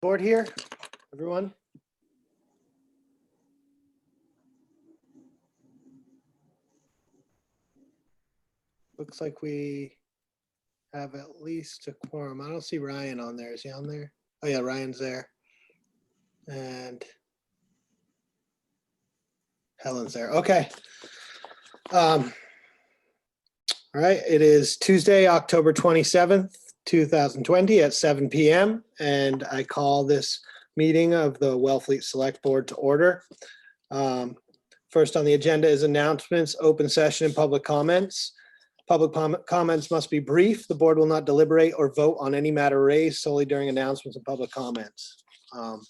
Board here, everyone? Looks like we have at least a quorum. I don't see Ryan on there. Is he on there? Oh yeah, Ryan's there. And Helen's there. Okay. All right, it is Tuesday, October 27th, 2020 at 7 p.m. And I call this meeting of the Wellfleet Select Board to order. First on the agenda is announcements, open session, and public comments. Public comments must be brief. The board will not deliberate or vote on any matter raised solely during announcements and public comments. Looks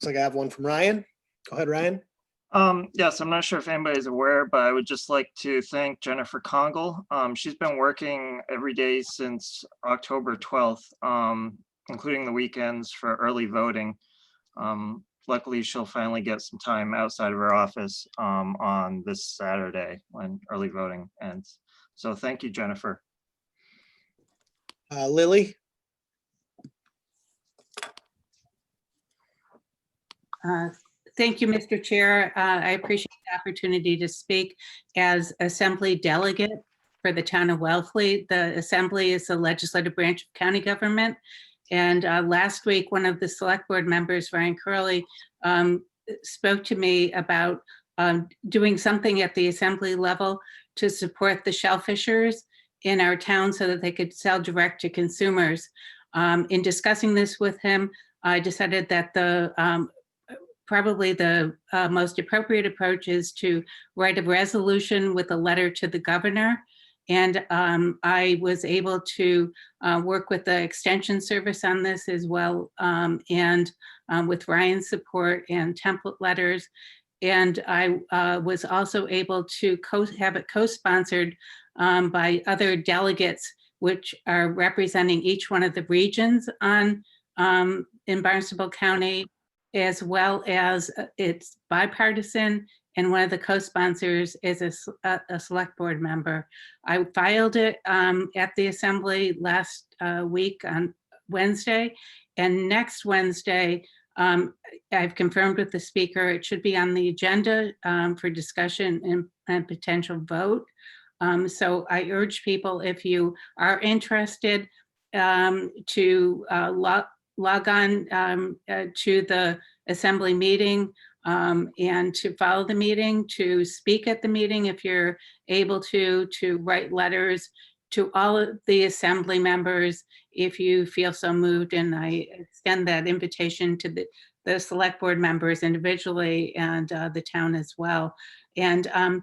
like I have one from Ryan. Go ahead, Ryan. Yes, I'm not sure if anybody's aware, but I would just like to thank Jennifer Congle. She's been working every day since October 12th, including the weekends for early voting. Luckily, she'll finally get some time outside of her office on this Saturday when early voting ends. So thank you, Jennifer. Lily. Thank you, Mr. Chair. I appreciate the opportunity to speak as Assembly Delegate for the town of Wellfleet. The Assembly is the legislative branch of county government. And last week, one of the select board members, Ryan Curley, spoke to me about doing something at the assembly level to support the shellfishers in our town so that they could sell direct to consumers. In discussing this with him, I decided that probably the most appropriate approach is to write a resolution with a letter to the governor. And I was able to work with the extension service on this as well, and with Ryan's support and template letters. And I was also able to have it co-sponsored by other delegates, which are representing each one of the regions in Barnstable County, as well as it's bipartisan, and one of the co-sponsors is a select board member. I filed it at the assembly last week on Wednesday, and next Wednesday, I've confirmed with the speaker, it should be on the agenda for discussion and potential vote. So I urge people, if you are interested, to log on to the assembly meeting and to follow the meeting, to speak at the meeting if you're able to write letters to all of the assembly members if you feel so moved. And I extend that invitation to the select board members individually and the town as well. And I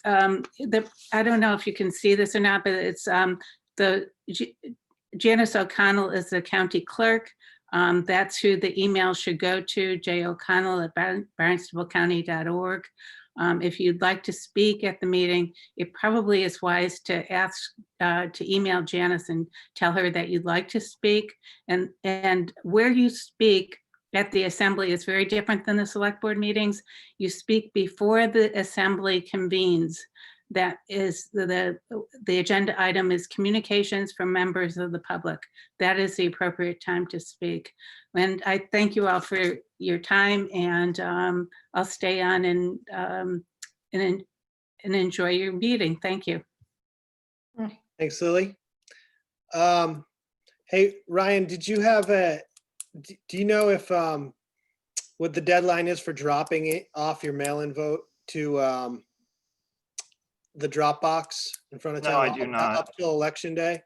don't know if you can see this or not, but it's Janice O'Connell is the county clerk. That's who the email should go to, joconnell@barnstablecounty.org. If you'd like to speak at the meeting, it probably is wise to ask to email Janice and tell her that you'd like to speak. And where you speak at the assembly is very different than the select board meetings. You speak before the assembly convenes. That is the agenda item is communications from members of the public. That is the appropriate time to speak. And I thank you all for your time, and I'll stay on and enjoy your meeting. Thank you. Thanks, Lily. Hey, Ryan, did you have do you know if what the deadline is for dropping it off your mail-in vote to the drop box in front of town? No, I do not. Up till election day?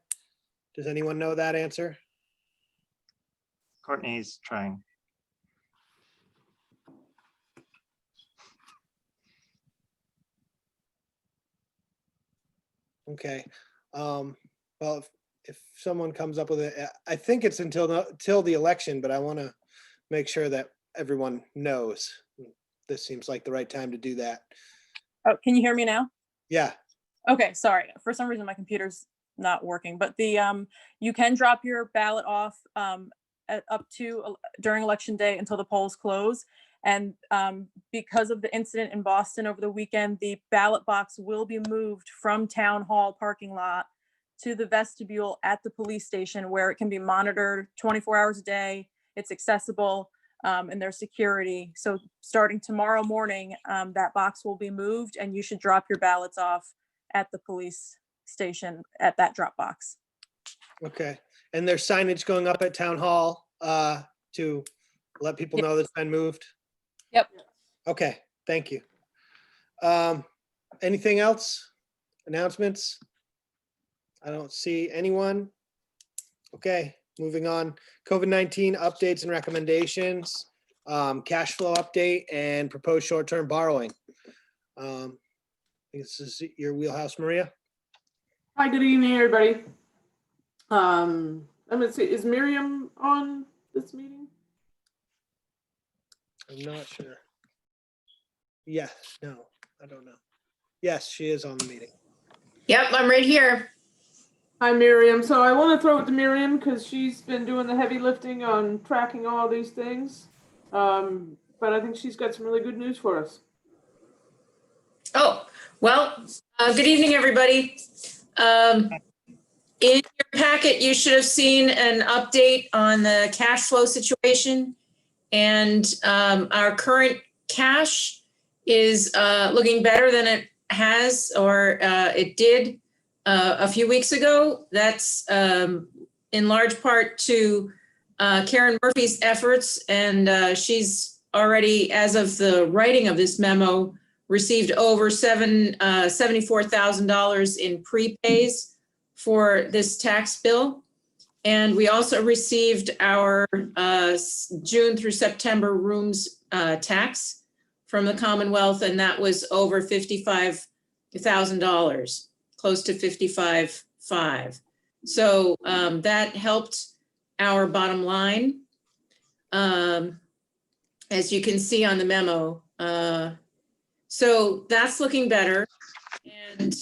Does anyone know that answer? Courtney's trying. Okay. Well, if someone comes up with it, I think it's until the election, but I want to make sure that everyone knows. This seems like the right time to do that. Oh, can you hear me now? Yeah. Okay, sorry. For some reason, my computer's not working, but you can drop your ballot off up to during election day until the polls close. And because of the incident in Boston over the weekend, the ballot box will be moved from town hall parking lot to the vestibule at the police station, where it can be monitored 24 hours a day it's accessible, and there's security. So starting tomorrow morning, that box will be moved and you should drop your ballots off at the police station at that drop box. Okay, and there's signage going up at Town Hall to let people know that's been moved? Yep. Okay, thank you. Anything else? Announcements? I don't see anyone. Okay, moving on. COVID-19 updates and recommendations, cash flow update and proposed short-term borrowing. This is your wheelhouse, Maria. Hi, good evening, everybody. I'm gonna see, is Miriam on this meeting? I'm not sure. Yes, no, I don't know. Yes, she is on the meeting. Yep, I'm right here. Hi, Miriam. So I want to throw it to Miriam because she's been doing the heavy lifting on tracking all these things. But I think she's got some really good news for us. Oh, well, good evening, everybody. In your packet, you should have seen an update on the cash flow situation. And our current cash is looking better than it has or it did a few weeks ago. That's in large part to Karen Murphy's efforts. And she's already, as of the writing of this memo, received over $74,000 in prepays for this tax bill. And we also received our June through September rooms tax from the Commonwealth, and that was over $55,000, close to 55.5. So that helped our bottom line, as you can see on the memo. So that's looking better, and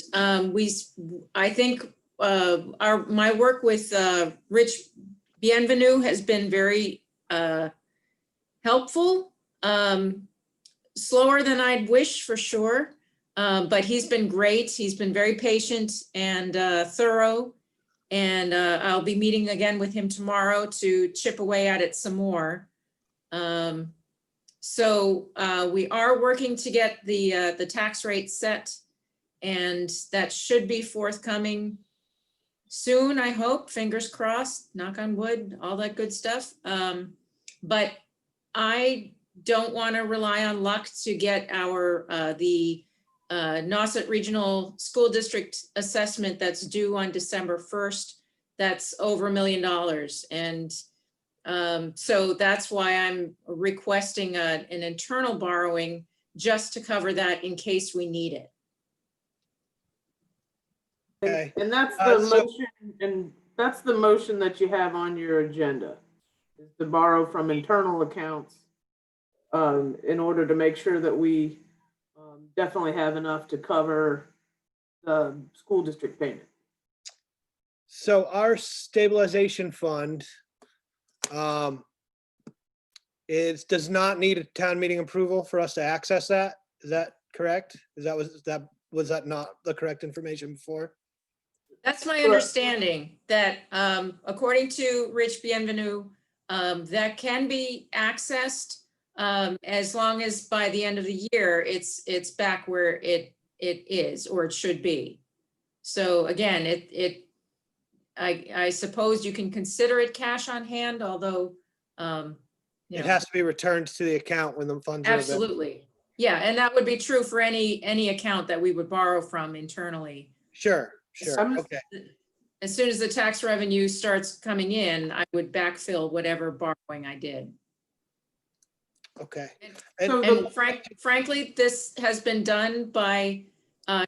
I think my work with Rich Bienvenu has been very helpful. Slower than I'd wish, for sure, but he's been great. He's been very patient and thorough, and I'll be meeting again with him tomorrow to chip away at it some more. So we are working to get the tax rate set, and that should be forthcoming soon, I hope. Fingers crossed, knock on wood, all that good stuff. But I don't want to rely on luck to get our the Nauset Regional School District assessment that's due on December 1st. That's over $1 million. And so that's why I'm requesting an internal borrowing just to cover that in case we need it. Okay. And that's the So- motion, and that's the motion that you have on your agenda, is to borrow from internal accounts in order to make sure that we definitely have enough to cover the school district payment. So our stabilization fund does not need a town meeting approval for us to access that. Is that correct? Was that not the correct information before? That's my Correct. understanding, that according to Rich Bienvenu, that can be accessed as long as by the end of the year, it's back where it is, or it should be. So again, I suppose you can consider it cash on hand, although It has to be returned to the account when the funds are available. absolutely. Yeah, and that would be true for any account that we would borrow from internally. Sure, I'm- okay. As soon as the tax revenue starts coming in, I would backfill whatever borrowing I did. Okay. So And frankly, this has been done by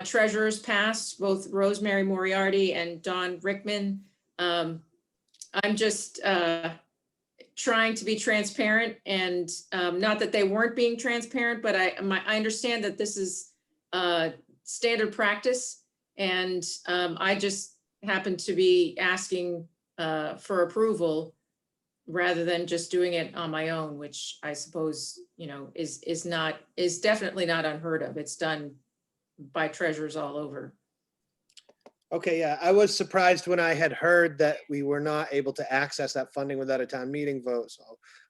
treasurers past, both Rosemary Moriarty and Don Rickman. I'm just trying to be transparent, and not that they weren't being transparent, but I understand that this is standard practice. And I just happen to be asking for approval rather than just doing it on my own, which I suppose, is definitely not unheard of. It's done by treasurers all over. Okay, yeah, I was surprised when I had heard that we were not able to access that funding without a town meeting vote, so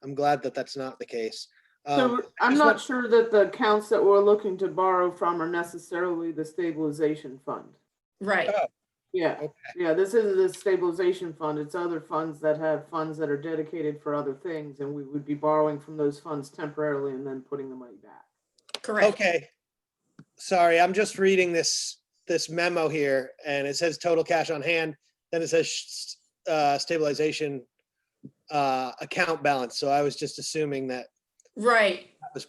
I'm glad that that's not the case. So I'm just not want- sure that the accounts that we're looking to borrow from are necessarily the stabilization fund. Right. Oh, Yeah, okay. yeah, this isn't the stabilization fund. It's other funds that have funds that are dedicated for other things, and we would be borrowing from those funds temporarily and then putting the money back. Correct. Okay. Sorry, I'm just reading this memo here, and it says total cash on hand, then it says stabilization account balance, so I was just assuming that Right. was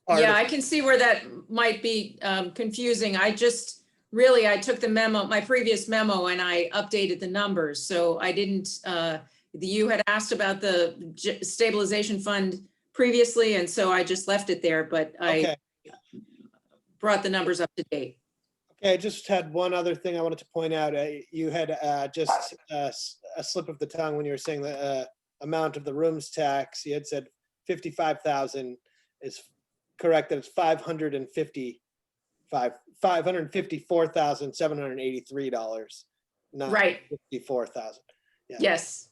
part Yeah, of. I can see where that might be confusing. I took the memo, my previous memo, and I updated the numbers. So I didn't, you had asked about the stabilization fund previously, and so I just left it there, but I Okay, brought the numbers up to date. okay, I just had one other thing I wanted to point out. You had just a slip of the tongue when you were saying the amount of the rooms tax. You had said 55,000 is correct, that it's $554,783, not Right. 54,000. Yes.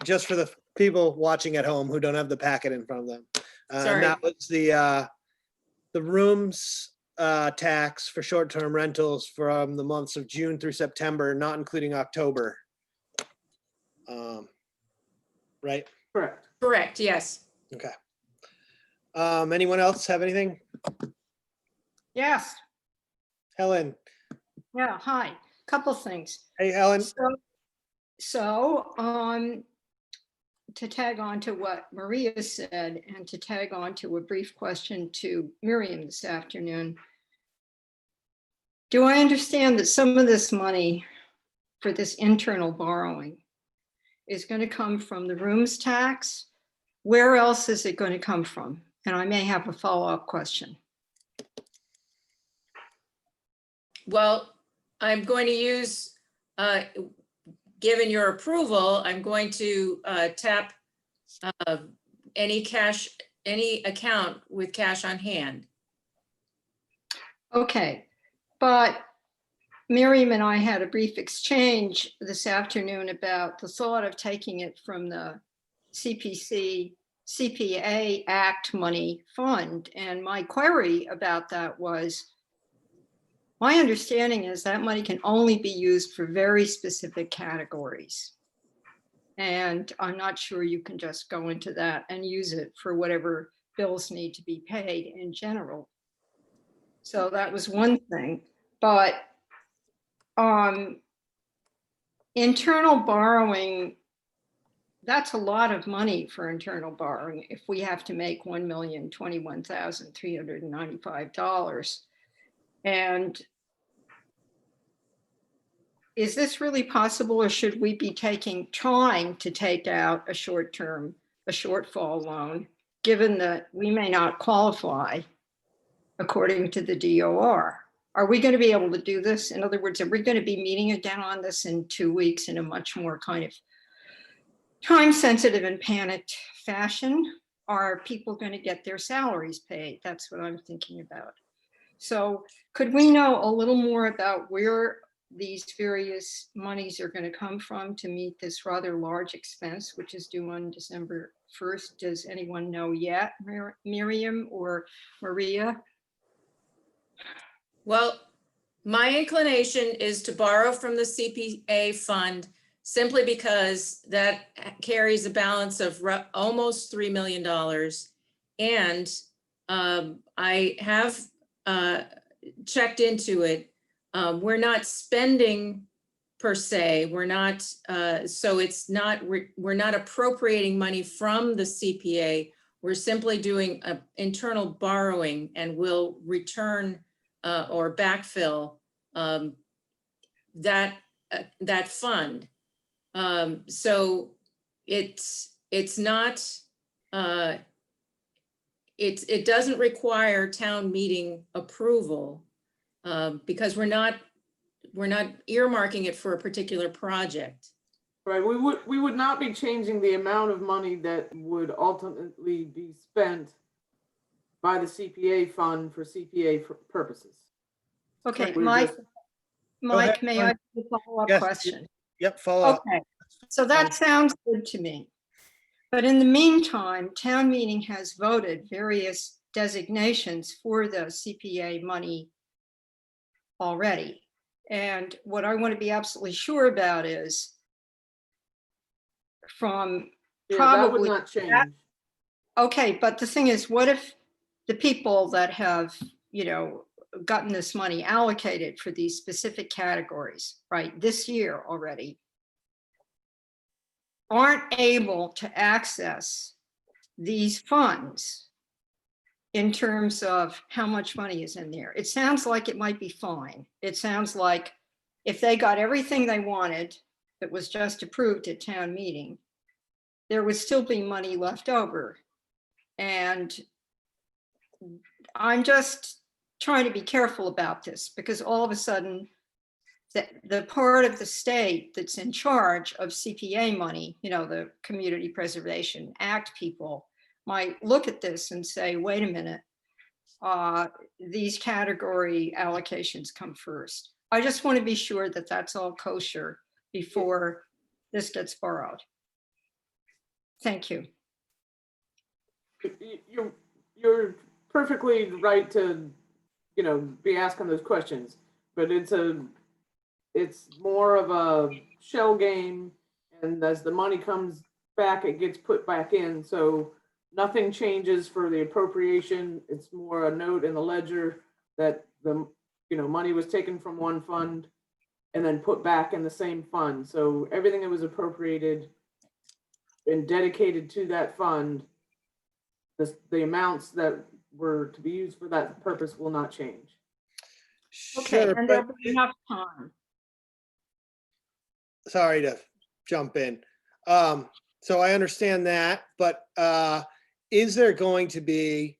Just for the people watching at home who don't have the packet in front of them. And Sorry. that was the rooms tax for short-term rentals from the months of June through September, not including October. Right? Correct. Correct. Yes. Okay. Anyone else have anything? Yes, Helen? yeah, hi, couple things. Hey, Helen? So, to tag on to what Maria said and to tag on to a brief question to Miriam this afternoon. Do I understand that some of this money for this internal borrowing is going to come from the rooms tax? Where else is it going to come from? And I may have a follow-up question. Well, I'm going to use, given your approval, I'm going to tap any account with cash on hand. Okay, but Miriam and I had a brief exchange this afternoon about the thought of taking it from the CPA Act money fund. And my query about that was, my understanding is that money can only be used for very specific categories. And I'm not sure you can just go into that and use it for whatever bills need to be paid in general. So that was one thing, but internal borrowing, that's a lot of money for internal borrowing if we have to make $1,021,395. And is this really possible, or should we be trying to take out a short-term, a shortfall loan, given that we may not qualify according to the DOR? Are we going to be able to do this? In other words, are we going to be meeting again on this in 2 weeks in a much more kind of time-sensitive and panicked fashion? Are people going to get their salaries paid? That's what I'm thinking about. So could we know a little more about where these various monies are going to come from to meet this rather large expense, which is due on December 1st? Does anyone know yet, Miriam or Maria? Well, my inclination is to borrow from the CPA fund simply because that carries a balance of almost $3 million. And I have checked into it. We're not spending per se. We're not, so it's not, we're not appropriating money from the CPA. We're simply doing internal borrowing, and we'll return or backfill that fund. So it's not, it doesn't require town meeting approval because we're not earmarking it for a particular project. Right, we would not be changing the amount of money that would ultimately be spent by the CPA fund for CPA purposes. Okay, We're my just- Mike, may I ahead. ask a follow-up Yes. question? Yep, follow up. Okay, so that sounds good to me. But in the meantime, town meeting has voted various designations for the CPA money already. And what I want to be absolutely sure about is from Yeah, that would probably, not change. okay, but the thing is, what if the people that have, gotten this money allocated for these specific categories, right, this year already, aren't able to access these funds in terms of how much money is in there? It sounds like it might be fine. It sounds like if they got everything they wanted that was just approved at town meeting, there would still be money left over. And I'm just trying to be careful about this because all of a sudden the part of the state that's in charge of CPA money, the Community Preservation Act people might look at this and say, wait a minute, these category allocations come first. I just want to be sure that that's all kosher before this gets borrowed. Thank you. You're perfectly right to, be asking those questions, but it's more of a shell game, and as the money comes back, it gets put back in. So nothing changes for the appropriation. It's more a note in the ledger that the money was taken from one fund and then put back in the same fund. So everything that was appropriated and dedicated to that fund, the amounts that were to be used for that purpose will not change. Okay, Sure, and but there'll be enough time. sorry to jump in. So I understand that, but is there going to be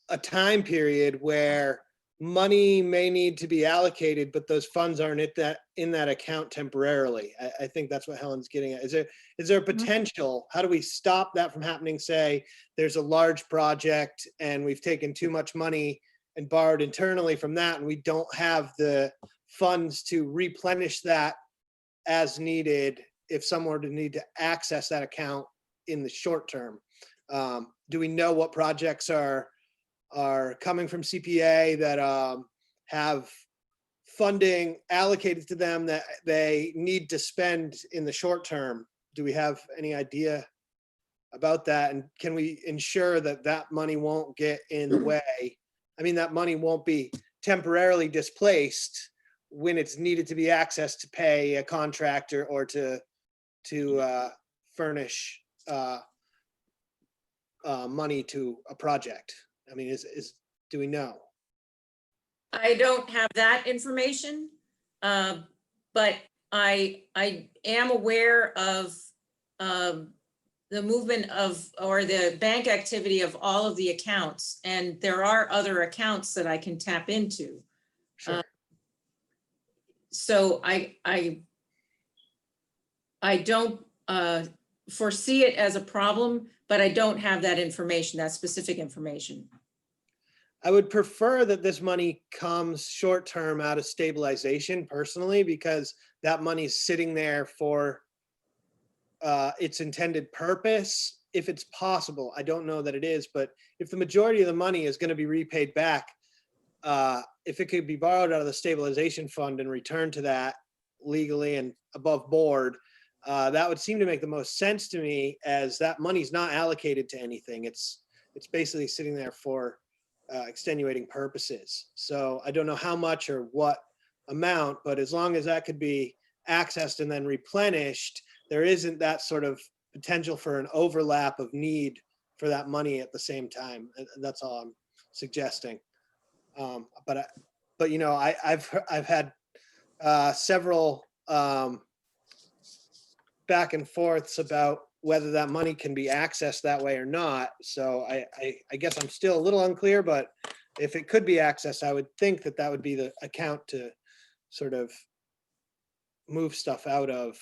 a time period where money may need to be allocated, but those funds aren't in that account temporarily? I think that's what Helen's getting at. Is there a potential? How do we stop that from happening? Say there's a large project and we've taken too much money and borrowed internally from that, and we don't have the funds to replenish that as needed if someone were to need to access that account in the short term. Do we know what projects are coming from CPA that have funding allocated to them that they need to spend in the short term? Do we have any idea about that? And can we ensure that that money won't get in the way? I mean, that money won't be temporarily displaced when it's needed to be accessed to pay a contractor or to furnish money to a project. I mean, do we know? I don't have that information, but I am aware of the movement of, or the bank activity of all of the accounts, and there are other accounts that I can tap into. Sure. So I don't foresee it as a problem, but I don't have that information, that specific information. I would prefer that this money comes short-term out of stabilization personally, because that money's sitting there for its intended purpose. If it's possible, I don't know that it is, but if the majority of the money is going to be repaid back, if it could be borrowed out of the stabilization fund and returned to that legally and above board, that would seem to make the most sense to me, as that money's not allocated to anything. It's basically sitting there for extenuating purposes. So I don't know how much or what amount, but as long as that could be accessed and then replenished, there isn't that sort of potential for an overlap of need for that money at the same time. That's all I'm suggesting. But you know, I've had several back and forths about whether that money can be accessed that way or not. So I guess I'm still a little unclear, but if it could be accessed, I would think that that would be the account to sort of move stuff out of,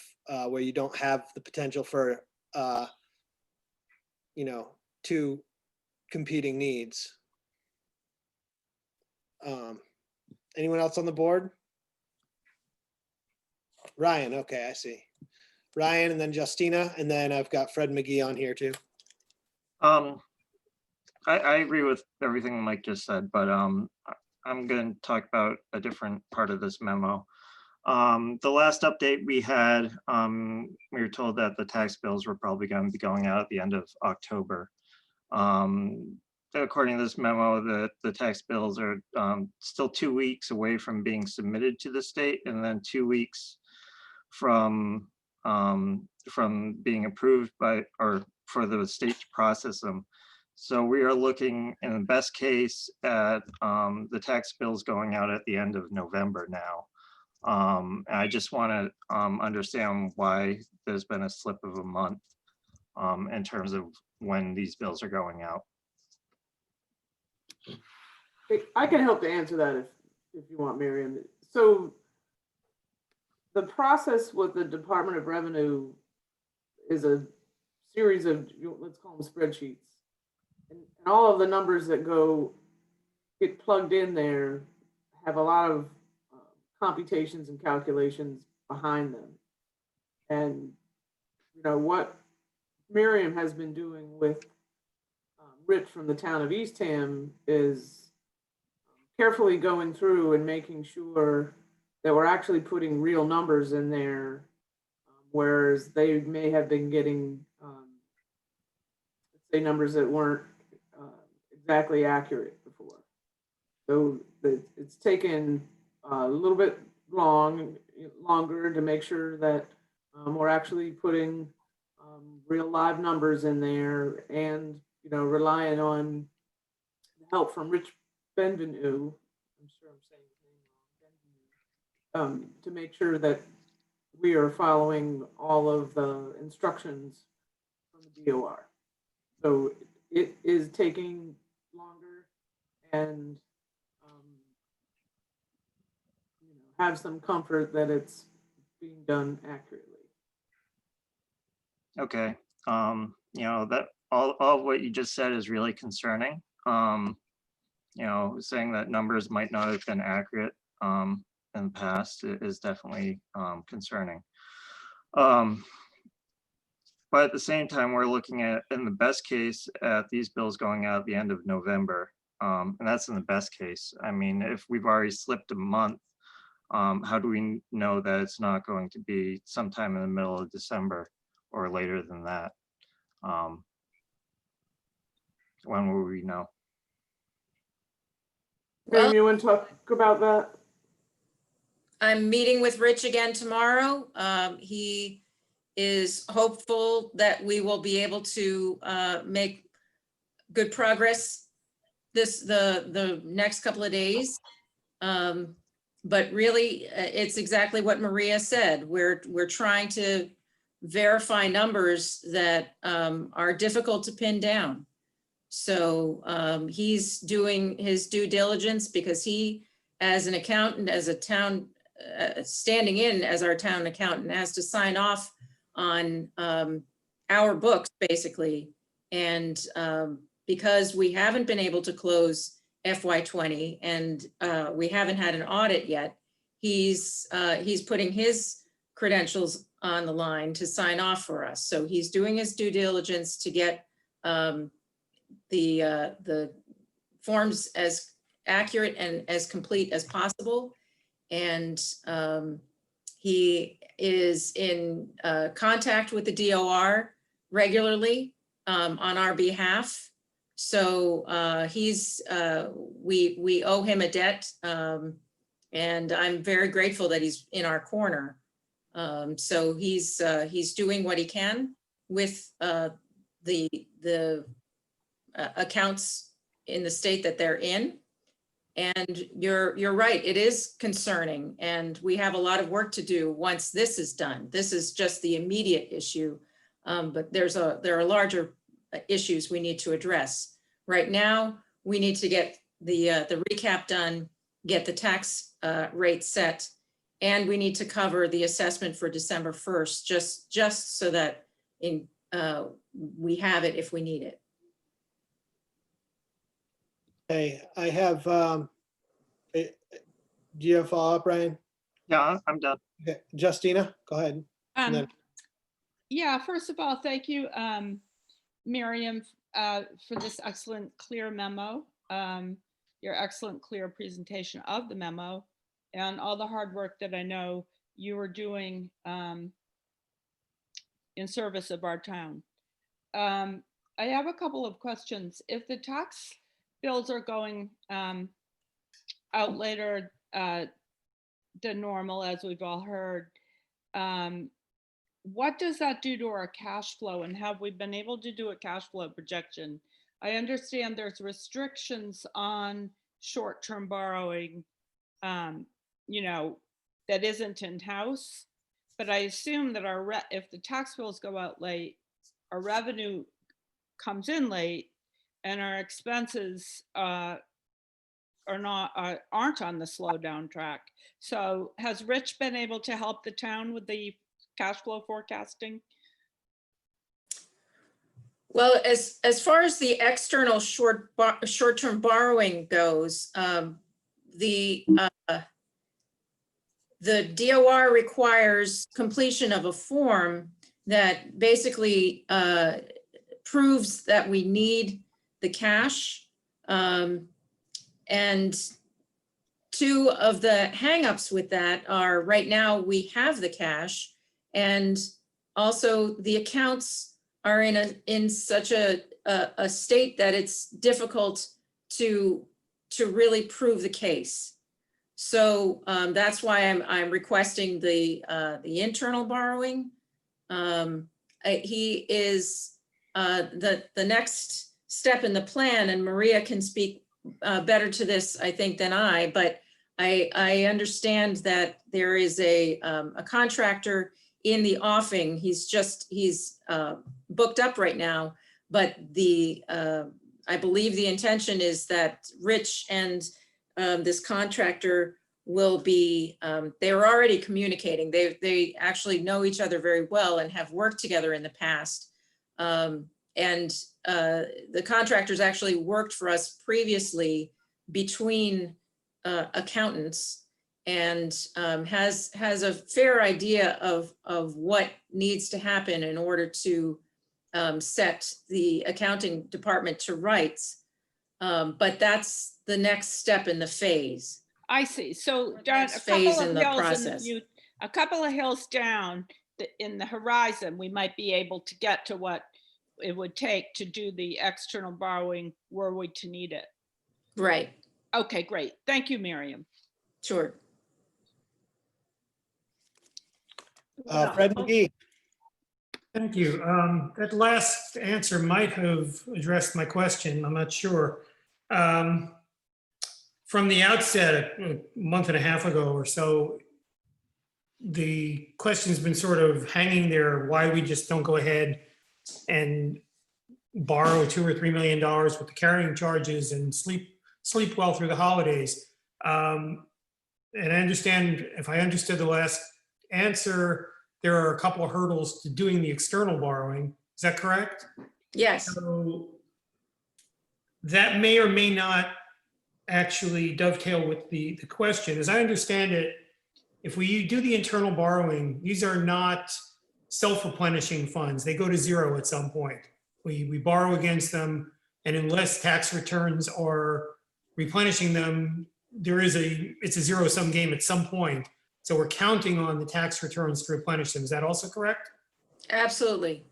where you don't have the potential for, you know, two competing needs. Anyone else on the board? Ryan, okay, I see. Ryan and then Justina, and then I've got Fred McGee on here too. I agree with everything Mike just said, but I'm going to talk about a different part of this memo. The last update we had, we were told that the tax bills were probably going to be going out at the end of October. According to this memo, the tax bills are still 2 weeks away from being submitted to the state, and then 2 weeks from being approved by, or for the state to process them. So we are looking in the best case at the tax bills going out at the end of November now. And I just want to understand why there's been a slip of a month in terms of when these bills are going out. I can help to answer that if you want, Miriam. So the process with the Department of Revenue is a series of, let's call them spreadsheets. And all of the numbers that get plugged in there have a lot of computations and calculations behind them. And what Miriam has been doing with Rich from the town of Eastham is carefully going through and making sure that we're actually putting real numbers in there, whereas they may have been getting, let's say, numbers that weren't exactly accurate before. So it's taken a little bit longer to make sure that we're actually putting real live numbers in there, and relying on help from Rich Benvenu, I'm sure I'm saying his name wrong, to make sure that we are following all of the instructions from the DOR. So it is taking longer, and have some comfort that it's being done accurately. Okay, that all of what you just said is really concerning. Saying that numbers might not have been accurate in the past is definitely concerning. But at the same time, we're looking at, in the best case, at these bills going out at the end of November. And that's in the best case. I mean, if we've already slipped a month, how do we know that it's not going to be sometime in the middle of December or later than that? When will we know? Miriam, you want to talk about that? I'm meeting with Rich again tomorrow. He is hopeful that we will be able to make good progress the next couple of days. But really, it's exactly what Maria said. We're trying to verify numbers that are difficult to pin down. So he's doing his due diligence, because he, as an accountant, as a town, standing in as our town accountant, has to sign off on our books, basically. And because we haven't been able to close FY20 and we haven't had an audit yet, he's putting his credentials on the line to sign off for us. So he's doing his due diligence to get the forms as accurate and as complete as possible. And he is in contact with the DOR regularly on our behalf. So we owe him a debt, and I'm very grateful that he's in our corner. So he's doing what he can with the accounts in the state that they're in. And you're right, it is concerning, and we have a lot of work to do once this is done. This is just the immediate issue, but there are larger issues we need to address. Right now, we need to get the recap done, get the tax rate set, and we need to cover the assessment for December 1st, just so that we have it if we need it. Hey, I have, do you have follow-up, Ryan? Yeah, I'm done. Okay, Justina, go ahead. And then- Yeah, first of all, thank you, Miriam, for this excellent, clear memo, your excellent, clear presentation of the memo, and all the hard work that I know you are doing in service of our town. I have a couple of questions. If the tax bills are going out later than normal, as we've all heard, what does that do to our cash flow, and have we been able to do a cash flow projection? I understand there's restrictions on short-term borrowing, you know, that isn't in-house, but I assume that if the tax bills go out late, our revenue comes in late and our expenses aren't on the slow down track. So has Rich been able to help the town with the cash flow forecasting? Well, as far as the external short-term borrowing goes, the DOR requires completion of a form that basically proves that we need the cash. And two of the hangups with that are, right now we have the cash, and also the accounts are in such a state that it's difficult to really prove the case. So that's why I'm requesting the internal borrowing. He is the next step in the plan, and Maria can speak better to this, I think, than I, but I understand that there is a contractor in the offing. He's booked up right now, but I believe the intention is that Rich and this contractor will be, they're already communicating. They actually know each other very well and have worked together in the past. And the contractors actually worked for us previously between accountants, and has a fair idea of what needs to happen in order to set the accounting department to rights. But that's the next step in the phase. I see. So Next a phase couple in of the hills process. a couple of hills down in the horizon, we might be able to get to what it would take to do the external borrowing were we to need it. Right, Okay, great. Thank you, Miriam. sure. Fred McGee. Thank you. That last answer might have addressed my question. I'm not sure. From the outset, a month and a half ago or so, the question's been sort of hanging there, why we just don't go ahead and borrow $2 or $3 million with the carrying charges and sleep well through the holidays. And I understand, if I understood the last answer, there are a couple of hurdles to doing the external borrowing. Is that correct? Yes, So that may or may not actually dovetail with the question. As I understand it, if we do the internal borrowing, these are not self-replenishing funds. They go to zero at some point. We borrow against them, and unless tax returns are replenishing them, it's a zero-sum game at some point. So we're counting on the tax returns to replenish them. Is that also correct? absolutely.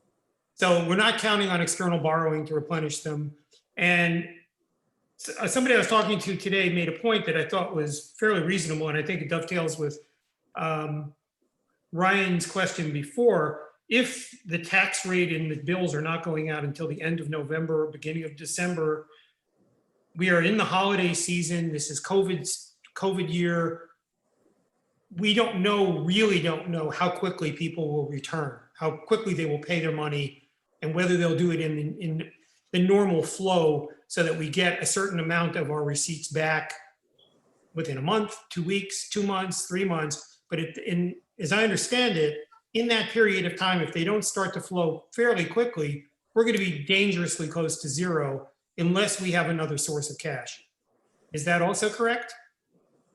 So we're not counting on external borrowing to replenish them. And somebody I was talking to today made a point that I thought was fairly reasonable, and I think it dovetails with Ryan's question before. If the tax rate and the bills are not going out until the end of November or beginning of December, we are in the holiday season. This is COVID year. We really don't know how quickly people will return, how quickly they will pay their money, and whether they'll do it in the normal flow so that we get a certain amount of our receipts back within a month, 2 weeks, 2 months, 3 months. But as I understand it, in that period of time, if they don't start to flow fairly quickly, we're going to be dangerously close to zero unless we have another source of cash. Is that also correct?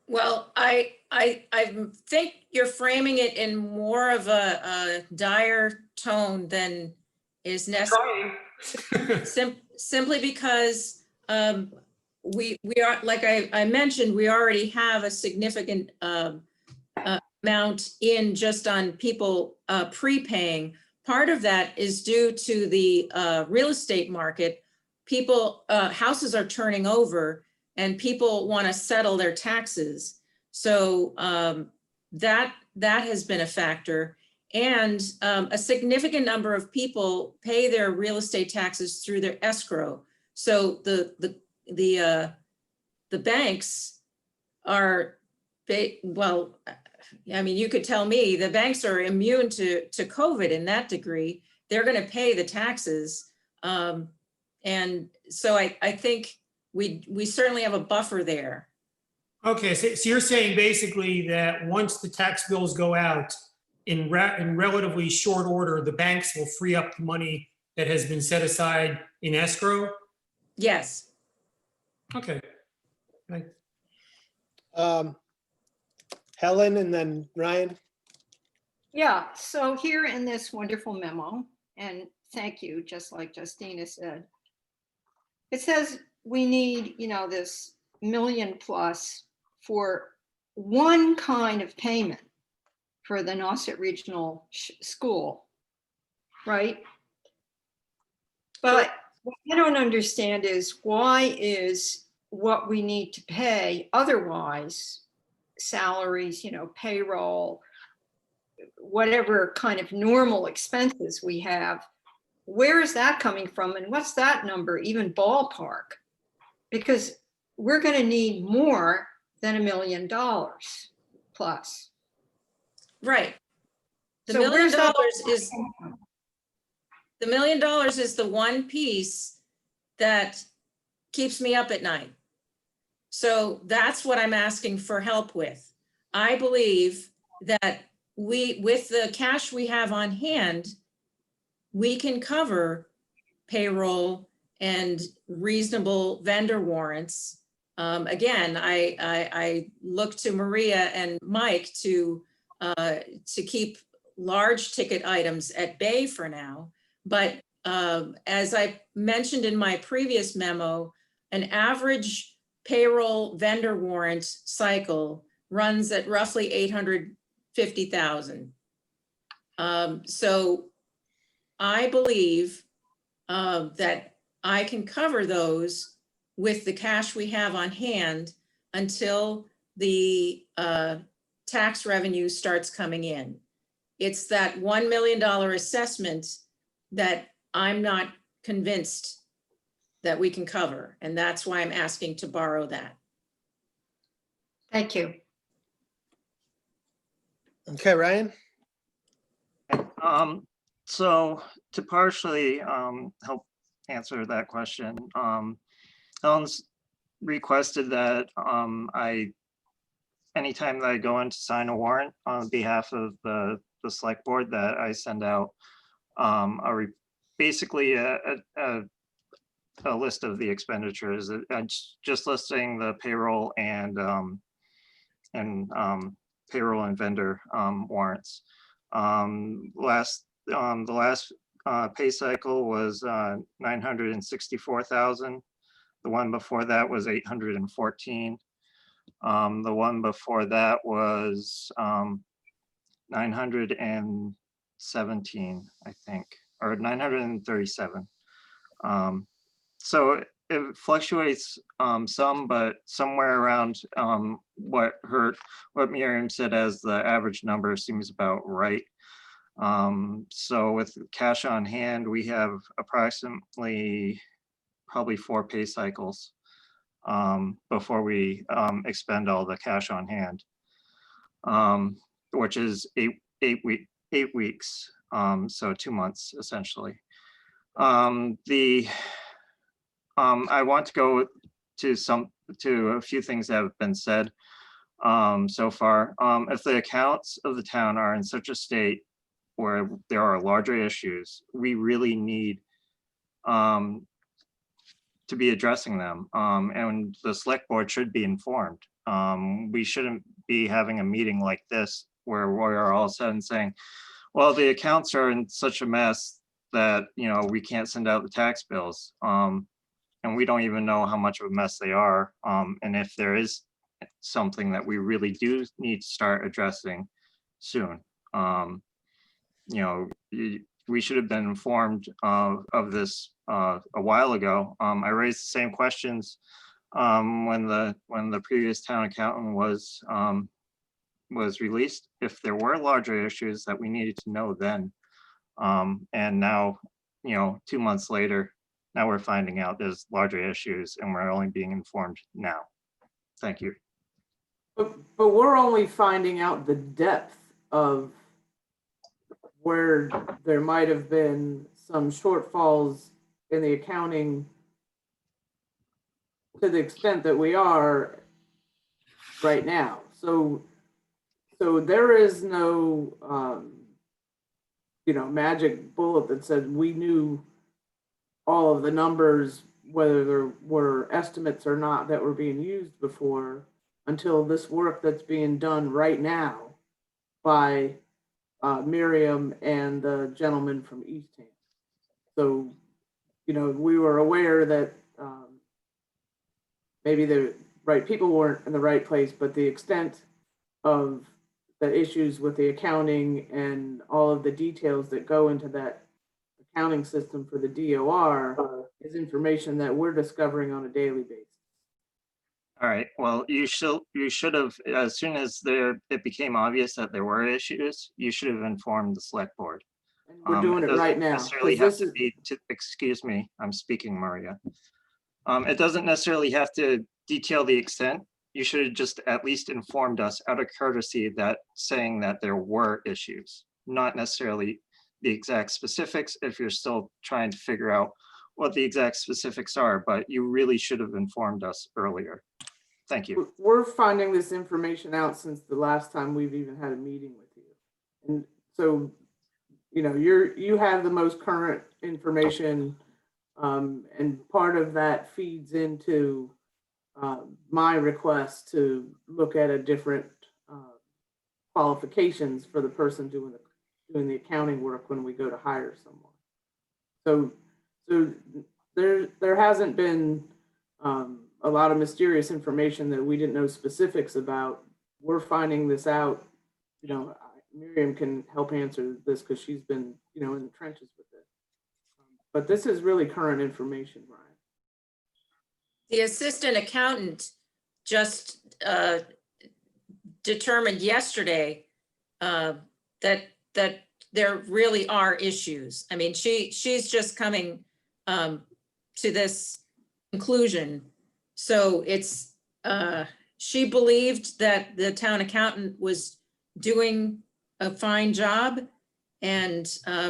Well, I think you're framing it in more of a dire tone than is necessary. Trying. Simply because we are, like I mentioned, we already have a significant amount in just on people prepaying. Part of that is due to the real estate market. People, houses are turning over and people want to settle their taxes. So that has been a factor. And a significant number of people pay their real estate taxes through their escrow. So the banks are, well, I mean, you could tell me the banks are immune to COVID in that degree. They're going to pay the taxes. And so I think we certainly have a buffer there. Okay, so you're saying basically that once the tax bills go out in relatively short order, the banks will free up the money that has been set aside in escrow? Yes. Okay. Thanks. Helen and then Ryan. Yeah, so here in this wonderful memo, and thank you, just like Justina said, it says we need, this million plus for one kind of payment for the Nauset Regional School, right? But what I don't understand is why is what we need to pay otherwise, salaries, payroll, whatever kind of normal expenses we have, where is that coming from? And what's that number, even ballpark? Because we're going to need more than $1 million plus. Right. The So $1 million where's that is the $1 million is the one piece that keeps me up at night. So that's what I'm asking for help with. I believe that with the cash we have on hand, we can cover payroll and reasonable vendor warrants. Again, I look to Maria and Mike to keep large ticket items at bay for now. But as I mentioned in my previous memo, an average payroll vendor warrant cycle runs at roughly 850,000. So I believe that I can cover those with the cash we have on hand until the tax revenue starts coming in. It's that $1 million assessment that I'm not convinced that we can cover. And that's why I'm asking to borrow that. Thank you. Okay, Ryan. So to partially help answer that question, Helen's requested that anytime that I go in to sign a warrant on behalf of the select board, that I send out basically a list of the expenditures, just listing the payroll and payroll and vendor warrants. The last pay cycle was 964,000. The one before that was 814. The one before that was 917, I think, or 937. So it fluctuates some, but somewhere around what Miriam said as the average number seems about right. So with cash on hand, we have approximately probably 4 pay cycles before we expend all the cash on hand, which is eight weeks, so 2 months essentially. I want to go to a few things that have been said so far. If the accounts of the town are in such a state where there are larger issues, we really need to be addressing them, and the select board should be informed. We shouldn't be having a meeting like this where we're all of a sudden saying, well, the accounts are in such a mess that, we can't send out the tax bills. And we don't even know how much of a mess they are. And if there is something that we really do need to start addressing soon. We should have been informed of this a while ago. I raised the same questions when the previous town accountant was released. If there were larger issues that we needed to know then, and now, 2 months later, now we're finding out there's larger issues and we're only being informed now. Thank you. But we're only finding out the depth of where there might have been some shortfalls in the accounting to the extent that we are right now. So there is no, magic bullet that said we knew all of the numbers, whether there were estimates or not that were being used before, until this work that's being done right now by Miriam and the gentleman from Eastham. So, we were aware that maybe the right people weren't in the right place, but the extent of the issues with the accounting and all of the details that go into that accounting system for the DOR is information that we're discovering on a daily basis. All right, well, you should have, as soon as it became obvious that there were issues, you should have informed the select board. And we're doing it right now. Necessarily have to be, excuse me, I'm speaking, Maria. It doesn't necessarily have to detail the extent. You should have just at least informed us out of courtesy that saying that there were issues, not necessarily the exact specifics if you're still trying to figure out what the exact specifics are, but you really should have informed us earlier. Thank you. We're finding this information out since the last time we've even had a meeting with you. And so, you have the most current information, and part of that feeds into my request to look at a different qualifications for the person doing the accounting work when we go to hire someone. So there hasn't been a lot of mysterious information that we didn't know specifics about. We're finding this out. Miriam can help answer this because she's been, in the trenches with it. But this is really current information, Ryan. The assistant accountant just determined yesterday that there really are issues. I mean, she's just coming to this conclusion. So it's she believed that the town accountant was doing a fine job, and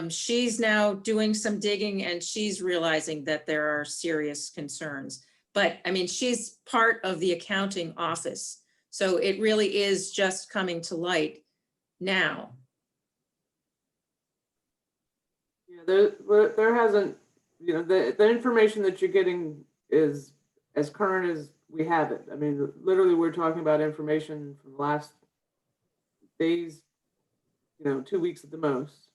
she's now doing some digging and she's realizing that there are serious concerns. But I mean, she's part of the accounting office. So it really is just coming to light now. Yeah, there hasn't, the information that you're getting is as current as we have it. I mean, literally, we're talking about information from the last days, 2 weeks at the most.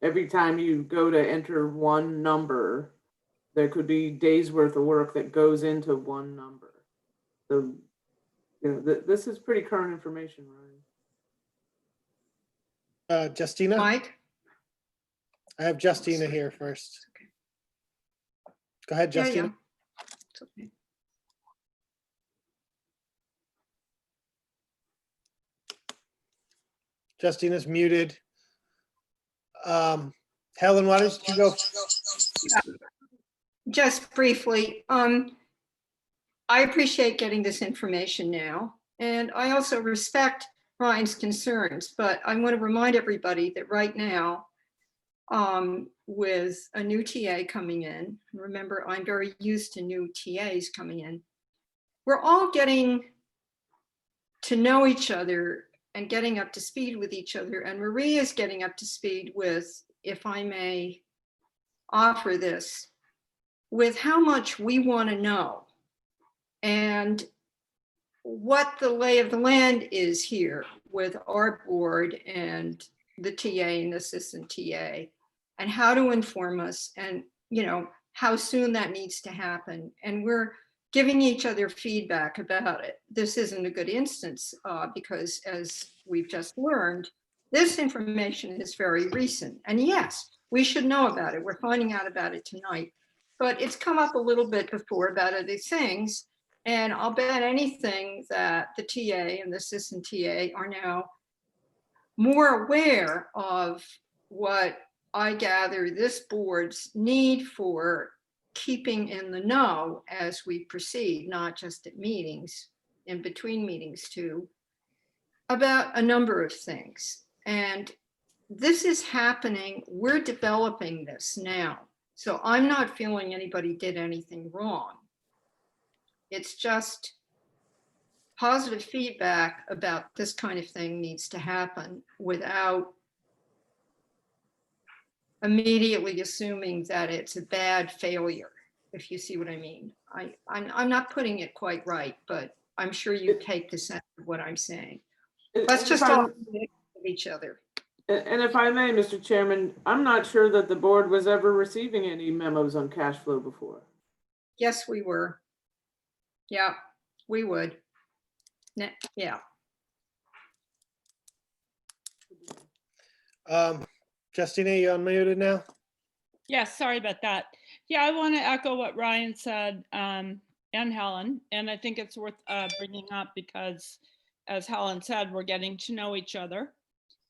Every time you go to enter one number, there could be days worth of work that goes into one number. So, this is pretty current information, Ryan. Justina? Mike? I have Justina here first. Go ahead, Yeah, Justina. It's okay. Justina's muted. Helen, why don't you go? Just briefly, I appreciate getting this information now, and I also respect Ryan's concerns, but I want to remind everybody that right now, with a new TA coming in, remember, I'm very used to new TAs coming in, we're all getting to know each other and getting up to speed with each other, and Marie is getting up to speed with, if I may offer this, with how much we want to know. And what the lay of the land is here with our board and the TA and assistant TA, and how to inform us, and, you know, how soon that needs to happen. And we're giving each other feedback about it. This isn't a good instance because, as we've just learned, this information is very recent. And yes, we should know about it. We're finding out about it tonight. But it's come up a little bit before about other things. And I'll bet anything that the TA and the assistant TA are now more aware of what I gather this board's need for keeping in the know as we proceed, not just at meetings, in between meetings too, about a number of things. And this is happening. We're developing this now. So I'm not feeling anybody did anything wrong. It's just positive feedback about this kind of thing needs to happen without immediately assuming that it's a bad failure, if you see what I mean. I'm not putting it quite right, but I'm sure you take the sense of what I'm saying. Let's just all with each other. And if I may, Mr. Chairman, I'm not sure that the board was ever receiving any memos on cash flow before. Yes, we were. Yeah, we would. Yeah. Justina, you unmuted now? Yes, sorry about that. Yeah, I want to echo what Ryan said and Helen, and I think it's worth bringing up because, as Helen said, we're getting to know each other.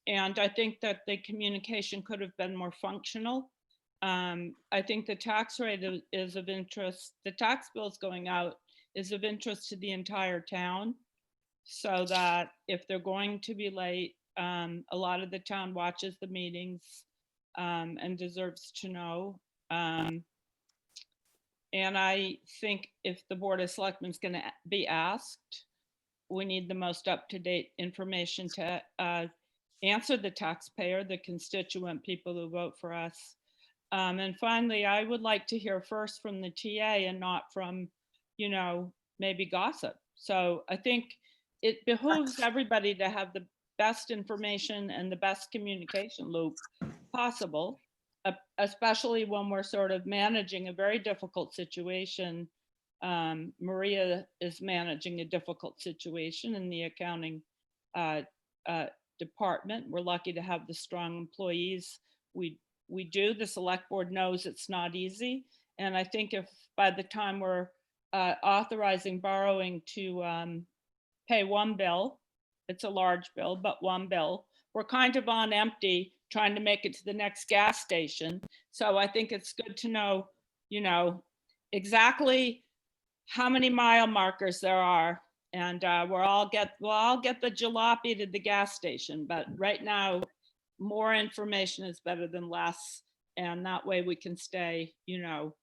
And I think that the communication could have been more functional. I think the tax rate is of interest. The tax bills going out is of interest to the entire town, so that if they're going to be late, a lot of the town watches the meetings and deserves to know. And I think if the Board of Selectmen is going to be asked, we need the most up-to-date information to answer the taxpayer, the constituent people who vote for us. And finally, I would like to hear first from the TA and not from, you know, maybe gossip. So I think it behooves everybody to have the best information and the best communication loop possible, especially when we're sort of managing a very difficult situation. Maria is managing a difficult situation in the accounting department. We're lucky to have the strong employees. We do. The select board knows it's not easy. And I think if by the time we're authorizing borrowing to pay one bill, it's a large bill, but one bill, we're kind of on empty trying to make it to the next gas station. So I think it's good to know, you know, exactly how many mile markers there are. And we'll all get the jalopy to the gas station. But right now, more information is better than less. And that way we can stay, you know,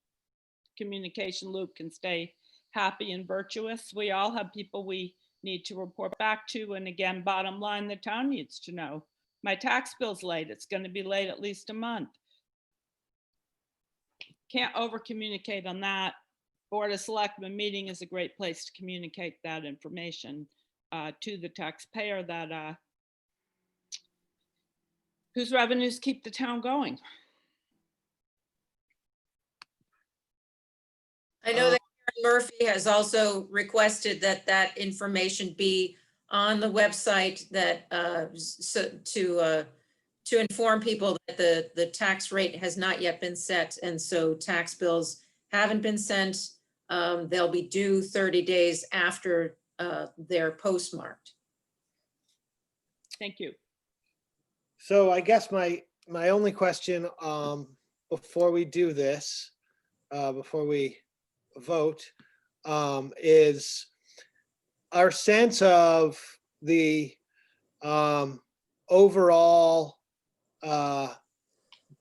communication loop can stay happy and virtuous. We all have people we need to report back to. And again, bottom line, the town needs to know. My tax bill's late. It's going to be late at least a month. Can't over communicate on that. Board of Selectmen meeting is a great place to communicate that information to the taxpayer that whose revenues keep the town going. I know that Karen Murphy has also requested that that information be on the website, that to inform people that the tax rate has not yet been set, and so tax bills haven't been sent. They'll be due 30 days after they're postmarked. Thank you. So I guess my only question before we do this, before we vote, is our sense of the overall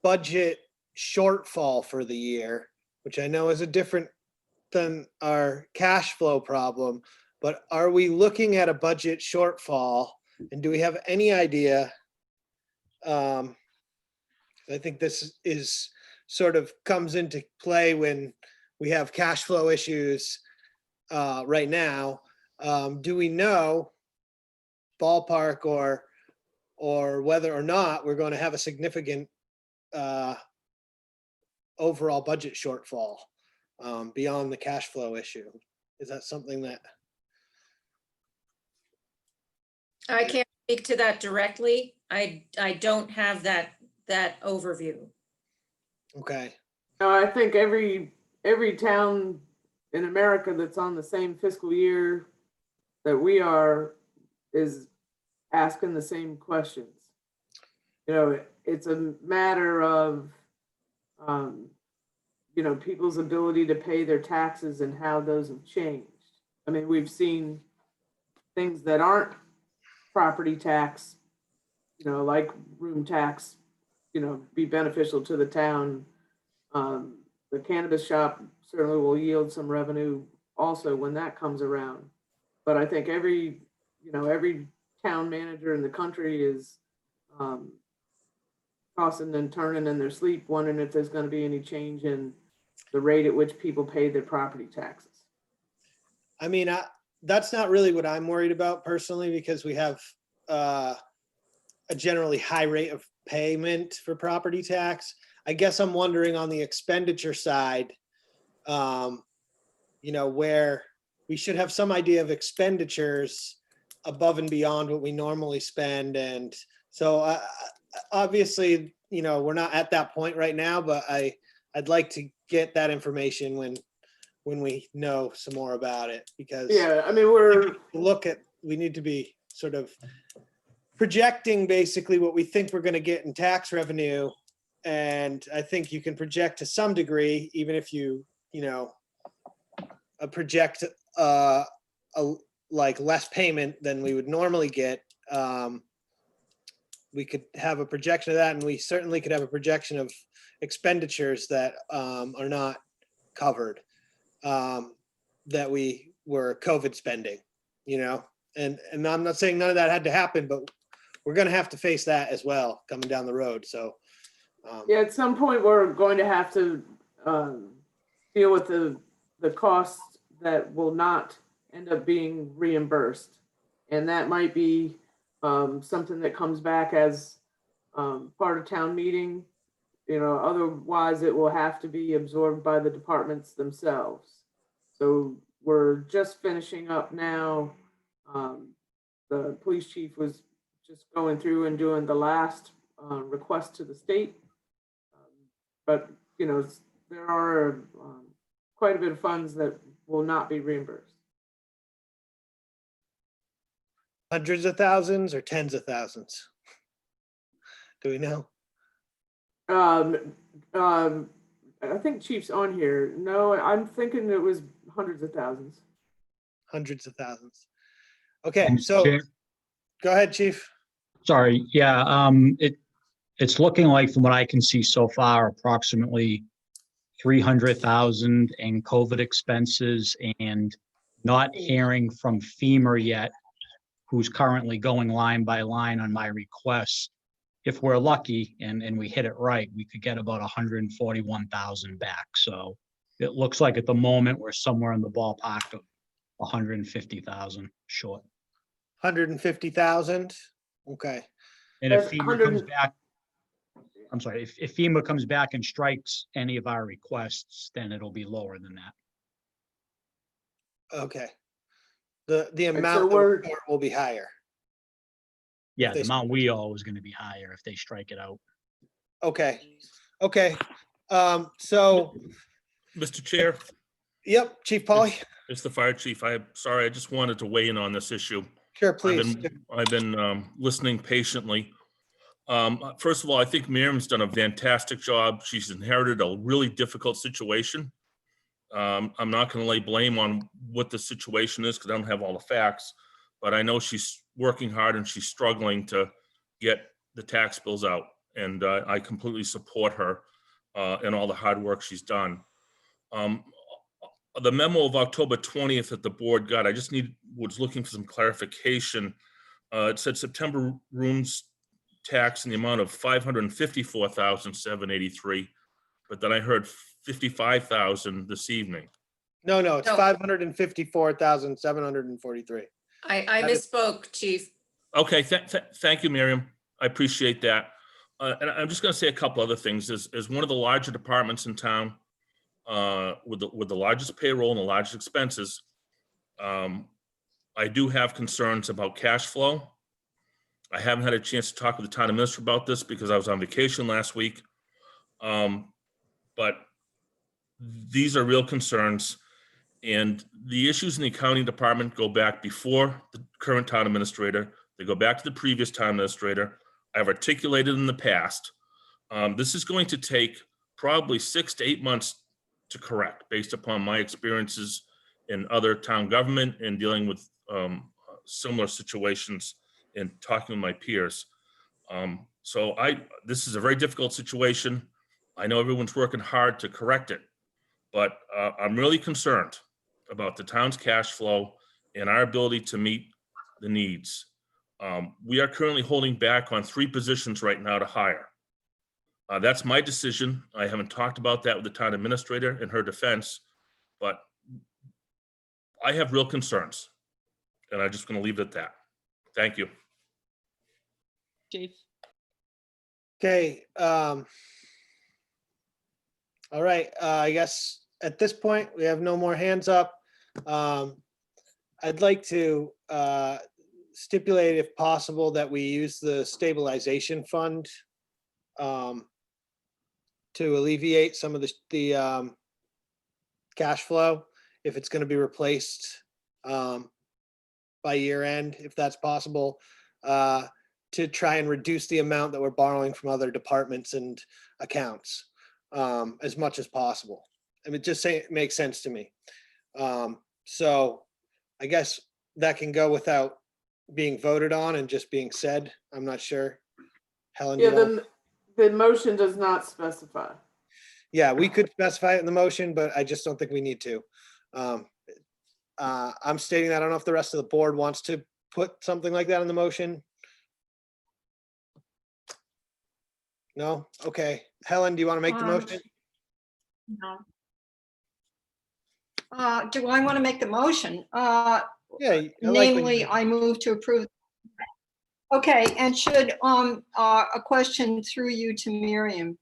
budget shortfall for the year, which I know is a different than our cash flow problem, but are we looking at a budget shortfall, and do we have any idea? I think this is sort of comes into play when we have cash flow issues right now. Do we know ballpark or whether or not we're going to have a significant overall budget shortfall beyond the cash flow issue? Is that something that, I can't speak to that directly. I don't have that overview. okay, No, I think every town in America that's on the same fiscal year that we are is asking the same questions. You know, it's a matter of, you know, people's ability to pay their taxes and how those have changed. I mean, we've seen things that aren't property tax, you know, like room tax, you know, be beneficial to the town. The cannabis shop certainly will yield some revenue also when that comes around. But I think every town manager in the country is tossing and turning in their sleep, wondering if there's going to be any change in the rate at which people pay their property taxes. I mean, that's not really what I'm worried about personally, because we have a generally high rate of payment for property tax. I guess I'm wondering on the expenditure side, you know, where we should have some idea of expenditures above and beyond what we normally spend. And so obviously, you know, we're not at that point right now, but I'd like to get that information when we know some more about it, because Yeah, I mean, we need to be sort of projecting basically what we think we're going to get in tax revenue. And I think you can project to some degree, even if you know, project like less payment than we would normally get. We could have a projection of that, and we certainly could have a projection of expenditures that are not covered, that we were COVID spending, you know, and I'm not saying none of that had to happen, but we're going to have to face that as well coming down the road. So yeah, at some point we're going to have to deal with the costs that will not end up being reimbursed, and that might be something that comes back as part of town meeting. You know, otherwise it will have to be absorbed by the departments themselves. So we're just finishing up now. The police chief was just going through and doing the last request to the state. But, you know, there are quite a bit of funds that will not be reimbursed. hundreds of thousands or tens of thousands? Do we know? I think Chief's on here. No, I'm thinking it was hundreds of thousands. Hundreds of thousands. Okay, Thanks, so Chair. go ahead, Chief. Sorry, yeah, it's looking like from what I can see so far, approximately 300,000 in COVID expenses, and not hearing from FEMA yet, who's currently going line by line on my request. If we're lucky and we hit it right, we could get about 141,000 back. So it looks like at the moment we're somewhere in the ballpark of 150,000 short. 150,000. Okay. And if That's FEMA 100 comes back, I'm sorry, if FEMA comes back and strikes any of our requests, then it'll be lower than that. Okay. The so amount will be higher. Yeah, They the amount we owe is going to be higher if they strike it out. Okay. Okay. So, Mr. Chair, yep, Chief Polly. it's the fire chief. I'm sorry, I just wanted to weigh in on this issue. Sure, please. I've been listening patiently. First of all, I think Miriam's done a fantastic job. She's inherited a really difficult situation. I'm not going to lay blame on what the situation is because I don't have all the facts, but I know she's working hard and she's struggling to get the tax bills out. And I completely support her in all the hard work she's done. The memo of October 20th that the board got, was looking for some clarification. It said September rooms tax in the amount of 554,783, but then I heard 55,000 this evening. No, it's No. 554,743. I That is- misspoke, chief. Okay, thank you, Miriam. I appreciate that. And I'm just gonna say a couple other things. As one of the larger departments in town, with the largest payroll and the largest expenses, I do have concerns about cash flow. I haven't had a chance to talk with the town administrator about this because I was on vacation last week. But these are real concerns. And the issues in the accounting department go back before the current town administrator. They go back to the previous town administrator. I've articulated in the past. This is going to take probably 6 to 8 months to correct based upon my experiences in other town government and dealing with similar situations and talking with my peers. So this is a very difficult situation. I know everyone's working hard to correct it, but I'm really concerned about the town's cash flow and our ability to meet the needs. We are currently holding back on 3 positions right now to hire. That's my decision. I haven't talked about that with the town administrator in her defense, but I have real concerns. And I'm just going to leave it at that. Thank you. Chief. Okay. All right. I guess at this point, we have no more hands up. I'd like to stipulate, if possible, that we use the stabilization fund to alleviate some of the cash flow, if it's going to be replaced by year end, if that's possible, to try and reduce the amount that we're borrowing from other departments and accounts as much as possible. I mean, just say it makes sense to me. So I guess that can go without being voted on and just being said. I'm not sure. Helen, Yeah, you want- the motion does not specify. Yeah, we could specify it in the motion, but I just don't think we need to. I'm stating that. I don't know if the rest of the board wants to put something like that in the motion. No? Okay. Helen, do you want to make the motion? No. Do I want to make the motion? Yeah. I like when Namely, you- I move to approve. Okay, and should, a question through you to Miriam.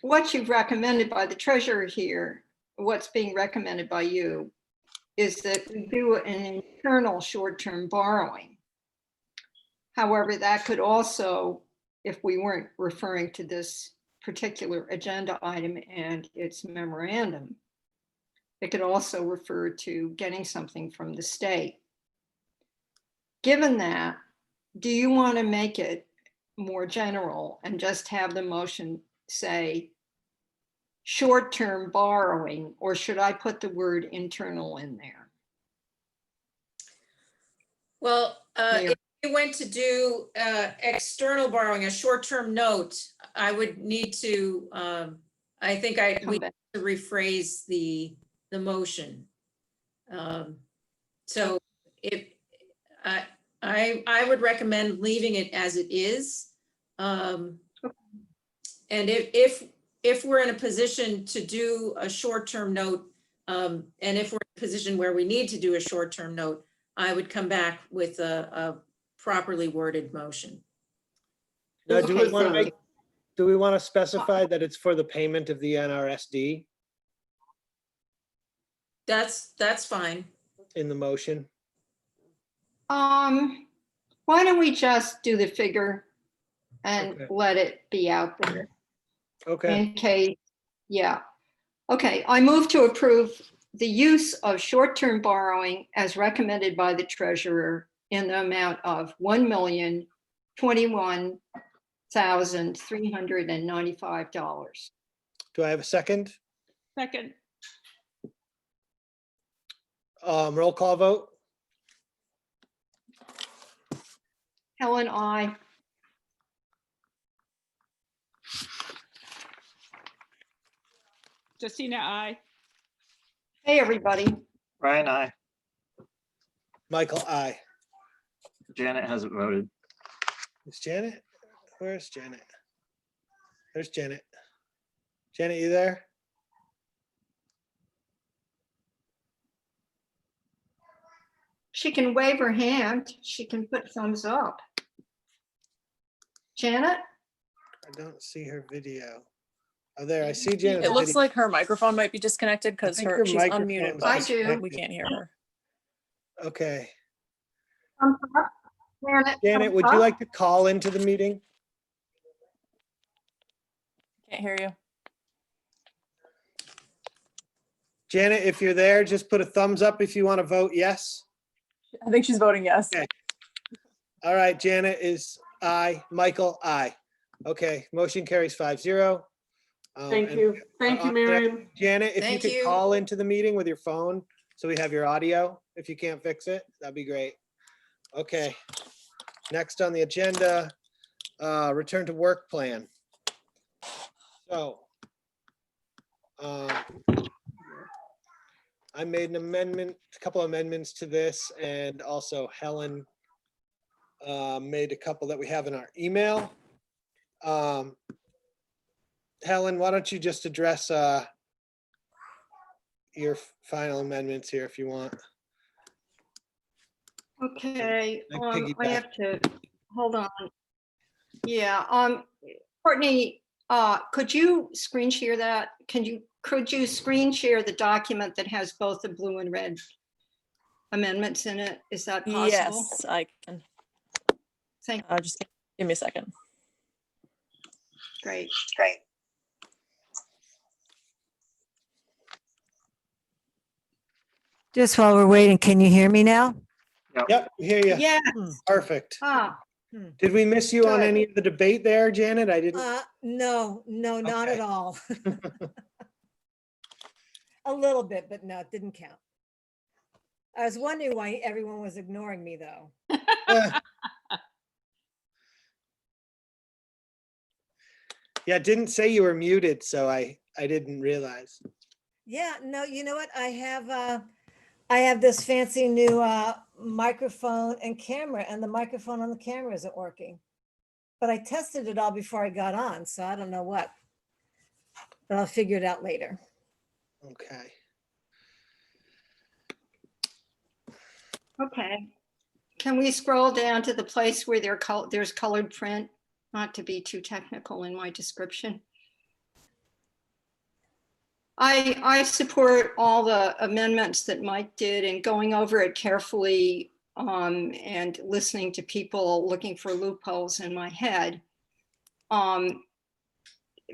What you've recommended by the treasurer here, what's being recommended by you, is that we do an internal short-term borrowing. However, that could also, if we weren't referring to this particular agenda item and its memorandum, it could also refer to getting something from the state. Given that, do you want to make it more general and just have the motion say short-term borrowing, or should I put the word internal in there? Well, Mayor. if you went to do external borrowing, a short-term note, I would need to, I think Come we back. need to rephrase the motion. So if, I would recommend leaving it as it is. And if we're in a position to do a short-term note, and if we're in a position where we need to do a short-term note, I would come back with a properly worded motion. Now, do we Okay, want to thank make, do we want to specify that it's for the payment of the NRSD That's fine. in the motion? Why don't we just do the figure and Okay. let it be out there Okay, in case, yeah. Okay, I move to approve the use of short-term borrowing as recommended by the treasurer in the amount of $1,021,395. do I have a second? Second. Roll call vote? Helen, I. Justina, I. Hey, everybody. Brian, I. Michael, aye. Janet hasn't voted. Is Janet? Where's Janet? There's Janet. Janet, you there? She can wave her hand. She can put thumbs up. Janet? I don't see her video. Oh, there, I see Janet's It looks video. like her microphone might be disconnected because think her she's unmuted, microphone's I but do. we can't hear her. Okay. Thumbs up. Janet, thumbs would you up. like to call into the meeting? Can't hear you. Janet, if you're there, just put a thumbs up if you want to vote yes. I think she's voting yes. Okay. All right, Janet is aye. Michael, aye. Okay, motion carries 5-0. Thank and you. Thank you, on the next- Miriam. Janet, if you Thank could you. call into the meeting with your phone, so we have your audio, if you can't fix it, that'd be great. Okay. Next on the agenda, return to work plan. So, I made an amendment, a couple amendments to this, and also Helen made a couple that we have in our email. Helen, why don't you just address your final amendments here if you want? Okay, Like I piggyback. have to, hold on. Yeah, Courtney, could you screen share that? Could you screen share the document that has both the blue and red amendments in it? Is that possible? Yes, I can. Thank, Just give me a second. great. Just while we're waiting, can you hear me now? Yep, hear you. Yeah, Perfect. ah, Did we miss you on Good. any of the debate there, Janet? I didn't. No, not Okay. at all. A little bit, but no, it didn't count. I was wondering why everyone was ignoring me, though. Yeah, it didn't say you were muted, so I didn't realize. Yeah, no, you know what? I have this fancy new microphone and camera, and the microphone on the camera isn't working. But I tested it all before I got on, so I don't know what. But I'll figure it out later. Okay. okay. Can we scroll down to the place where there's colored print? Not to be too technical in my description. I support all the amendments that Mike did, and going over it carefully and listening to people looking for loopholes in my head.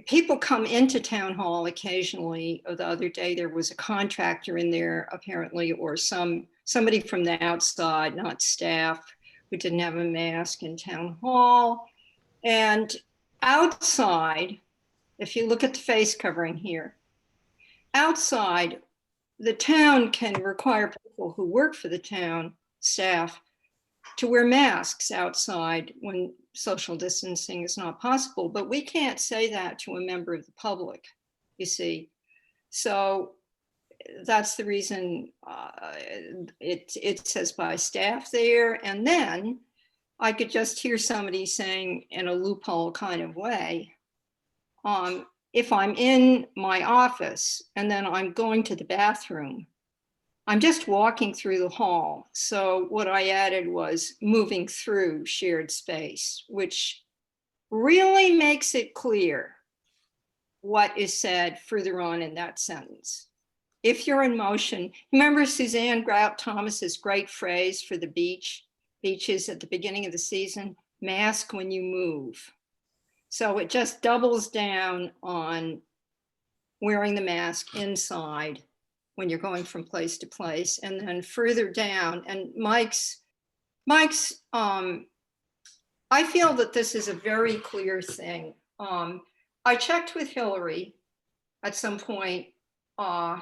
People come into town hall occasionally. The other day, there was a contractor in there apparently, or somebody from the outside, not staff, who didn't have a mask in town hall. And outside, if you look at the face covering here, outside, the town can require people who work for the town staff to wear masks outside when social distancing is not possible, but we can't say that to a member of the public, you see. So that's the reason it says by staff there. And then I could just hear somebody saying in a loophole kind of way, if I'm in my office and then I'm going to the bathroom, I'm just walking through the hall. So what I added was moving through shared space, which really makes it clear what is said further on in that sentence. If you're in motion, remember Suzanne Grout Thomas's great phrase for the beaches at the beginning of the season, mask when you move. So it just doubles down on wearing the mask inside when you're going from place to place. And then further down, and Mike's, I feel that this is a very clear thing. I checked with Hillary at some point a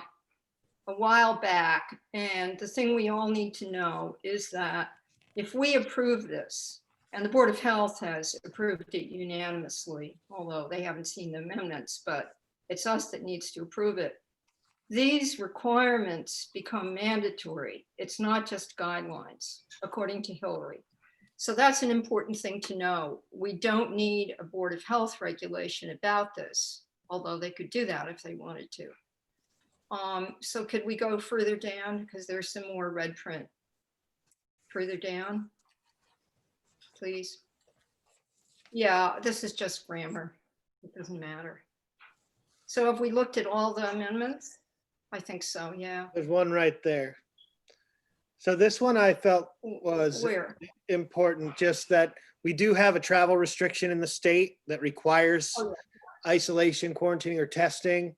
while back, and the thing we all need to know is that if we approve this, and the Board of Health has approved it unanimously, although they haven't seen the amendments, but it's us that needs to approve it. These requirements become mandatory. It's not just guidelines, according to Hillary. So that's an important thing to know. We don't need a Board of Health regulation about this, although they could do that if they wanted to. So could we go further down? Because there's some more red print. further down, please. Yeah, this is just grammar. It doesn't matter. So have we looked at all the amendments? I think so, yeah. There's one right there. So this one I felt was Where? important, just that we do have a travel restriction in the state that requires Oh, isolation, quarantining, or testing.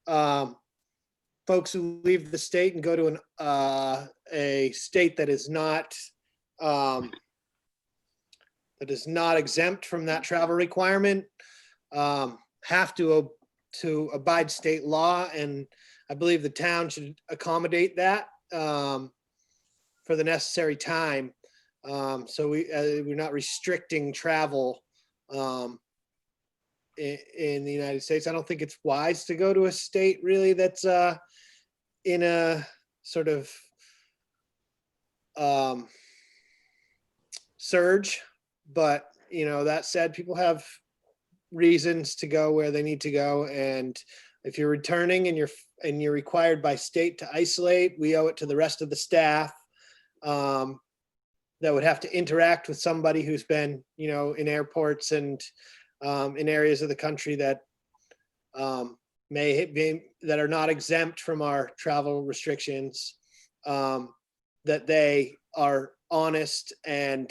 Folks who leave the state and go to a state that is not exempt from that travel requirement have to abide state law, and I believe the town should accommodate that for the necessary time. So we're not restricting travel in the United States. I don't think it's wise to go to a state really that's in a sort of surge. But, you know, that said, people have reasons to go where they need to go. And if you're returning and you're required by state to isolate, we owe it to the rest of the staff that would have to interact with somebody who's been, you know, in airports and in areas of the country that that are not exempt from our travel restrictions, that they are honest and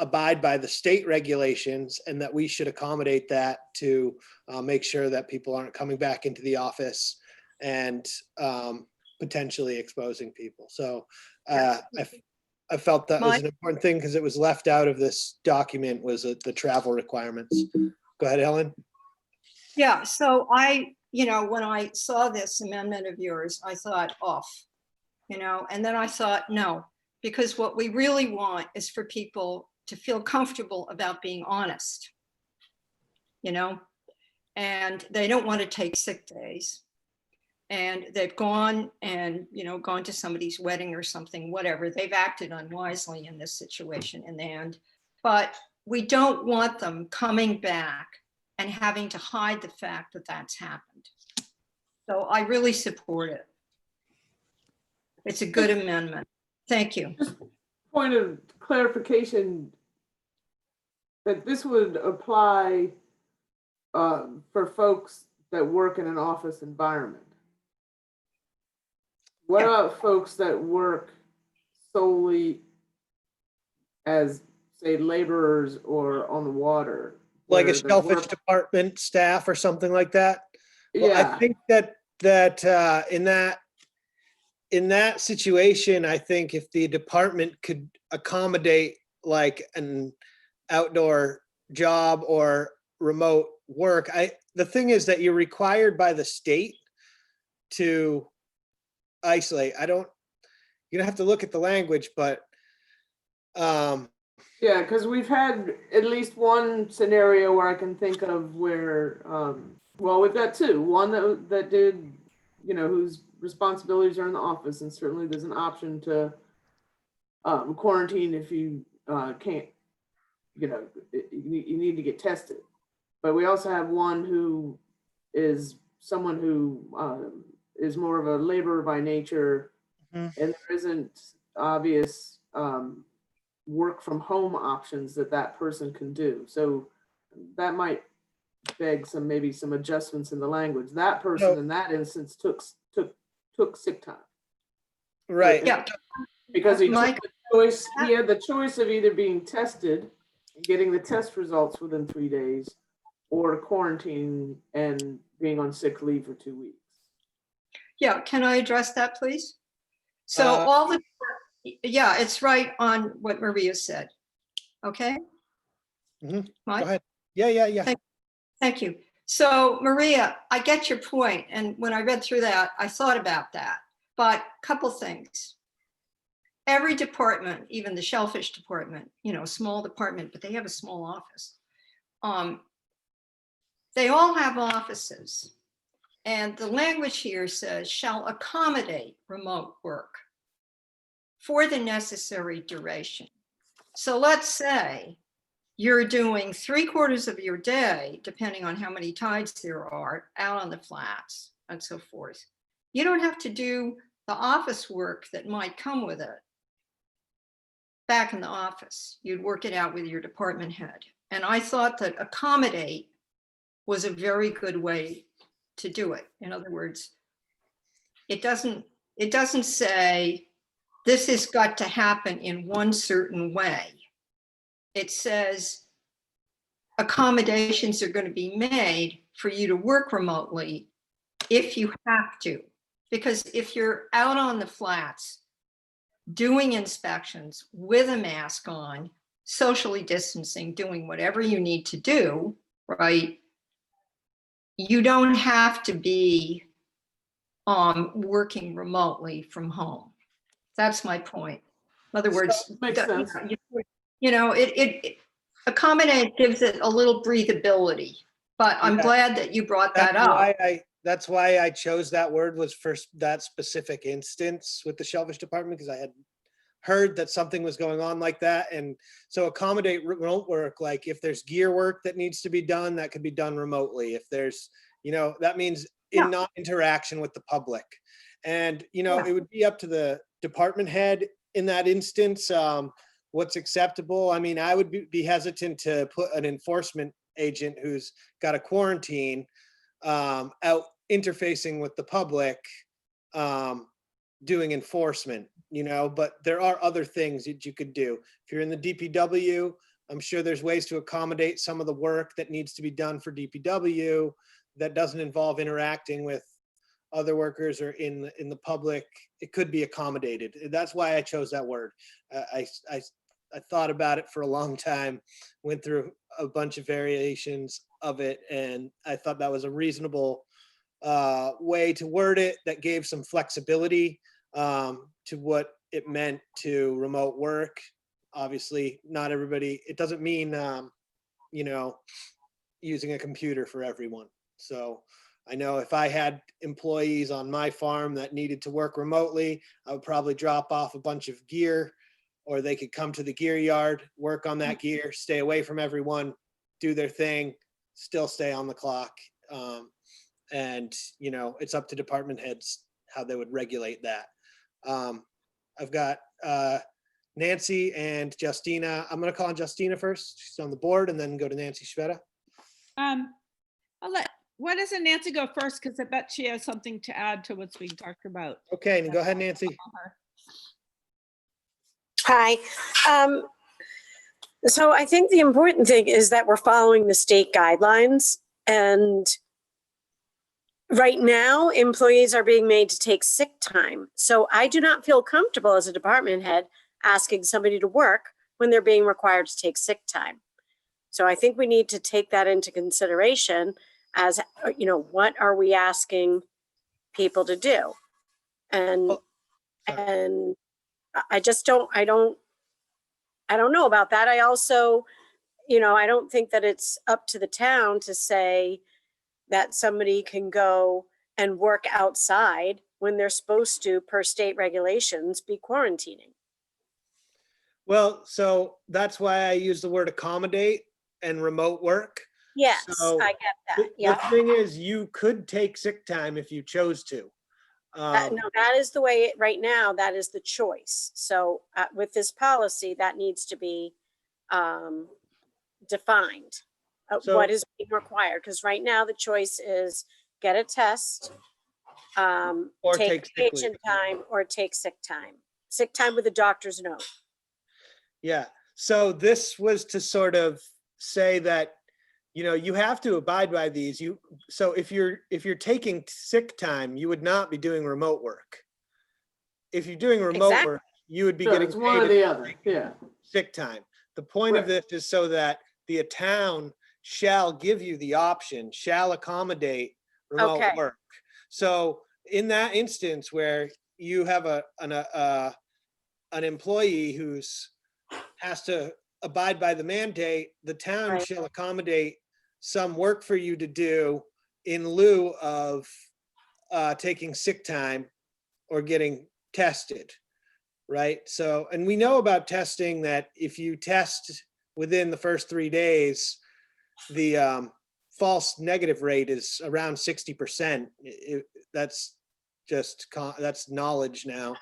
abide by the state regulations, and that we should accommodate that to make sure that people aren't coming back into the office and potentially exposing people. So I felt that was an important thing because it was left out of this document, was the travel requirements. Go ahead, Helen. Yeah, so when I saw this amendment of yours, I thought off, and then I thought, no, because what we really want is for people to feel comfortable about being honest, and they don't want to take sick days. And they've gone and, gone to somebody's wedding or something, whatever. They've acted unwisely in this situation in the end. But we don't want them coming back and having to hide the fact that that's happened. So I really support it. It's a good amendment. Thank you. Just point of clarification that this would apply for folks that work in an office environment. What about folks that work solely as, say, laborers or on the water? Like a where the shellfish work- department staff or something like that? Well, Yeah. I think that in that situation, I think if the department could accommodate like an outdoor job or remote work, the thing is that you're required by the state to isolate. You don't have to look at the language, but Yeah, because we've had at least one scenario where I can think of where, well, we've got two. One that did, whose responsibilities are in the office, and certainly there's an option to quarantine if you can't, you need to get tested. But we also have one who is someone who is more of a laborer by nature, and there isn't obvious work from home options that person can do. So that might beg maybe some adjustments in the language. That person in that instance took sick time. right. Yeah. Because he Mike? took the choice, he had the choice of either being tested and getting the test results within 3 days, or quarantining and being on sick leave for 2 weeks. Yeah, can I address that, please? So yeah, it's right on what Maria said. Okay? Mhm. Mike? Go ahead. Yeah. Thank you. So Maria, I get your point. And when I read through that, I thought about that. But a couple things. Every department, even the shellfish department, small department, but they have a small office. They all have offices. And the language here says, shall accommodate remote work for the necessary duration. So let's say you're doing 3/4 of your day, depending on how many tides there are, out on the flats and so forth. You don't have to do the office work that might come with it back in the office. You'd work it out with your department head. And I thought that accommodate was a very good way to do it. In other words, it doesn't say this has got to happen in one certain way. It says accommodations are going to be made for you to work remotely if you have to. Because if you're out on the flats doing inspections with a mask on, socially distancing, doing whatever you need to do, right? You don't have to be working remotely from home. That's my point. In other words, Makes sense. it accommodate gives it a little breathability. But I'm Yeah. glad that you brought that up. That's why I chose that word, was for that specific instance with the shellfish department, because I had heard that something was going on like that. And so accommodate remote work, like if there's gear work that needs to be done, that could be done remotely. If there's, that means in not interaction with the public. And, it would be up to the department head in that instance, what's acceptable. I mean, I would be hesitant to put an enforcement agent who's got a quarantine out interfacing with the public, doing enforcement, but there are other things that you could do. If you're in the DPW, I'm sure there's ways to accommodate some of the work that needs to be done for DPW that doesn't involve interacting with other workers or in the public. It could be accommodated. That's why I chose that word. I thought about it for a long time, went through a bunch of variations of it, and I thought that was a reasonable way to word it that gave some flexibility to what it meant to remote work. Obviously, not everybody, it doesn't mean, using a computer for everyone. So I know if I had employees on my farm that needed to work remotely, I would probably drop off a bunch of gear, or they could come to the gear yard, work on that gear, stay away from everyone, do their thing, still stay on the clock. And, it's up to department heads how they would regulate that. I've got Nancy and Justina. I'm going to call on Justina first. She's on the board, and then go to Nancy Shveta. Why doesn't Nancy go first? Because I bet she has something to add to what's being talked about. Okay, and go ahead, Nancy. Hi. So I think the important thing is that we're following the state guidelines, and right now employees are being made to take sick time. So I do not feel comfortable as a department head asking somebody to work when they're being required to take sick time. So I think we need to take that into consideration as, what are we asking people to do? And I just don't know about that. I also, I don't think that it's up to the town to say that somebody can go and work outside when they're supposed to, per state regulations, be quarantining. Well, so that's why I use the word accommodate and remote work. Yes, So I get that. Yeah. The thing is, you could take sick time if you chose to. No, that is the way, right now, that is the choice. So with this policy, that needs to be defined, what is being required. Because right now, the choice is get a test, Or take sick leave. patient time, or take sick time. Sick time with a doctor's note. Yeah. So this was to sort of say that, you have to abide by these. So if you're taking sick time, you would not be doing remote work. If you're doing remote work, you would be getting It's one or paid the other. Yeah. sick time. The point of this is so that the town shall give you the option, shall accommodate remote work. So in that instance where you have an employee who's has to abide by the mandate, the town shall accommodate some work for you to do in lieu of taking sick time or getting tested, right? So, and we know about testing that if you test within the first 3 days, the false negative rate is around 60%. That's that's knowledge now.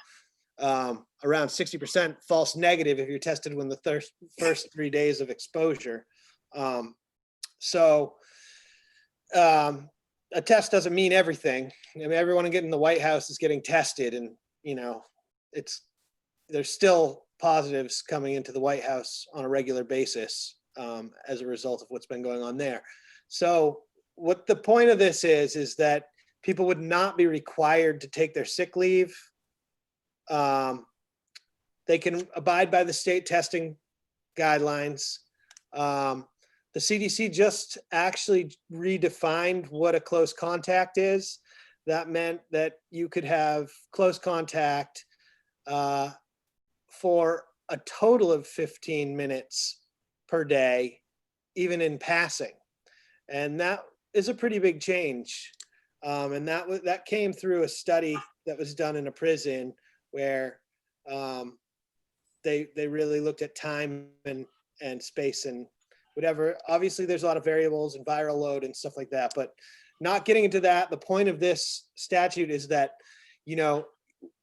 Around 60% false negative if you're tested within the first 3 days of exposure. A test doesn't mean everything. I mean, everyone getting in the White House is getting tested, and there's still positives coming into the White House on a regular basis as a result of what's been going on there. So what the point of this is that people would not be required to take their sick leave. They can abide by the state testing guidelines. The CDC just actually redefined what a close contact is. That meant that you could have close contact for a total of 15 minutes per day, even in passing. And that is a pretty big change. And that came through a study that was done in a prison where they really looked at time and space and whatever. Obviously, there's a lot of variables and viral load and stuff like that, but not getting into that. The point of this statute is that,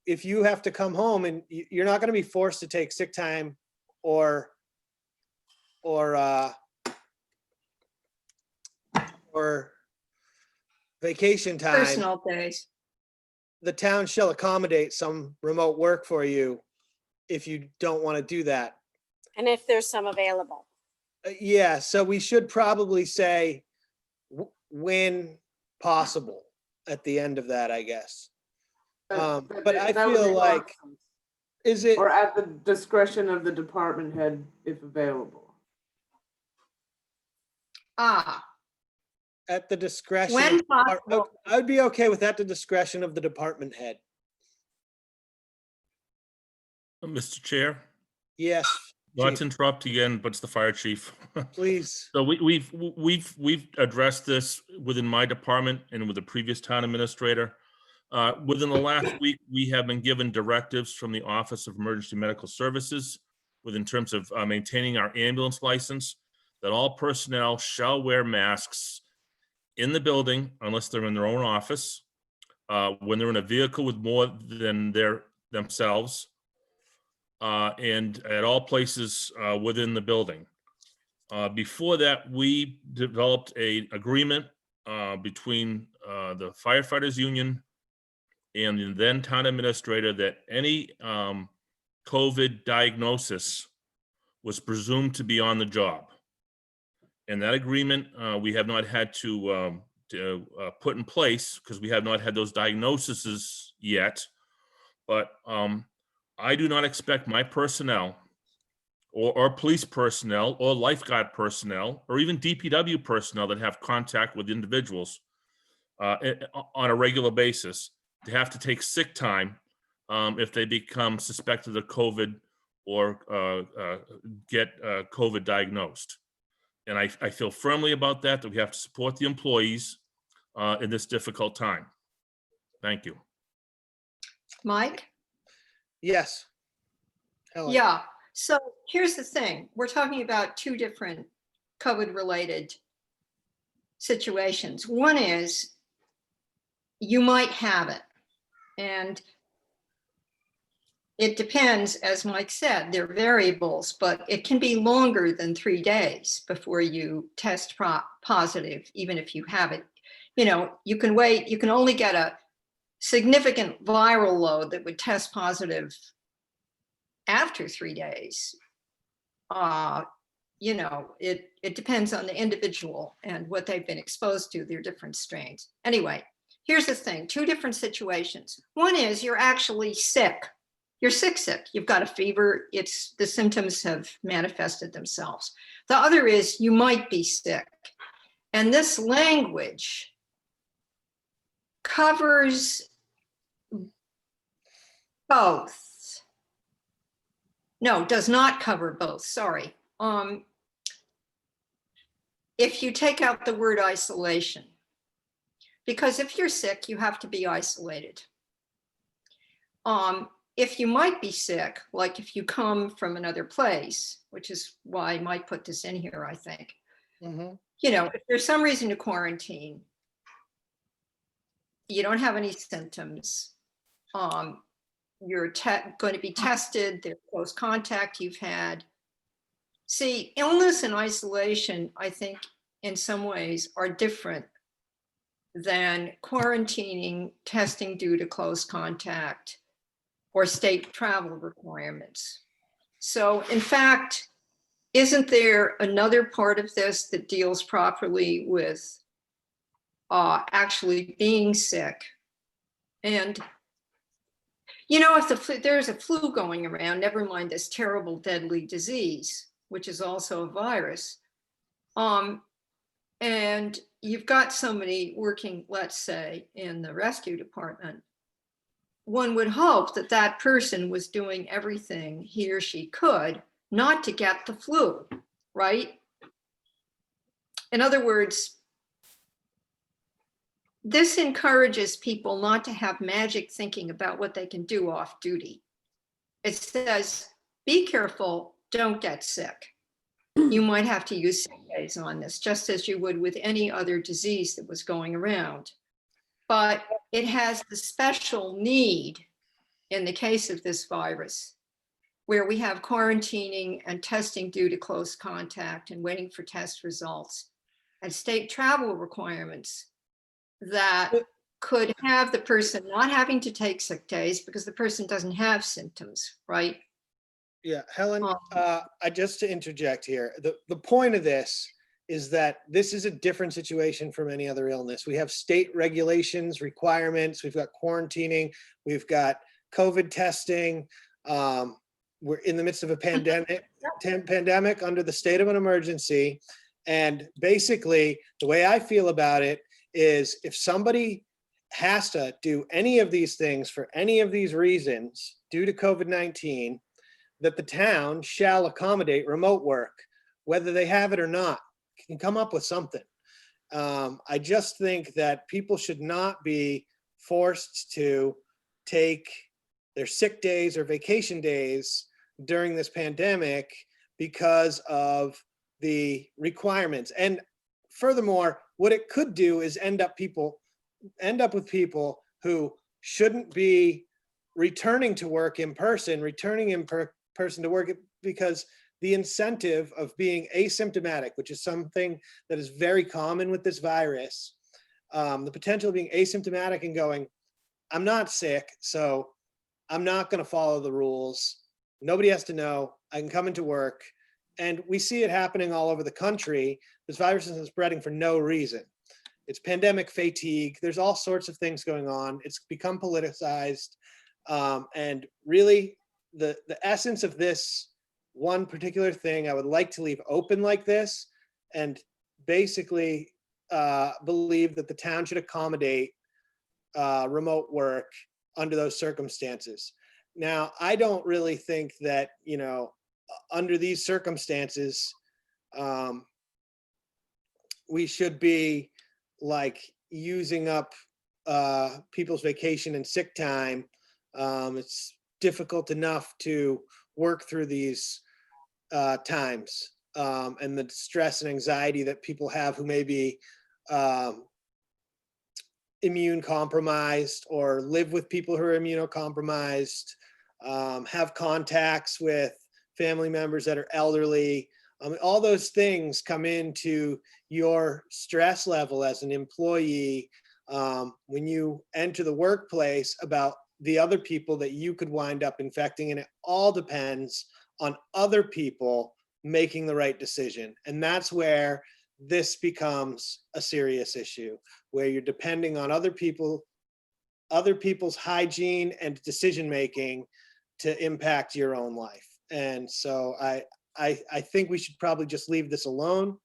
if you have to come home and you're not going to be forced to take sick time or vacation time, Personal days. the town shall accommodate some remote work for you if you don't want to do that. And if there's some available. Yeah, so we should probably say when possible at the end of that, I guess. But I That would feel make like, sense. is it, Or at the discretion of the department head, if available. at the discretion? When of- possible. I'd be okay with at the discretion of the department head. Mr. Chair, Yes, not Chief, to interrupt again, but it's the fire chief. please. So we've addressed this within my department and with the previous town administrator. Within the last week, we have been given directives from the Office of Emergency Medical Services in terms of maintaining our ambulance license, that all personnel shall wear masks in the building unless they're in their own office, when they're in a vehicle with more than themselves, and at all places within the building. Before that, we developed an agreement between the firefighters union and the then town administrator that any COVID diagnosis was presumed to be on the job. And that agreement we have not had to put in place because we have not had those diagnoses yet. But I do not expect my personnel or police personnel or lifeguard personnel or even DPW personnel that have contact with individuals on a regular basis to have to take sick time if they become suspected of COVID or get COVID diagnosed. And I feel firmly about that we have to support the employees in this difficult time. Thank you. Mike? Yes. Helen. Yeah, so here's the thing. We're talking about two different COVID-related situations. One is you might have it. And it depends, as Mike said, there are variables, but it can be longer than 3 days before you test positive, even if you have it. You can wait, you can only get a significant viral load that would test positive after 3 days. It depends on the individual and what they've been exposed to, their different strains. Anyway, here's the thing, two different situations. One is you're actually sick. You're sick. You've got a fever. The symptoms have manifested themselves. The other is you might be sick. And this language covers both. No, does not cover both, sorry. If you take out the word isolation, because if you're sick, you have to be isolated. If you might be sick, like if you come from another place, which is why I might put this in here, I think. Mhm. If there's some reason to quarantine, you don't have any symptoms. You're going to be tested, they're close contact you've had. See, illness and isolation, I think, in some ways are different than quarantining, testing due to close contact, or state travel requirements. So in fact, isn't there another part of this that deals properly with actually being sick? And you know, if there's a flu going around, never mind this terrible deadly disease, which is also a virus, and you've got somebody working, let's say, in the rescue department, one would hope that that person was doing everything he or she could not to get the flu, right? In other words, this encourages people not to have magic thinking about what they can do off duty. It says, be careful, don't get sick. You might have to use sick days on this, just as you would with any other disease that was going around. But it has the special need in the case of this virus, where we have quarantining and testing due to close contact and waiting for test results and state travel requirements that could have the person not having to take sick days because the person doesn't have symptoms, right? Yeah, Helen, I just to interject here, the point of this is that this is a different situation from any other illness. We have state regulations, requirements, we've got quarantining, we've got COVID testing. We're in the midst of a pandemic under the state of an emergency. And basically, the way I feel about it is if somebody has to do any of these things for any of these reasons due to COVID-19, that the town shall accommodate remote work, whether they have it or not, can come up with something. I just think that people should not be forced to take their sick days or vacation days during this pandemic because of the requirements. And furthermore, what it could do is end up with people who shouldn't be returning to work in person, person to work because the incentive of being asymptomatic, which is something that is very common with this virus, the potential of being asymptomatic and going, I'm not sick, so I'm not going to follow the rules. Nobody has to know. I can come into work. And we see it happening all over the country. This virus is spreading for no reason. It's pandemic fatigue. There's all sorts of things going on. It's become politicized. And really, the essence of this one particular thing I would like to leave open like this and basically believe that the town should accommodate remote work under those circumstances. Now, I don't really think that, you know, under these circumstances, we should be like using up people's vacation and sick time. It's difficult enough to work through these times and the stress and anxiety that people have who may be immune compromised or live with people who are immunocompromised, have contacts with family members that are elderly. All those things come into your stress level as an employee when you enter the workplace about the other people that you could wind up infecting. And it all depends on other people making the right decision. And that's where this becomes a serious issue, where you're depending on other people's hygiene and decision-making to impact your own life. And so I think we should probably just leave this alone.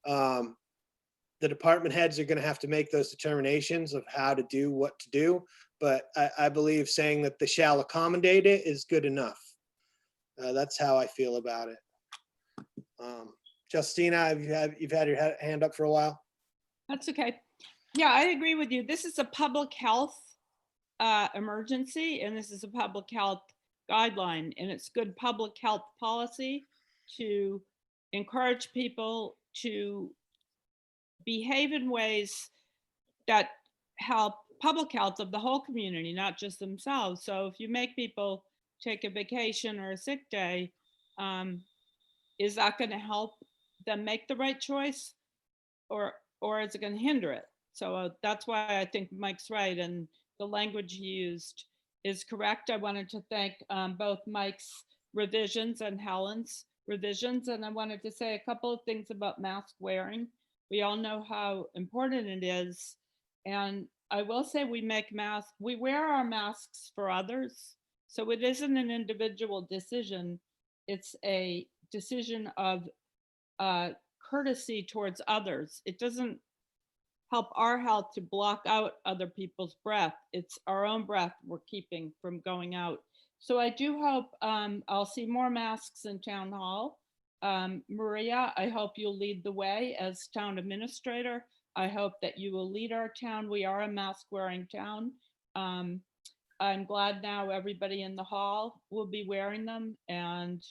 The department heads are going to have to make those determinations of how to do what to do. But I believe saying that they shall accommodate it is good enough. That's how I feel about it. Justina, you've had your hand up for a while. That's okay. Yeah, I agree with you. This is a public health emergency, and this is a public health guideline, and it's good public health policy to encourage people to behave in ways that help public health of the whole community, not just themselves. So if you make people take a vacation or a sick day, is that going to help them make the right choice, or is it going to hinder it? So that's why I think Mike's right, and the language he used is correct. I wanted to thank both Mike's revisions and Helen's revisions, and I wanted to say a couple of things about mask wearing. We all know how important it is, and I will say we wear our masks for others, so it isn't an individual decision. It's a decision of courtesy towards others. It doesn't help our health to block out other people's breath. It's our own breath we're keeping from going out. So I do hope I'll see more masks in town hall. Maria, I hope you'll lead the way as town administrator. I hope that you will lead our town. We are a mask wearing town. I'm glad now everybody in the hall will be wearing them, and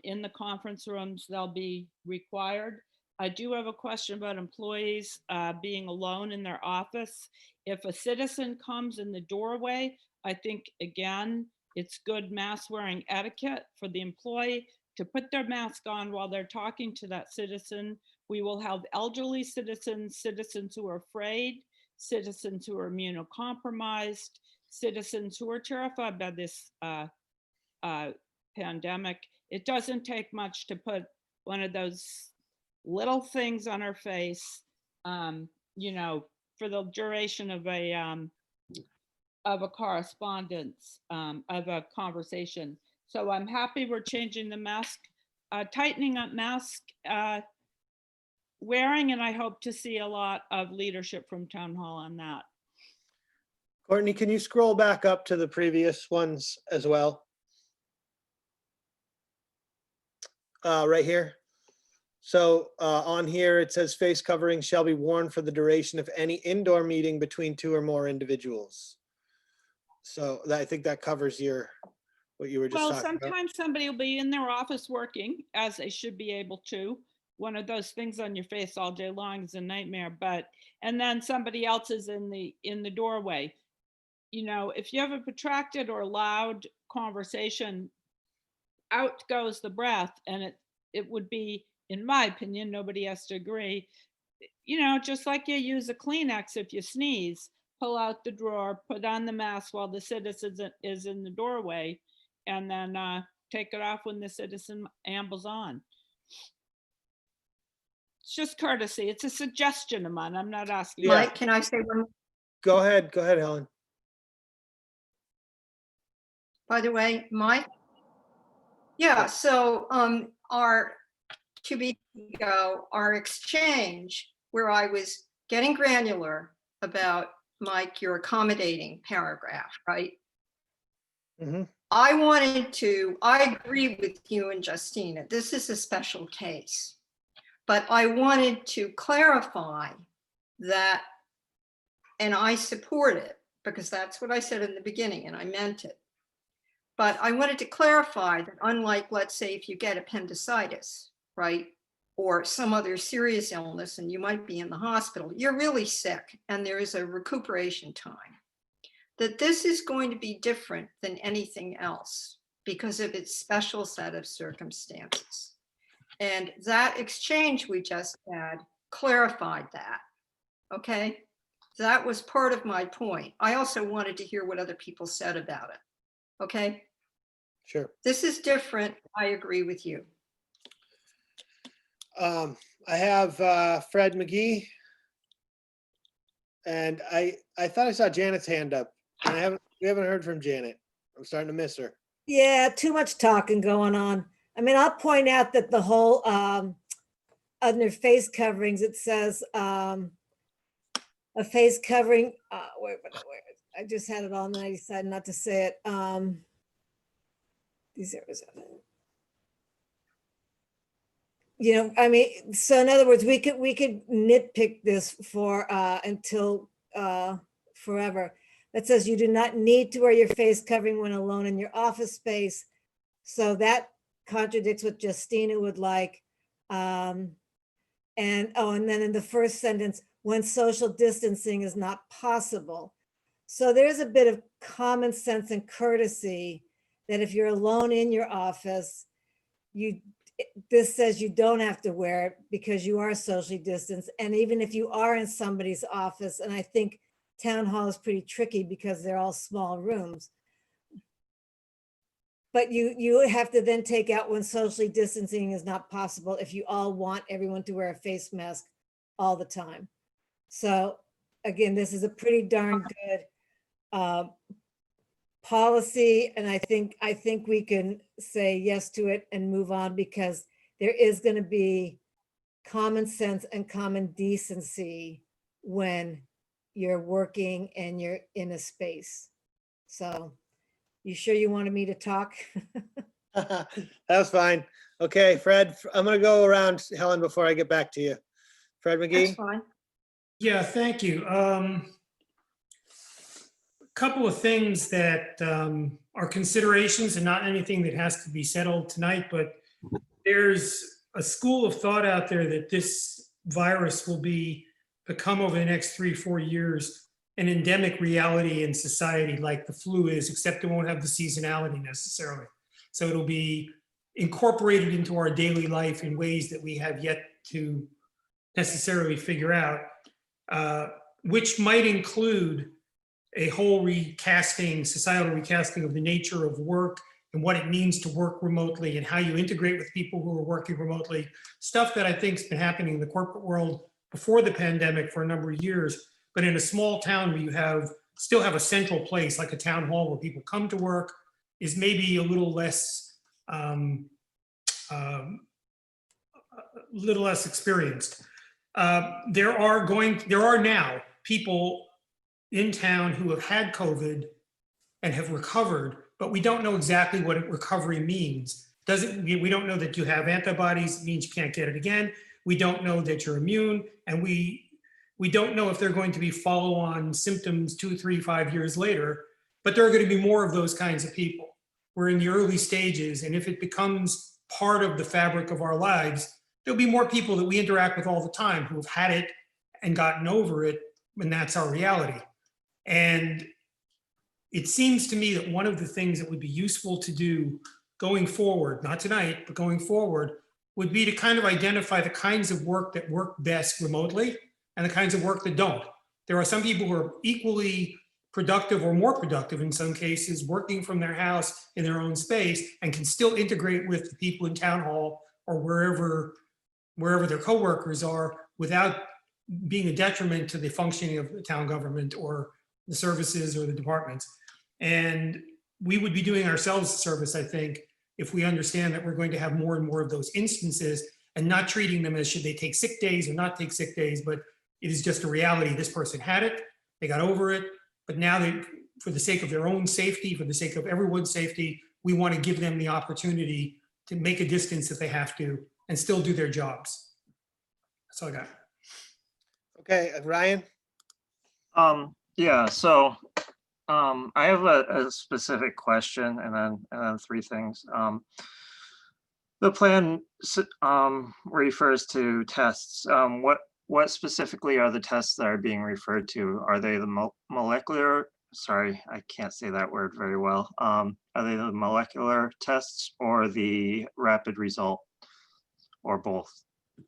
in the conference rooms, they'll be required. I do have a question about employees being alone in their office. If a citizen comes in the doorway, I think, again, it's good mask wearing etiquette for the employee to put their mask on while they're talking to that citizen. We will have elderly citizens, citizens who are afraid, citizens who are immunocompromised, citizens who are terrified by this pandemic. It doesn't take much to put one of those little things on our face, you know, for the duration of a correspondence, of a conversation. So I'm happy we're changing the mask, tightening up mask wearing, and I hope to see a lot of leadership from town hall on that. Courtney, can you scroll back up to the previous ones as well? Right here. So on here, it says face coverings shall be worn for the duration of any indoor meeting between 2 or more individuals. So I think that covers what you were just Well, talking about. sometimes somebody will be in their office working, as they should be able to. One of those things on your face all day long is a nightmare, and then somebody else is in the doorway. You know, if you have a protracted or loud conversation, out goes the breath, and it would be, in my opinion, nobody has to agree, you know, just like you use a Kleenex if you sneeze, pull out the drawer, put on the mask while the citizen is in the doorway, and then take it off when the citizen ambles on. It's just courtesy. It's a suggestion of mine. I'm not asking. Yeah. Mike, can I say one? Go ahead, Helen. By the way, Mike? Yeah, so our exchange where I was getting granular about, Mike, your accommodating paragraph, right? Mm-hmm. I agree with you and Justina. This is a special case. But I wanted to clarify that, and I support it because that's what I said in the beginning and I meant it. But I wanted to clarify that unlike, let's say, if you get appendicitis, right, or some other serious illness and you might be in the hospital, you're really sick and there is a recuperation time, that this is going to be different than anything else because of its special set of circumstances. And that exchange we just had clarified that, okay? That was part of my point. I also wanted to hear what other people said about it. Okay. Sure. This is different. I agree with you. I have Fred McGee, and I thought I saw Janet's hand up, and we haven't heard from Janet. I'm starting to miss her. Yeah, too much talking going on. I mean, I'll point out that the whole, under face coverings, it says a face covering, where, I just had it on and I decided not to say it. These areas of it. You know, I mean, so in other words, we could nitpick this for until forever. That says you do not need to wear your face covering when alone in your office space. So that contradicts what Justina would like. And then in the first sentence, when social distancing is not possible. So there's a bit of common sense and courtesy that if you're alone in your office, this says you don't have to wear it because you are socially distanced. And even if you are in somebody's office, and I think town hall is pretty tricky because they're all small rooms. But you have to then take out when socially distancing is not possible if you all want everyone to wear a face mask all the time. So again, this is a pretty darn good policy, and I think we can say yes to it and move on, because there is going to be common sense and common decency when you're working and you're in a space. So you sure you wanted me to talk? That's fine. Okay, Fred, I'm gonna go around Helen before I get back to you. Fred That's McGee? fine. Yeah, thank you. Couple of things that are considerations and not anything that has to be settled tonight, but there's a school of thought out there that this virus will become over the next 3-4 years an endemic reality in society like the flu is, except it won't have the seasonality necessarily. So it'll be incorporated into our daily life in ways that we have yet to necessarily figure out, which might include a whole recasting, societal recasting of the nature of work and what it means to work remotely and how you integrate with people who are working remotely. Stuff that I think has been happening in the corporate world before the pandemic for a number of years, but in a small town where you still have a central place like a town hall where people come to work is maybe a little less experienced. There are now people in town who have had COVID and have recovered, but we don't know exactly what recovery means. We don't know that you have antibodies, it means you can't get it again. We don't know that you're immune, and we don't know if they're going to be follow-on symptoms 2, 3, 5 years later, but there are going to be more of those kinds of people. We're in the early stages, and if it becomes part of the fabric of our lives, there'll be more people that we interact with all the time who have had it and gotten over it, and that's our reality. And it seems to me that one of the things that would be useful to do going forward, not tonight, but going forward, would be to kind of identify the kinds of work that work best remotely and the kinds of work that don't. There are some people who are equally productive or more productive in some cases, working from their house in their own space and can still integrate with the people in town hall or wherever their coworkers are without being a detriment to the functioning of the town government or the services or the departments. And we would be doing ourselves a service, I think, if we understand that we're going to have more and more of those instances and not treating them as should they take sick days or not take sick days, but it is just a reality. This person had it, they got over it, but now for the sake of their own safety, for the sake of everyone's safety, we want to give them the opportunity to make a distance if they have to and still do their jobs. That's all I got. Okay, Ryan? Yeah, so I have a specific question and then 3 things. The plan refers to tests. What specifically are the tests that are being referred to? Are they the molecular? Sorry, I can't say that word very well. Are they the molecular tests or the rapid result, or both? I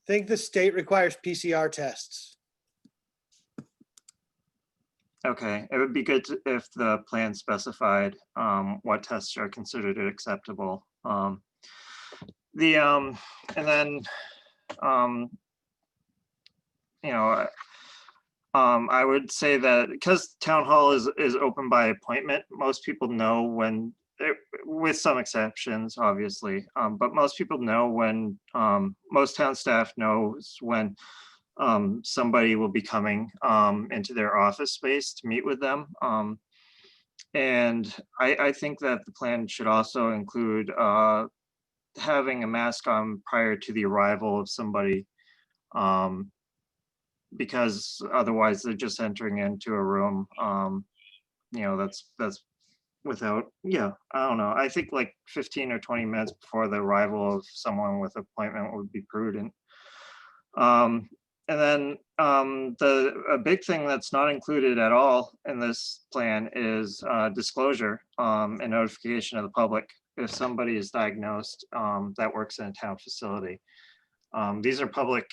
think the state requires PCR tests. Okay, it would be good if the plan specified what tests are considered acceptable. And then I would say that because town hall is open by appointment, most people know when, with some exceptions, obviously, but most people know when, most town staff knows when somebody will be coming into their office space to meet with them. And I think that the plan should also include having a mask on prior to the arrival of somebody, because otherwise they're just entering into a room, that's without, I don't know. I think like 15 or 20 minutes before the arrival of someone with appointment would be prudent. And then a big thing that's not included at all in this plan is disclosure and notification of the public if somebody is diagnosed that works in a town facility. These are public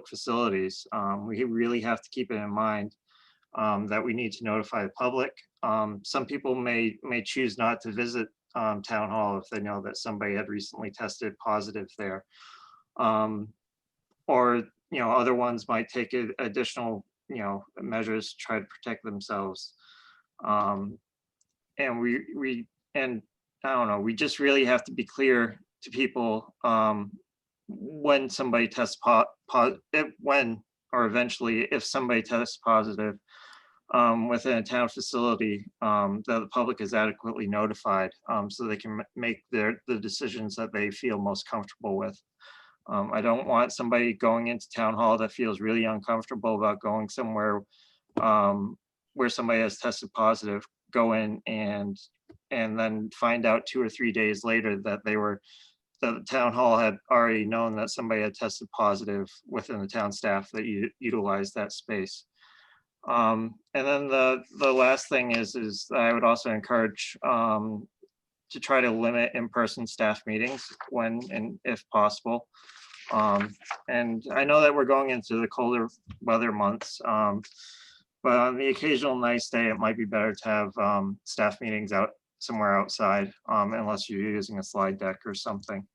facilities. We really have to keep it in mind that we need to notify the public. Some people may choose not to visit town hall if they know that somebody had recently tested positive there. Or, other ones might take additional, measures to try to protect themselves. And and I don't know, we just really have to be clear to people when somebody tests when or eventually if somebody tests positive within a town facility, that the public is adequately notified so they can make the decisions that they feel most comfortable with. I don't want somebody going into town hall that feels really uncomfortable about going somewhere where somebody has tested positive, go in and then find out 2 or 3 days later that the town hall had already known that somebody had tested positive within the town staff that utilized that space. And then the last thing is I would also encourage to try to limit in-person staff meetings when and if possible. And I know that we're going into the colder weather months, but on the occasional nice day, it might be better to have staff meetings out somewhere outside, unless you're using a slide deck or something.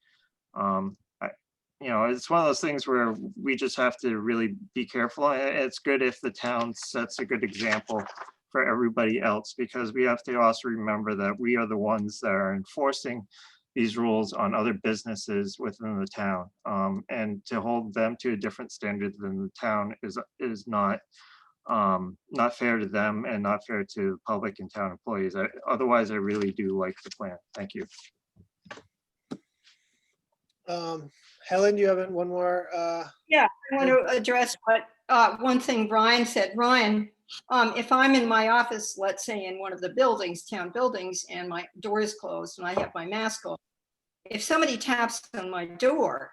It's one of those things where we just have to really be careful. It's good if the town sets a good example for everybody else, because we have to also remember that we are the ones that are enforcing these rules on other businesses within the town. And to hold them to a different standard than the town is not fair to them and not fair to the public and town employees. Otherwise, I really do like the plan. Thank you. Helen, you have one more? Yeah, I want to address one thing Brian said. Brian, if I'm in my office, let's say in one of the buildings, town buildings, and my door is closed and I have my mask on, if somebody taps on my door,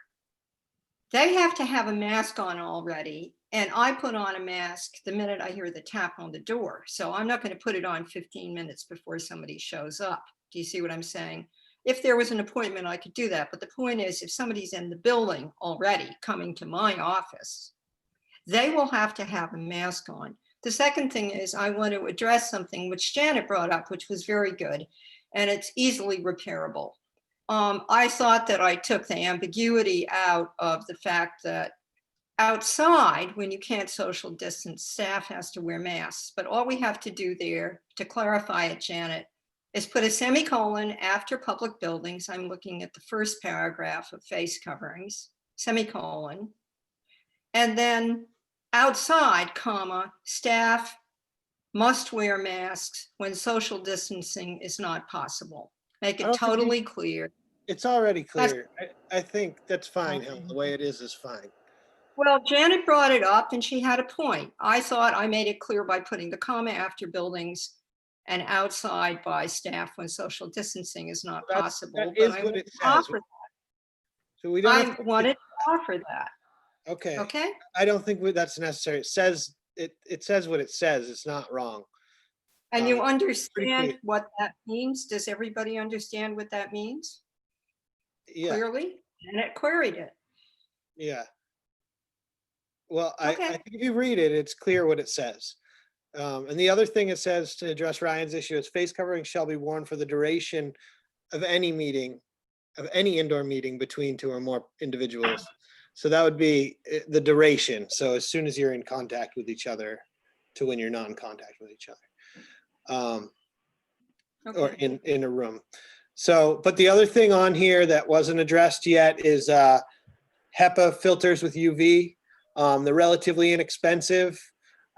they have to have a mask on already. And I put on a mask the minute I hear the tap on the door. So I'm not going to put it on 15 minutes before somebody shows up. Do you see what I'm saying? If there was an appointment, I could do that. But the point is, if somebody's in the building already coming to my office, they will have to have a mask on. The second thing is I want to address something which Janet brought up, which was very good, and it's easily repairable. I thought that I took the ambiguity out of the fact that outside, when you can't social distance, staff has to wear masks. But all we have to do there, to clarify it, Janet, is put a semicolon after public buildings. I'm looking at the first paragraph of face coverings, semicolon. And then outside, comma, staff must wear masks when social distancing is not possible. Make it totally clear. It's already clear. I think that's fine, Helen. The way it is fine. Well, Janet brought it up and she had a point. I thought I made it clear by putting the comma after buildings and outside by staff when social distancing is not possible. That is what it says. So we don't have I wanted to offer that. Okay. Okay. I don't think that's necessary. It says what it says. It's not wrong. And you pretty understand clear. what that means? Does everybody understand what that means? Yeah. Clearly? And it queried it. Yeah. Well, I Okay. think if you read it, it's clear what it says. And the other thing it says to address Ryan's issue is face covering shall be worn for the duration of any meeting, of any indoor meeting between 2 or more individuals. So that would be the duration. So as soon as you're in contact with each other to when you're not in contact with each other. Or in a room. So, but the other thing on here that wasn't addressed yet is HEPA filters with UV. They're relatively inexpensive.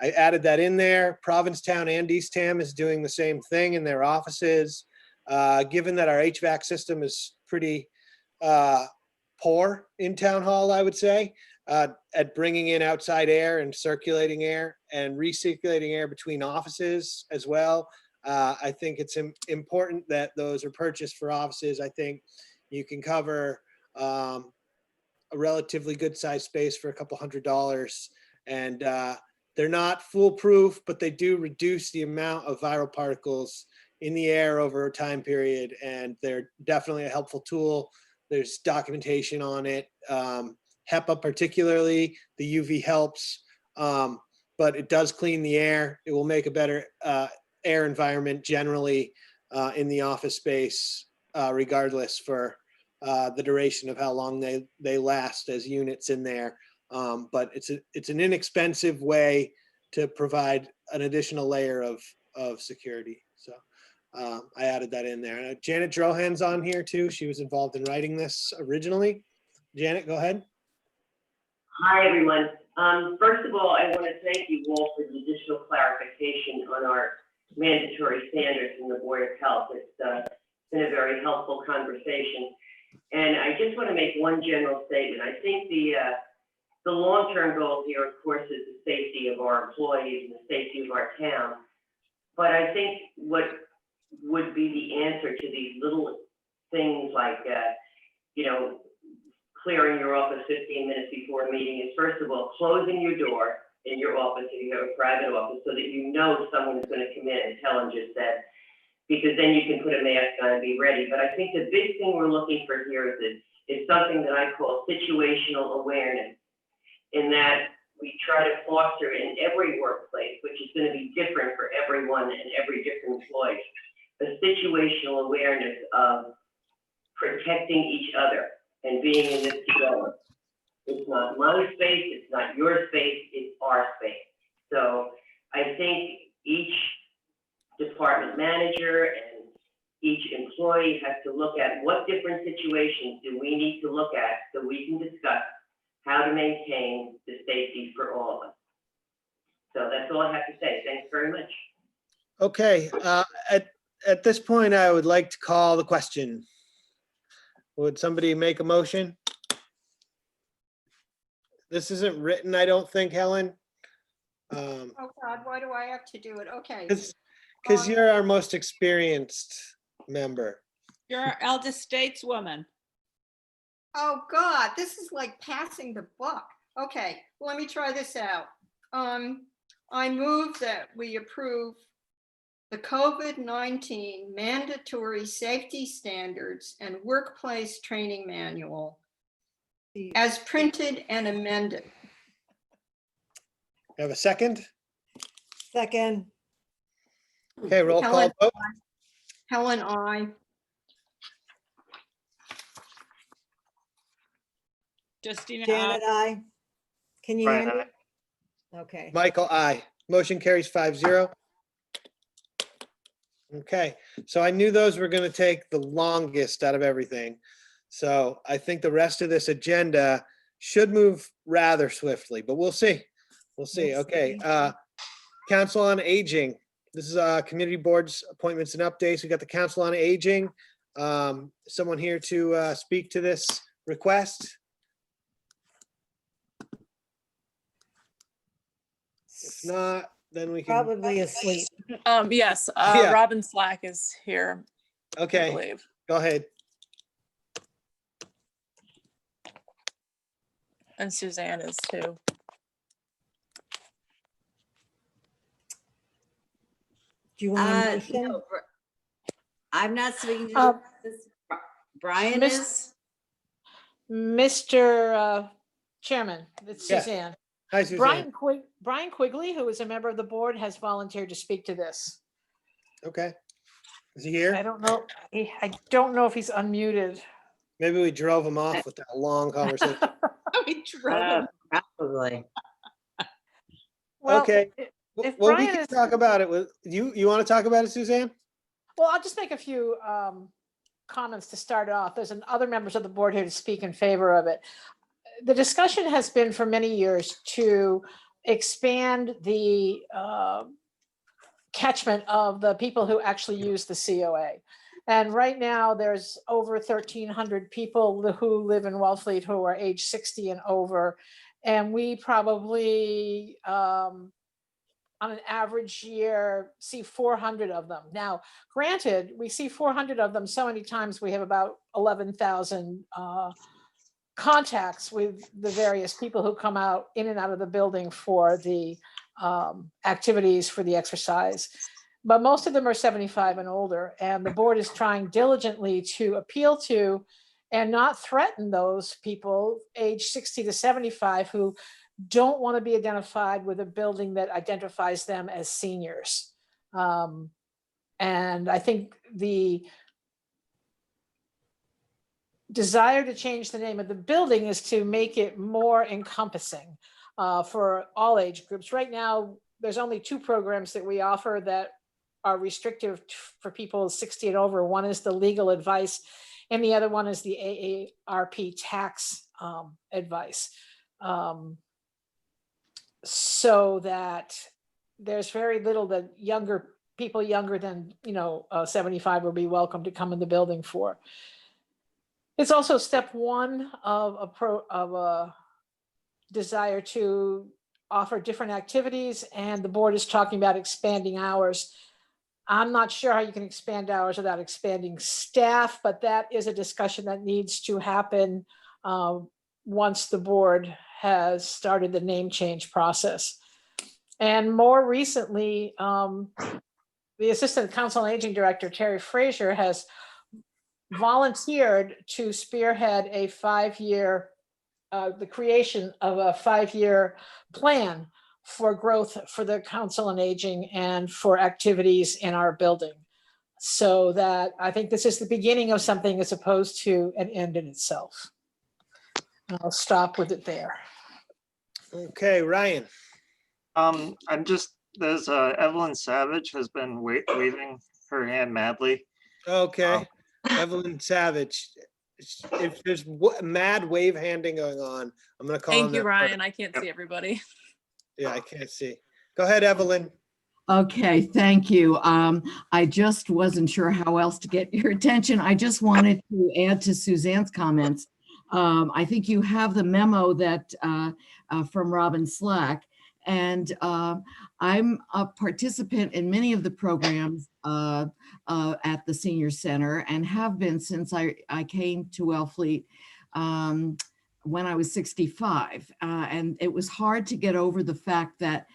I added that in there. Provincetown and Eastham is doing the same thing in their offices. Given that our HVAC system is pretty poor in town hall, I would say, at bringing in outside air and circulating air and recirculating air between offices as well. I think it's important that those are purchased for offices. I think you can cover a relatively good sized space for a couple $100 And they're not foolproof, but they do reduce the amount of viral particles in the air over a time period. And they're definitely a helpful tool. There's documentation on it. HEPA particularly, the UV helps, but it does clean the air. It will make a better air environment generally in the office space, regardless for the duration of how long they last as units in there. But it's an inexpensive way to provide an additional layer of security. So I added that in there. Janet Drohan's on here too. She was involved in writing this originally. Janet, go ahead. Hi, everyone. First of all, I want to thank you all for the additional clarification on our mandatory standards in the Board of Health. It's been a very helpful conversation. And I just want to make one general statement. I think the long-term goal here, of course, is the safety of our employees and the safety of our town. But I think what would be the answer to these little things like, clearing your office 15 minutes before a meeting is, first of all, closing your door in your office if you have a private office so that you know someone is going to come in, as Helen just said, because then you can put a mask on and be ready. But I think the big thing we're looking for here is something that I call situational awareness, in that we try to foster in every workplace, which is going to be different for everyone and every different employee, a situational awareness of protecting each other and being in this together. It's not my space, it's not your space, it's our space. So I think each department manager and each employee has to look at what different situations do we need to look at so we can discuss how to maintain the safety for all of us. So that's all I have to say. Thanks very much. Okay, at this point, I would like to call the question. Would somebody make a motion? This isn't written, I don't think, Helen. Oh God, why do I have to do it? Okay. Because you're our most experienced member. You're our eldest stateswoman. Oh God, this is like passing the buck. Okay, well, let me try this out. I move that we approve the COVID-19 mandatory safety standards and workplace training manual as printed and amended. Have a second? Second, Okay, roll call Helen, vote. Helen, I. Justina, Janet, I. Can you hear Brian, me? aye. Okay. Michael, aye. Motion carries 5-0. Okay, so I knew those were going to take the longest out of everything. So I think the rest of this agenda should move rather swiftly, but we'll see. We'll see. We'll Okay, see. Council on Aging. This is community boards, appointments and updates. We got the Council on Aging. Someone here to speak to this request? If not, then we can, Probably asleep. Yes, Yeah. Robin Slack is here, I okay, believe. go ahead. And Suzanne is too. Do you want a motion? No, I'm not speaking to Um, this. Brian Miss- is. Mr. Chairman, it's Yeah. Suzanne. Hi, Suzanne. Brian Quigley, who is a member of the board, has volunteered to speak to this. Okay. Is he I here? don't know, I don't know if he's unmuted. Maybe we drove him off with that long conversation. We drove. Probably. Well, Okay. if Well, we Brian can is, talk about it with you. You want to talk about it, Suzanne? well, I'll just make a few comments to start off. There's other members of the board here to speak in favor of it. The discussion has been for many years to expand the catchment of the people who actually use the COA. And right now, there's over 1,300 people who live in Wellfleet who are age 60 and over. And we probably, on an average year, see 400 of them. Now, granted, we see 400 of them so many times, we have about 11,000 contacts with the various people who come out in and out of the building for the activities for the exercise. But most of them are 75 and older, and the board is trying diligently to appeal to and not threaten those people age 60 to 75 who don't want to be identified with a building that identifies them as seniors. And I think the desire to change the name of the building is to make it more encompassing for all age groups. Right now, there's only 2 programs that we offer that are restrictive for people 60 and over. One is the legal advice, and the other one is the AARP tax advice. So that there's very little that people younger than 75 will be welcome to come in the building for. It's also step 1 of a desire to offer different activities, and the board is talking about expanding hours. I'm not sure how you can expand hours without expanding staff, but that is a discussion that needs to happen once the board has started the name change process. And more recently, the Assistant Council on Aging Director, Terry Frazier, has volunteered to spearhead a 5-year, the creation of a 5-year plan for growth for the Council on Aging and for activities in our building. So that I think this is the beginning of something as opposed to an end in itself. I'll stop with it there. Okay, Ryan. There's Evelyn Savage has been waving her hand madly. Okay, Evelyn Savage. If there's mad wave handing going on, I'm gonna call. Thank you, that Ryan. I can't see everybody. Yeah, I can't see. Go ahead, Evelyn. Okay, thank you. I just wasn't sure how else to get your attention. I just wanted to add to Suzanne's comments. I think you have the memo that from Robin Slack, and I'm a participant in many of the programs at the Senior Center and have been since I came to Wellfleet when I was 65. And it was hard to get over the fact that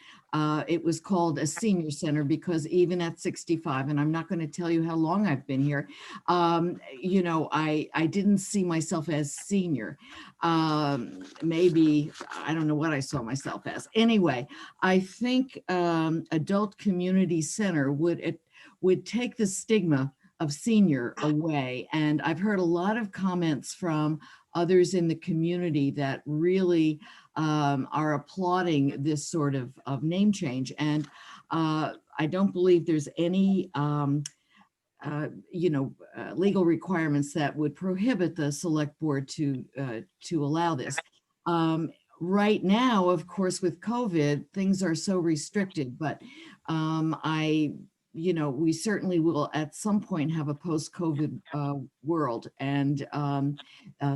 it was called a senior center, because even at 65, and I'm not going to tell you how long I've been here, I didn't see myself as senior. Maybe, I don't know what I saw myself as. Anyway, I think adult community center would take the stigma of senior away. And I've heard a lot of comments from others in the community that really are applauding this sort of name change. And I don't believe there's any legal requirements that would prohibit the select board to allow this. Right now, of course, with COVID, things are so restricted, but we certainly will at some point have a post-COVID world, and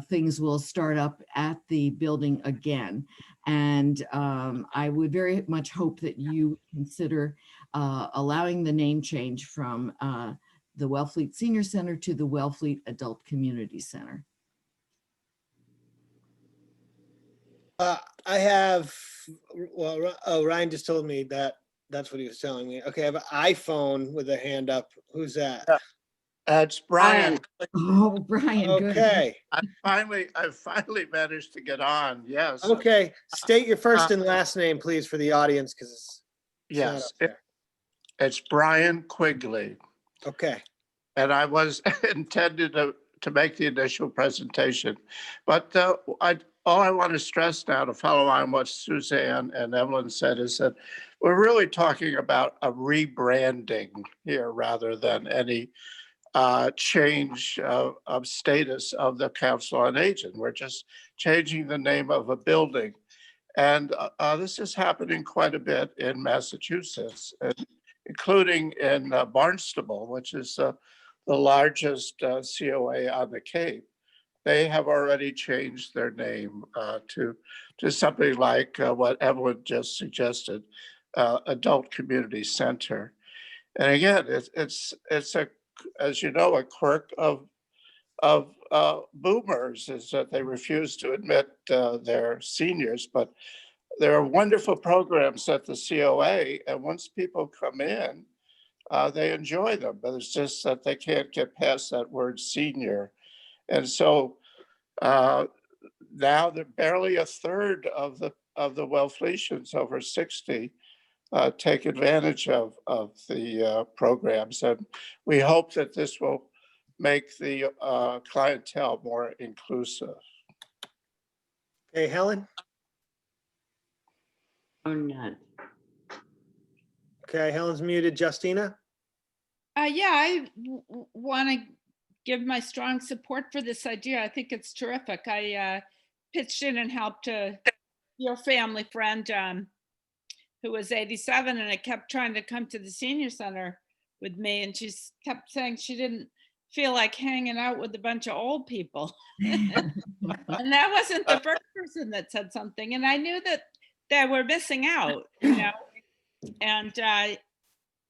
things will start up at the building again. And I would very much hope that you consider allowing the name change from the Wellfleet Senior Center to the Wellfleet Adult Community Center. I have, Ryan just told me that that's what he was telling me. Okay, I have an iPhone with a hand up. Who's that? It's Brian. Oh, Brian. Okay. Good. I finally managed to get on. Yes. Okay. State your first and last name, please, for the audience, because yes, it's Brian Quigley. Okay. And I was intended to make the initial presentation, but all I want to stress now, to follow on what Suzanne and Evelyn said, is that we're really talking about a rebranding here rather than any change of status of the Council on Aging. We're just changing the name of a building. And this is happening quite a bit in Massachusetts, including in Barnstable, which is the largest COA on the Cape. They have already changed their name to something like what Evelyn just suggested, Adult Community Center. And again, it's a, as you know, a quirk of of boomers is that they refuse to admit their seniors, but there are wonderful programs at the COA, and once people come in, they enjoy them, but it's just that they can't get past that word senior. And so now that barely a third of the Wellfletians over 60 take advantage of the programs. And we hope that this will make the clientele more inclusive. Hey, Helen? Or none. Okay, Helen's muted. Justina? Yeah, I want to give my strong support for this idea. I think it's terrific. I pitched in and helped your family friend who was 87, and I kept trying to come to the senior center with me, and she kept saying she didn't feel like hanging out with a bunch of old people. And that wasn't the first person that said something, and I knew that they were missing out, you know. And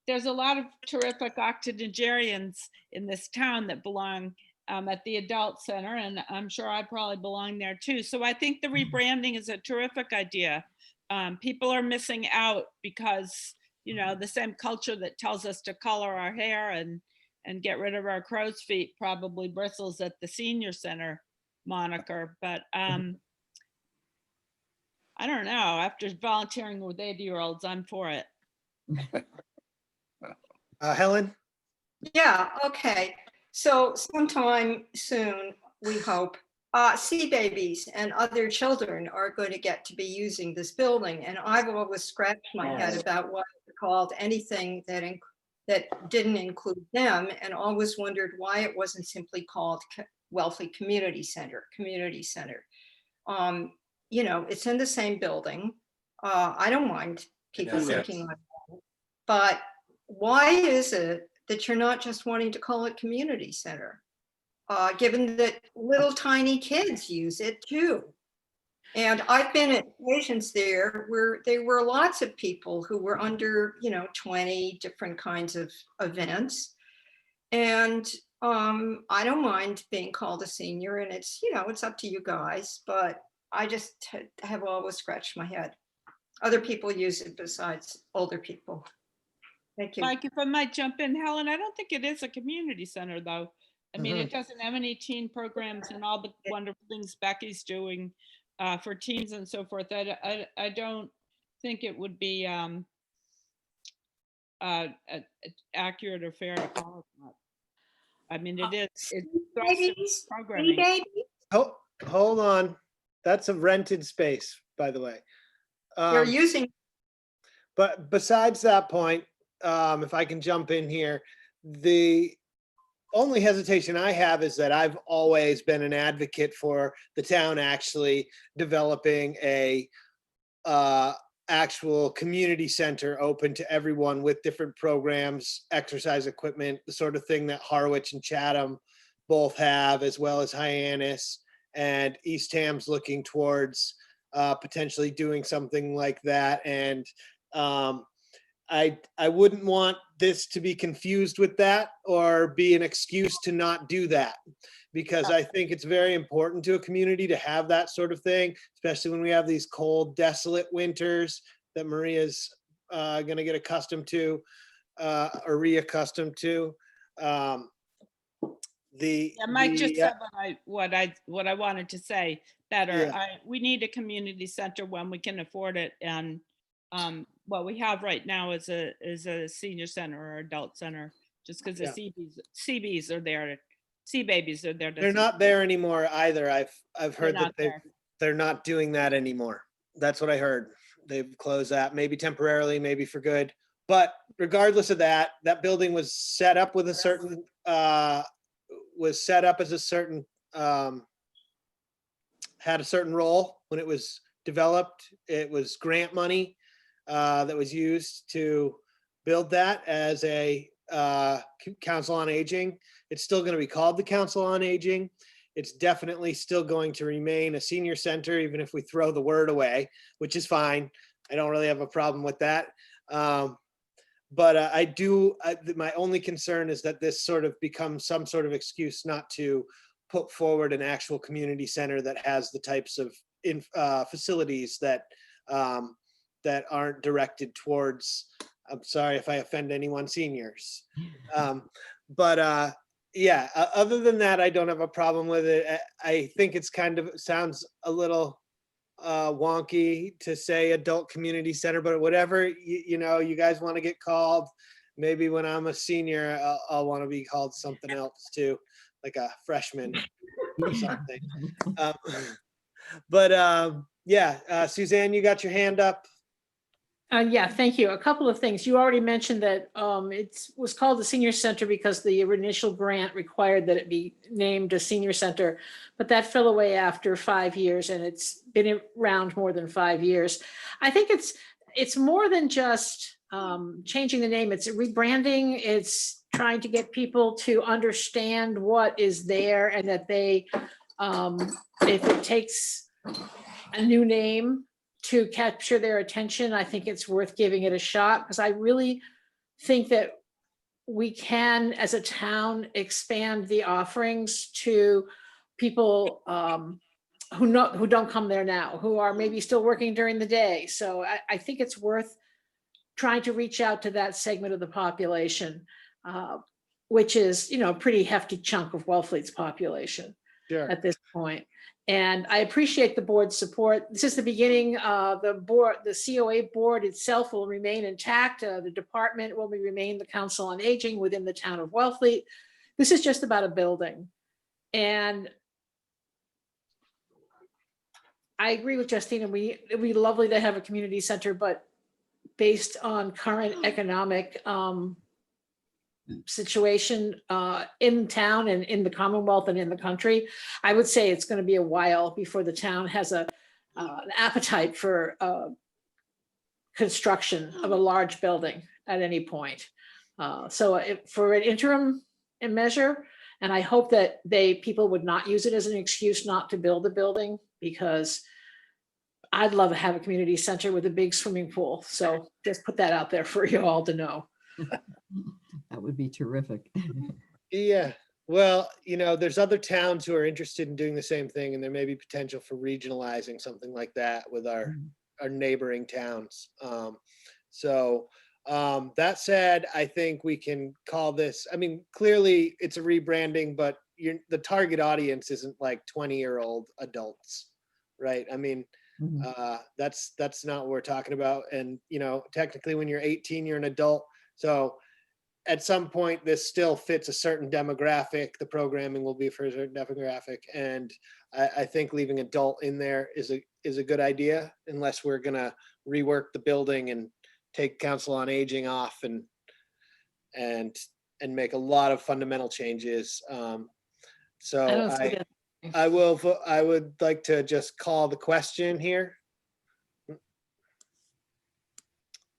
there's a lot of terrific octogenarians in this town that belong at the adult center, and I'm sure I probably belong there too. So I think the rebranding is a terrific idea. People are missing out because, you know, the same culture that tells us to color our hair and get rid of our crow's feet probably bristles at the senior center moniker. But I don't know, after volunteering with 80-year-olds, I'm for it. Helen? Yeah, okay. So sometime soon, we hope, sea babies and other children are going to get to be using this building. And I've always scratched my head about what it's called anything that didn't include them, and always wondered why it wasn't simply called Wellfleet Community Center. You know, it's in the same building. I don't mind people thinking like that, but why is it that you're not just wanting to call it community center? Given that little tiny kids use it too. And I've been at occasions there where there were lots of people who were under, you know, 20 different kinds of events. And I don't mind being called a senior, and it's, you know, it's up to you guys, but I just have always scratched my head. Other people use it besides older people. Thank you. Mike, if I might jump in, Helen, I don't think it is a community center though. I mean, it doesn't have any teen programs and all the wonderful things Becky's doing for teens and so forth. I don't think it would be accurate or fair to call it that. I mean, it's programming. Hold on. That's a rented space, by the way. You're using. But besides that point, if I can jump in here, the only hesitation I have is that I've always been an advocate for the town actually developing a actual community center open to everyone with different programs, exercise equipment, the sort of thing that Harwich and Chatham both have, as well as Hyannis, and Eastham's looking towards potentially doing something like that. And I wouldn't want this to be confused with that or be an excuse to not do that, because I think it's very important to a community to have that sort of thing, especially when we have these cold, desolate winters that Maria's going to get accustomed to or reaccustomed to. Mike just said what I wanted to say better. Yeah. We need a community center when we can afford it, and what we have right now is a senior center or adult center, just because the CBs are there, sea babies are there. They're not there anymore either. I've heard that they're not doing that anymore. That's what I heard. They've closed that, maybe temporarily, maybe for good. But regardless of that, that building was set up with a certain had a certain role when it was developed. It was grant money that was used to build that as a Council on Aging. It's still going to be called the Council on Aging. It's definitely still going to remain a senior center, even if we throw the word away, which is fine. I don't really have a problem with that. But my only concern is that this sort of becomes some sort of excuse not to put forward an actual community center that has the types of facilities that that aren't directed towards, I'm sorry if I offend anyone, seniors. Yeah, other than that, I don't have a problem with it. I think it's kind of sounds a little wonky to say adult community center, but whatever, you know, you guys want to get called. Maybe when I'm a senior, I'll want to be called something else too, like a freshman or something. Yeah, Suzanne, you got your hand up. Yeah, thank you. A couple of things. You already mentioned that it was called the Senior Center because the initial grant required that it be named a senior center, but that fell away after 5 years, and it's been around more than 5 years. I think it's more than just changing the name. It's rebranding. It's trying to get people to understand what is there, and that they, if it takes a new name to capture their attention, I think it's worth giving it a shot, because I really think that we can, as a town, expand the offerings to people who don't come there now, who are maybe still working during the day. So I think it's worth trying to reach out to that segment of the population, which is, you know, a pretty hefty chunk of Wellfleet's population at this point. And I appreciate the board's support. This is the beginning. The COA board itself will remain intact. The department will remain the Council on Aging within the town of Wellfleet. This is just about a building. And I agree with Justina. It'd be lovely to have a community center, but based on current economic situation in town and in the Commonwealth and in the country, I would say it's going to be a while before the town has an appetite for construction of a large building at any point. For an interim measure, and I hope that people would not use it as an excuse not to build a building, because I'd love to have a community center with a big swimming pool. So just put that out there for you all to know. That would be terrific. Yeah, well, you know, there's other towns who are interested in doing the same thing, and there may be potential for regionalizing something like that with our neighboring towns. That said, I think we can call this, I mean, clearly it's a rebranding, but the target audience isn't like 20-year-old adults, right? I mean, that's not what we're talking about. And, you know, technically when you're 18, you're an adult. So at some point, this still fits a certain demographic. The programming will be for a certain demographic. And I think leaving adult in there is a good idea, unless we're gonna rework the building and take Council on Aging off and make a lot of fundamental changes. I would like to just call the question here.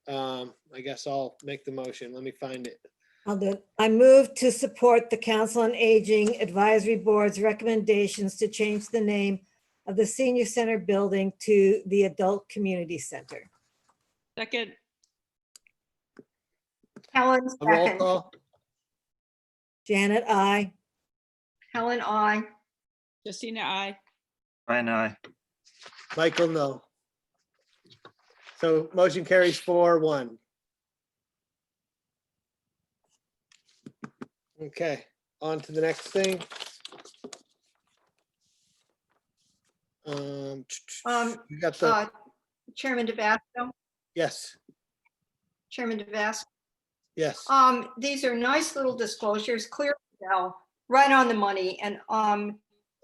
I guess I'll make the motion. Let me find it. I'll do it. I move to support the Council on Aging Advisory Board's recommendations to change the name of the Senior Center building to the Adult Community Center. Second. Helen, A roll second. call. Janet, I. Helen, I. Justina, I. Brian, aye. Michael, no. So motion carries 4-1. Okay, on to the next thing. You got the, Chairman DeVasco, yes, Chairman DeVasco. yes. These are nice little disclosures, clear as hell, right on the money. And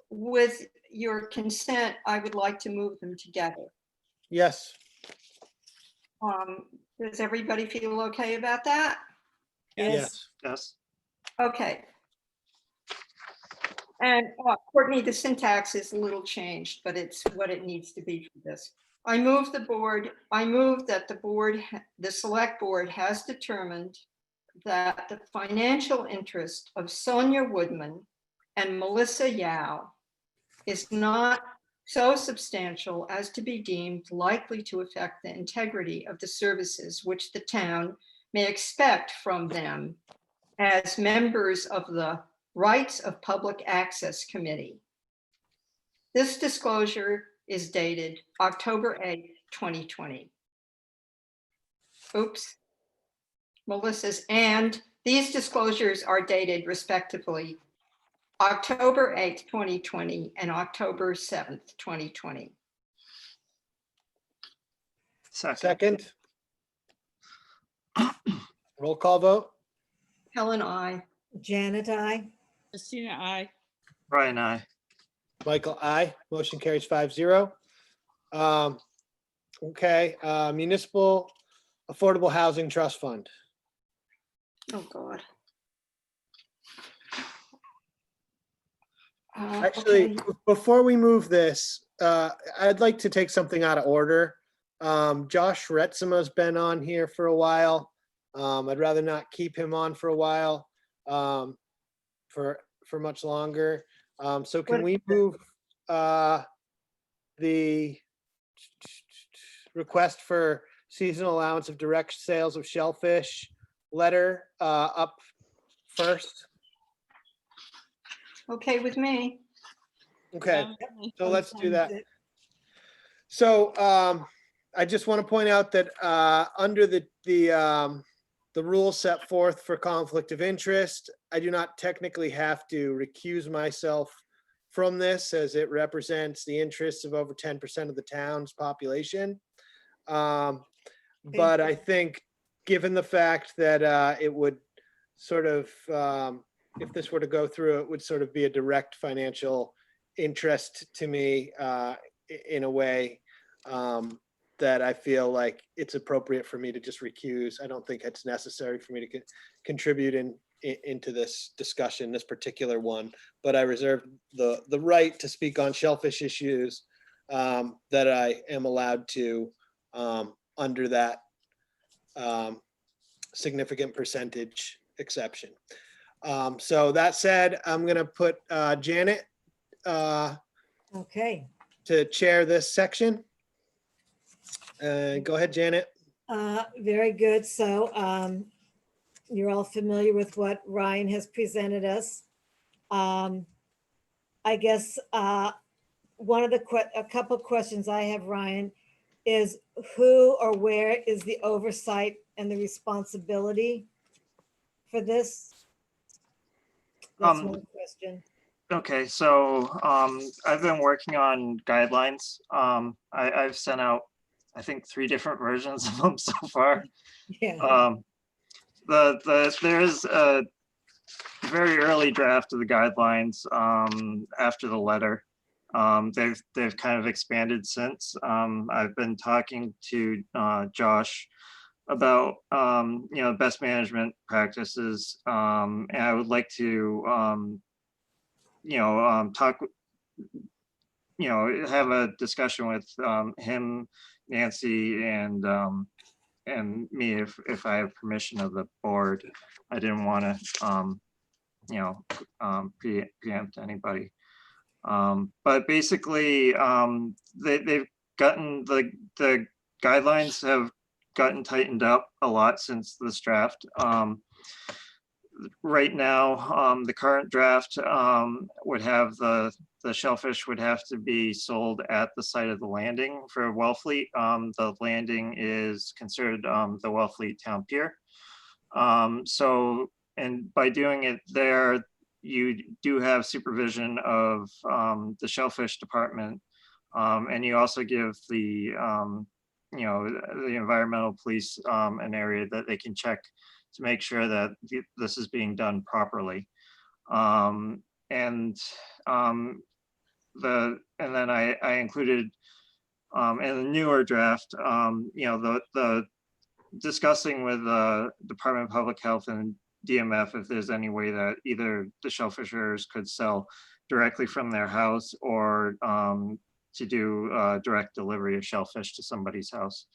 with your consent, I would like to move them together. Yes. Does everybody feel okay about that? Yes. Yes. Okay. And Courtney, the syntax is a little changed, but it's what it needs to be for this. I move that the select board has determined that the financial interest of Sonia Woodman and Melissa Yao is not so substantial as to be deemed likely to affect the integrity of the services which the town may expect from them as members of the Rights of Public Access Committee. This disclosure is dated October 8th, 2020. Oops. Melissa's, and these disclosures are dated respectively October 8th, 2020 and October 7th, 2020. Second. Roll call vote. Helen, I. Janet, I. Christina, I. Brian, I. Michael, aye. Motion carries 5-0. Okay, Municipal Affordable Housing Trust Fund. Oh, God. Actually, before we move this, I'd like to take something out of order. Josh Retzema's been on here for a while. I'd rather not keep him on for a while, for much longer. So can we move the request for seasonal allowance of direct sales of shellfish letter up first? Okay with me. Okay, so let's do that. So I just want to point out that under the rules set forth for conflict of interest, I do not technically have to recuse myself from this, as it represents the interests of over 10% of the town's population. But I think, given the fact that it would sort of, if this were to go through, it would sort of be a direct financial interest to me in a way that I feel like it's appropriate for me to just recuse. I don't think it's necessary for me to contribute into this discussion, this particular one, but I reserve the right to speak on shellfish issues that I am allowed to under that significant percentage exception. So that said, I'm gonna put Janet Okay. to chair this section. Go ahead, Janet. Very good. So you're all familiar with what Ryan has presented us. I guess one of a couple of questions I have, Ryan, is who or where is the oversight and the responsibility for this? That's one question. Okay, so I've been working on guidelines. I've sent out, I think, 3 different versions of them so far. Yeah. There is a very early draft of the guidelines after the letter. They've kind of expanded since. I've been talking to Josh about best management practices, and I would like to talk, have a discussion with him, Nancy, and me if I have permission of the board. I didn't want to preempt anybody. But basically, they've gotten the guidelines have gotten tightened up a lot since this draft. Right now, the current draft would have the shellfish would have to be sold at the site of the landing for Wellfleet. The landing is considered the Wellfleet Town Pier. So, and by doing it there, you do have supervision of the shellfish department, and you also give the the environmental police an area that they can check to make sure that this is being done properly. And then I included in the newer draft, the discussing with the Department of Public Health and DMF if there's any way that either the shellfishers could sell directly from their house or to do direct delivery of shellfish to somebody's house.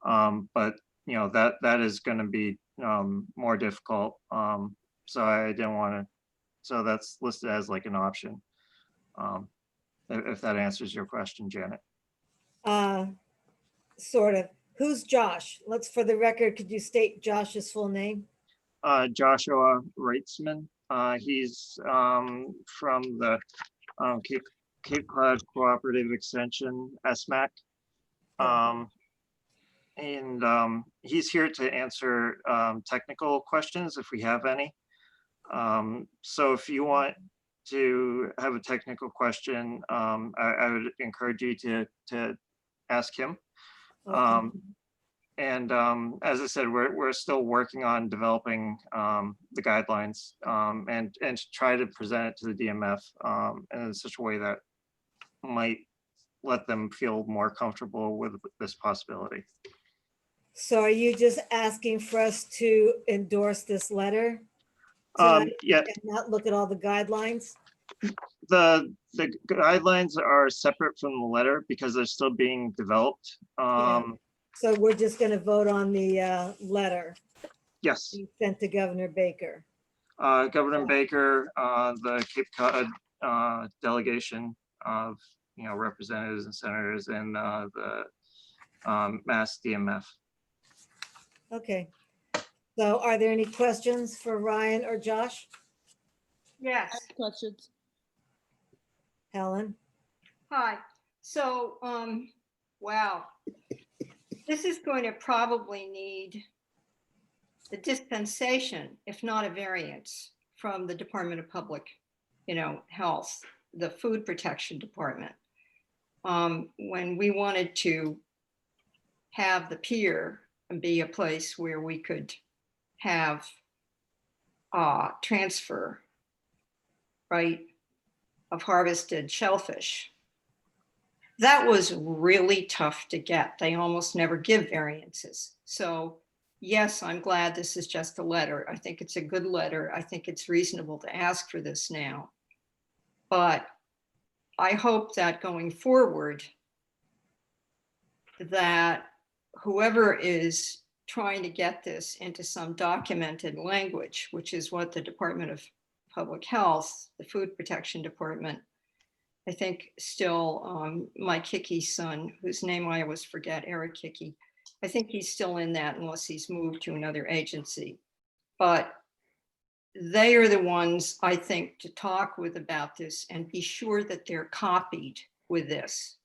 But that is going to be more difficult. So I didn't want to, so that's listed as like an option. If that answers your question, Janet. Sort of. Who's Josh? Let's, for the record, could you state Josh's full name? Joshua Reitzman. He's from the Cape Cod Cooperative Extension, SMAC. And he's here to answer technical questions if we have any. So if you want to have a technical question, I would encourage you to ask him. And as I said, we're still working on developing the guidelines and to try to present it to the DMF in such a way that might let them feel more comfortable with this possibility. So are you just asking for us to endorse this letter? Yeah, And not look at all the guidelines? the guidelines are separate from the letter because they're still being developed. So we're just gonna vote on the letter Yes, you sent to Governor Baker. Governor Baker, the Cape Cod delegation of representatives and senators, and the Mass DMF. Okay. So are there any questions for Ryan or Josh? Yes. Questions? Helen? Hi. So, wow. This is going to probably need the dispensation, if not a variance, from the Department of Public, Health, the Food Protection Department. When we wanted to have the pier be a place where we could have transfer, right, of harvested shellfish. That was really tough to get. They almost never give variances. So yes, I'm glad this is just a letter. I think it's a good letter. I think it's reasonable to ask for this now. But I hope that going forward, that whoever is trying to get this into some documented language, which is what the Department of Public Health, the Food Protection Department, I think still Mike Hickey's son, whose name I always forget, Eric Hickey, I think he's still in that unless he's moved to another agency. But they are the ones, I think, to talk with about this and be sure that they're copied with this,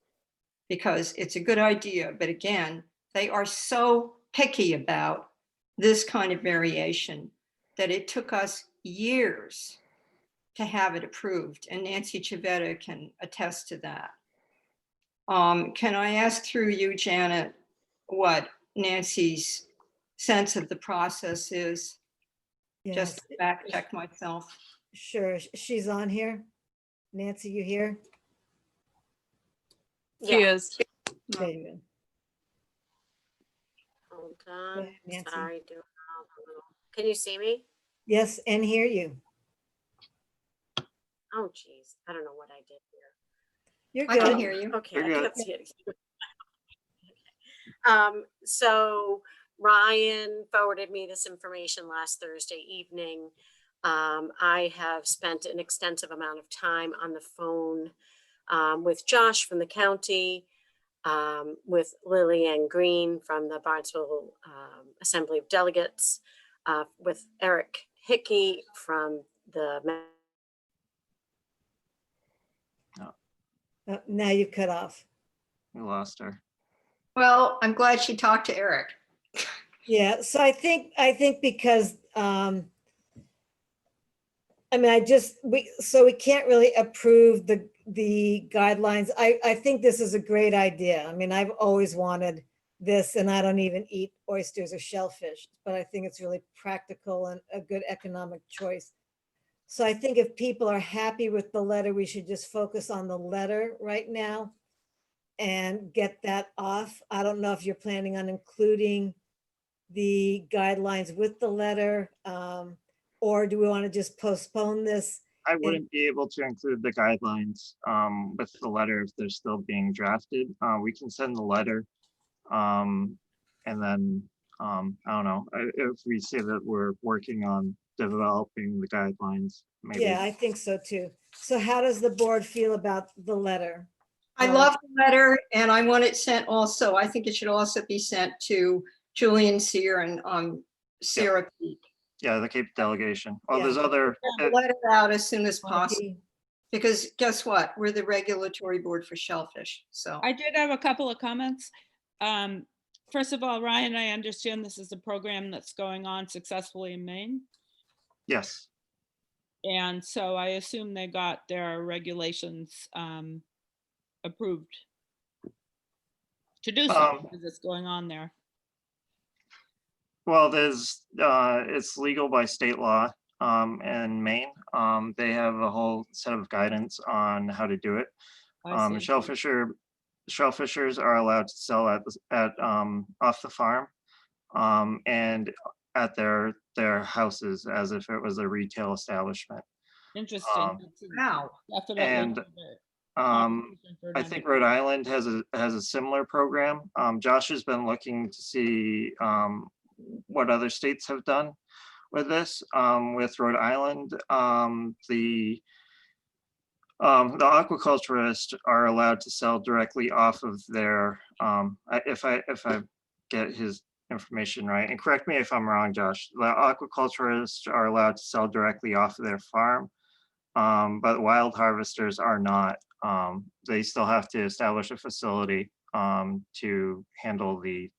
because it's a good idea. But again, they are so picky about this kind of variation that it took us years to have it approved. And Nancy Chavetta can attest to that. Can I ask through you, Janet, what Nancy's sense of the process is? Yes. Just to fact check myself. Sure, she's on here. Nancy, you here? She is. Okay, good. Hold Go on. ahead, Nancy. Sorry. Can you see me? Yes, and hear you. Oh, geez. I don't know what I did here. You're I can good. hear you. Okay, You're I good. can't see it. So Ryan forwarded me this information last Thursday evening. I have spent an extensive amount of time on the phone with Josh from the county, with Lillian Green from the Barnesville Assembly of Delegates, with Eric Hickey from the Now you cut off. We lost her. Well, I'm glad she talked to Eric. Yeah, so I think because we can't really approve the guidelines. I think this is a great idea. I mean, I've always wanted this, and I don't even eat oysters or shellfish, but I think it's really practical and a good economic choice. So I think if people are happy with the letter, we should just focus on the letter right now and get that off. I don't know if you're planning on including the guidelines with the letter, or do we want to just postpone this? I wouldn't be able to include the guidelines with the letter if they're still being drafted. We can send the letter, and then I don't know if we say that we're working on developing the guidelines. Maybe. Yeah, I think so too. So how does the board feel about the letter? I love the letter and I want it sent also. I think it should also be sent to Julian Sear and Sarah Peak. Yeah, the Cape delegation. Well, Yeah. there's other, Let it out as soon as possible, Okay. because guess what? We're the regulatory board for shellfish, so. I did have a couple of comments. First of all, Ryan, I understand this is a program that's going on successfully in Maine. yes. And so I assume they got their regulations approved to do so, because it's going on there. Well, it's legal by state law in Maine. They have a whole set of guidance on how to do it. I see. Shellfishers are allowed to sell at off the farm and at their houses as if it was a retail establishment. Interesting. Wow. Definitely And another I conversation for another think day. Rhode Island has a similar program. Josh has been looking to see what other states have done with this. With Rhode Island, the aquaculturists are allowed to sell directly off of their. If I get his information right, and correct me if I'm wrong, Josh. The aquaculturists are allowed to sell directly off of their farm, but wild harvesters are not. They still have to establish a facility to handle the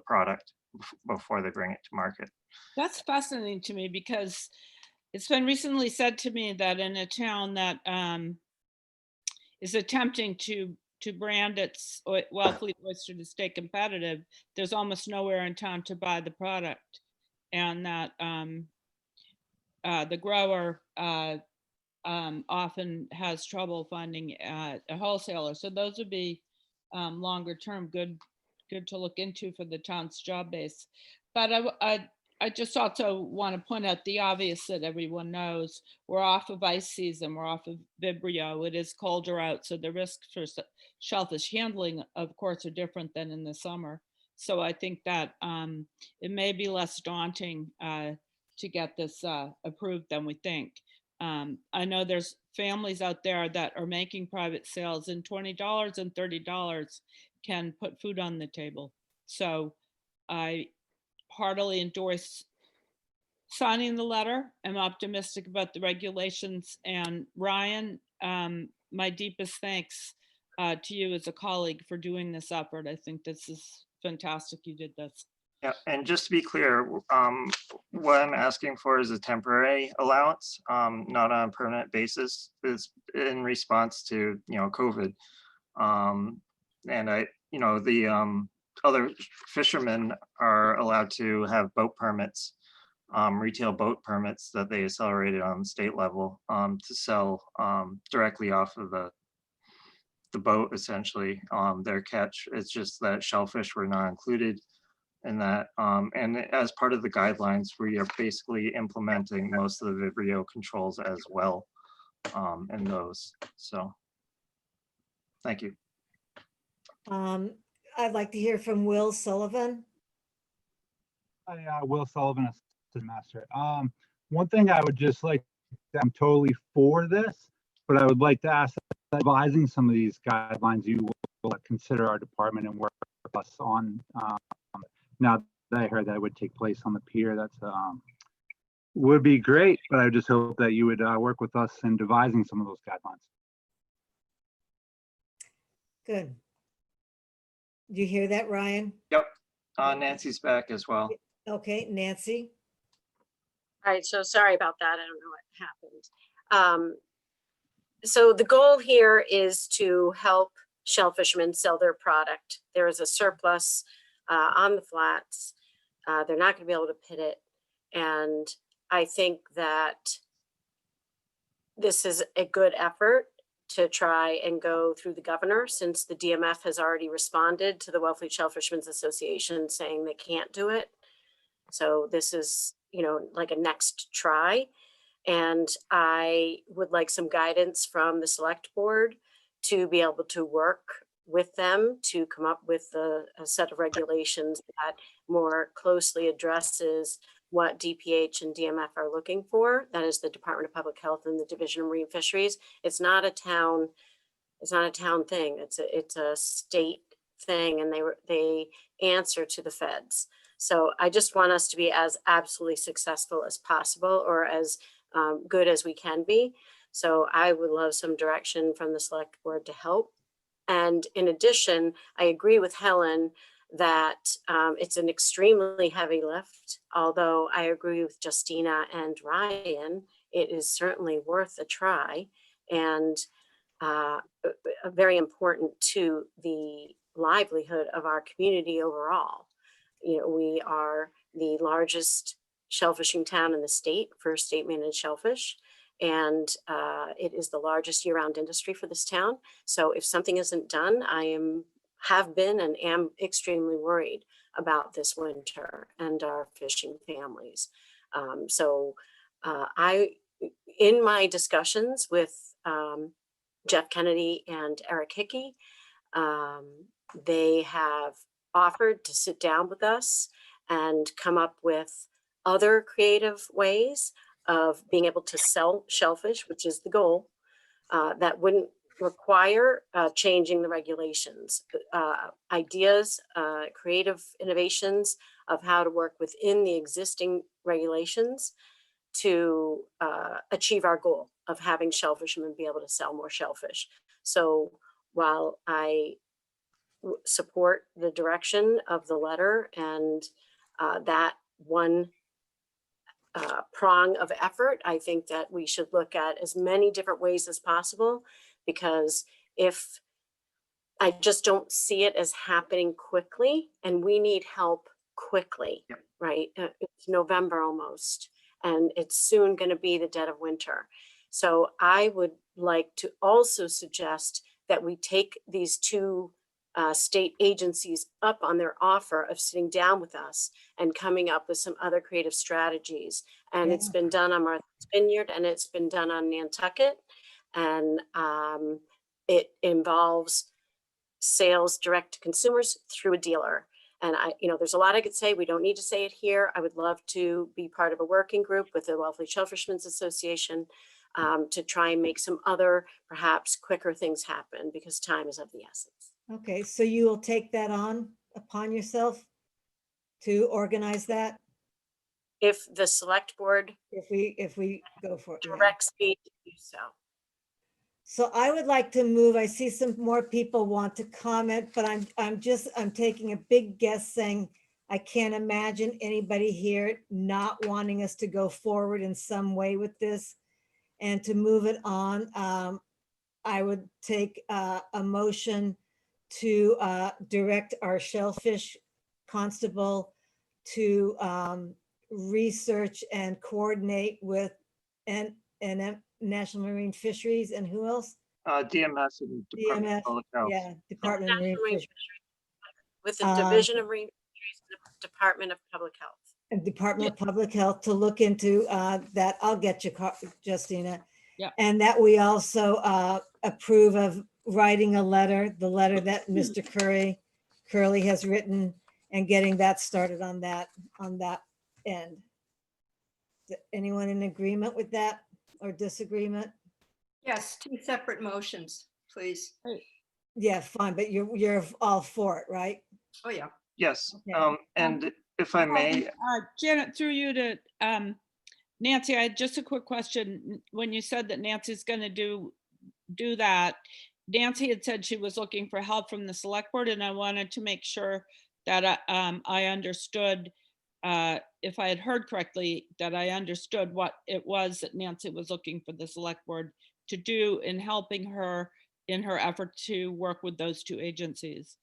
product before they bring it to market. That's fascinating to me, because it's been recently said to me that in a town that is attempting to brand its Wellfleet oyster to stay competitive, there's almost nowhere in town to buy the product, and that the grower often has trouble finding a wholesaler. So those would be longer term good to look into for the town's job base. But I just also want to point out the obvious that everyone knows. We're off of ice season. We're off of Vibrio. It is colder out, so the risks for shellfish handling, of course, are different than in the summer. So I think that it may be less daunting to get this approved than we think. I know there's families out there that are making private sales, and $20 and $30 can put food on the table. So I heartily endorse signing the letter. I'm optimistic about the regulations. And Ryan, my deepest thanks to you as a colleague for doing this effort. I think this is fantastic you did this. Yeah, and just to be clear, what I'm asking for is a temporary allowance, not on a permanent basis. It's in response to COVID, and the other fishermen are allowed to have boat permits, retail boat permits that they accelerated on the state level to sell directly off of the boat, essentially their catch. It's just that shellfish were not included in that, and as part of the guidelines, we are basically implementing most of the Vibrio controls as well in those. So, thank you. I'd like to hear from Will Sullivan. Hi, Will Sullivan, Assistant Master. One thing I would just like, I'm totally for this, but I would like to ask, advising some of these guidelines, you will consider our department and work with us on. Now that I heard that it would take place on the pier, that's would be great, but I just hope that you would work with us in devising some of those guidelines. Good. Do you hear that, Ryan? Yep. Nancy's back as well. Okay, Nancy. All right, so sorry about that. I don't know what happened. So the goal here is to help shell fishermen sell their product. There is a surplus on the flats. They're not going to be able to pit it. And I think that this is a good effort to try and go through the governor, since the DMF has already responded to the Wellfleet Shellfishermen's Association saying they can't do it. So this is, like a next try. And I would like some guidance from the select board to be able to work with them to come up with a set of regulations that more closely addresses what DPH and DMF are looking for. That is the Department of Public Health and the Division of Marine Fisheries. It's not a town thing. It's a state thing, and they answer to the feds. So I just want us to be as absolutely successful as possible, or as good as we can be. So I would love some direction from the select board to help. And in addition, I agree with Helen that it's an extremely heavy lift. Although I agree with Justina and Ryan, it is certainly worth a try, and very important to the livelihood of our community overall. You know, we are the largest shellfishing town in the state for state managed shellfish. And it is the largest year-round industry for this town. So if something isn't done, have been and am extremely worried about this winter and our fishing families. In my discussions with Jeff Kennedy and Eric Hickey, they have offered to sit down with us and come up with other creative ways of being able to sell shellfish, which is the goal, that wouldn't require changing the regulations. Ideas, creative innovations of how to work within the existing regulations to achieve our goal of having shellfishermen be able to sell more shellfish. So while I support the direction of the letter and that one prong of effort, I think that we should look at as many different ways as possible, because if I just don't see it as happening quickly, and we need help quickly, right? It's November almost, and it's soon going to be the dead of winter. So I would like to also suggest that we take these two state agencies up on their offer of sitting down with us and coming up with some other creative strategies. And it's been done on Martha's Vineyard, and it's been done on Nantucket. And it involves sales direct to consumers through a dealer. And there's a lot I could say. We don't need to say it here. I would love to be part of a working group with the Wellfleet Shellfishmen's Association to try and make some other, perhaps quicker things happen, because time is of the essence. Okay, so you will take that upon yourself to organize that? If the select board If we go for it. Yeah. directs me to do so. So I would like to move, I see some more people want to comment, but I'm taking a big guess saying I can't imagine anybody here not wanting us to go forward in some way with this and to move it on. I would take a motion to direct our shellfish constable to research and coordinate with National Marine Fisheries, and who else? DMS and Department of Public Health. Yeah, Department of Marine Fisheries. With the Division of Marine Fisheries and the Department of Public Health. And Department of Public Health to look into that. I'll get you, Justina. Yeah. And that we also approve of writing the letter that Mr. Curley has written, and getting that started on that end. Is anyone in agreement with that or disagreement? Yes, two separate motions, please. Yeah, fine, but you're all for it, right? Oh, yeah. Yes, Okay. and if I may, Janet, through you to Nancy, I had just a quick question. When you said that Nancy's going to do that, Nancy had said she was looking for help from the select board, and I wanted to make sure that I understood, if I had heard correctly, that I understood what it was that Nancy was looking for the select board to do in helping her in her effort to work with those two agencies.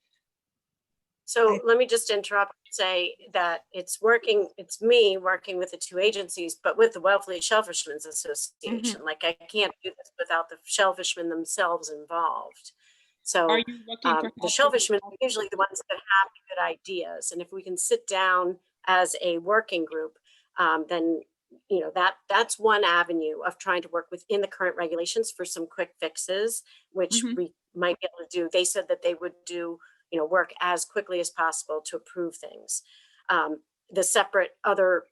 So let me just interrupt and say that it's me working with the two agencies, but with the Wellfleet Shellfishmen's Association. Like, I can't do this without the shellfishermen themselves involved. So Are you looking for the shellfishermen are usually the ones that have good ideas. And if we can sit down as a working group, then that's one avenue of trying to work within the current regulations for some quick fixes, which we might be able to do. They said that they would do work as quickly as possible to approve things. The separate other,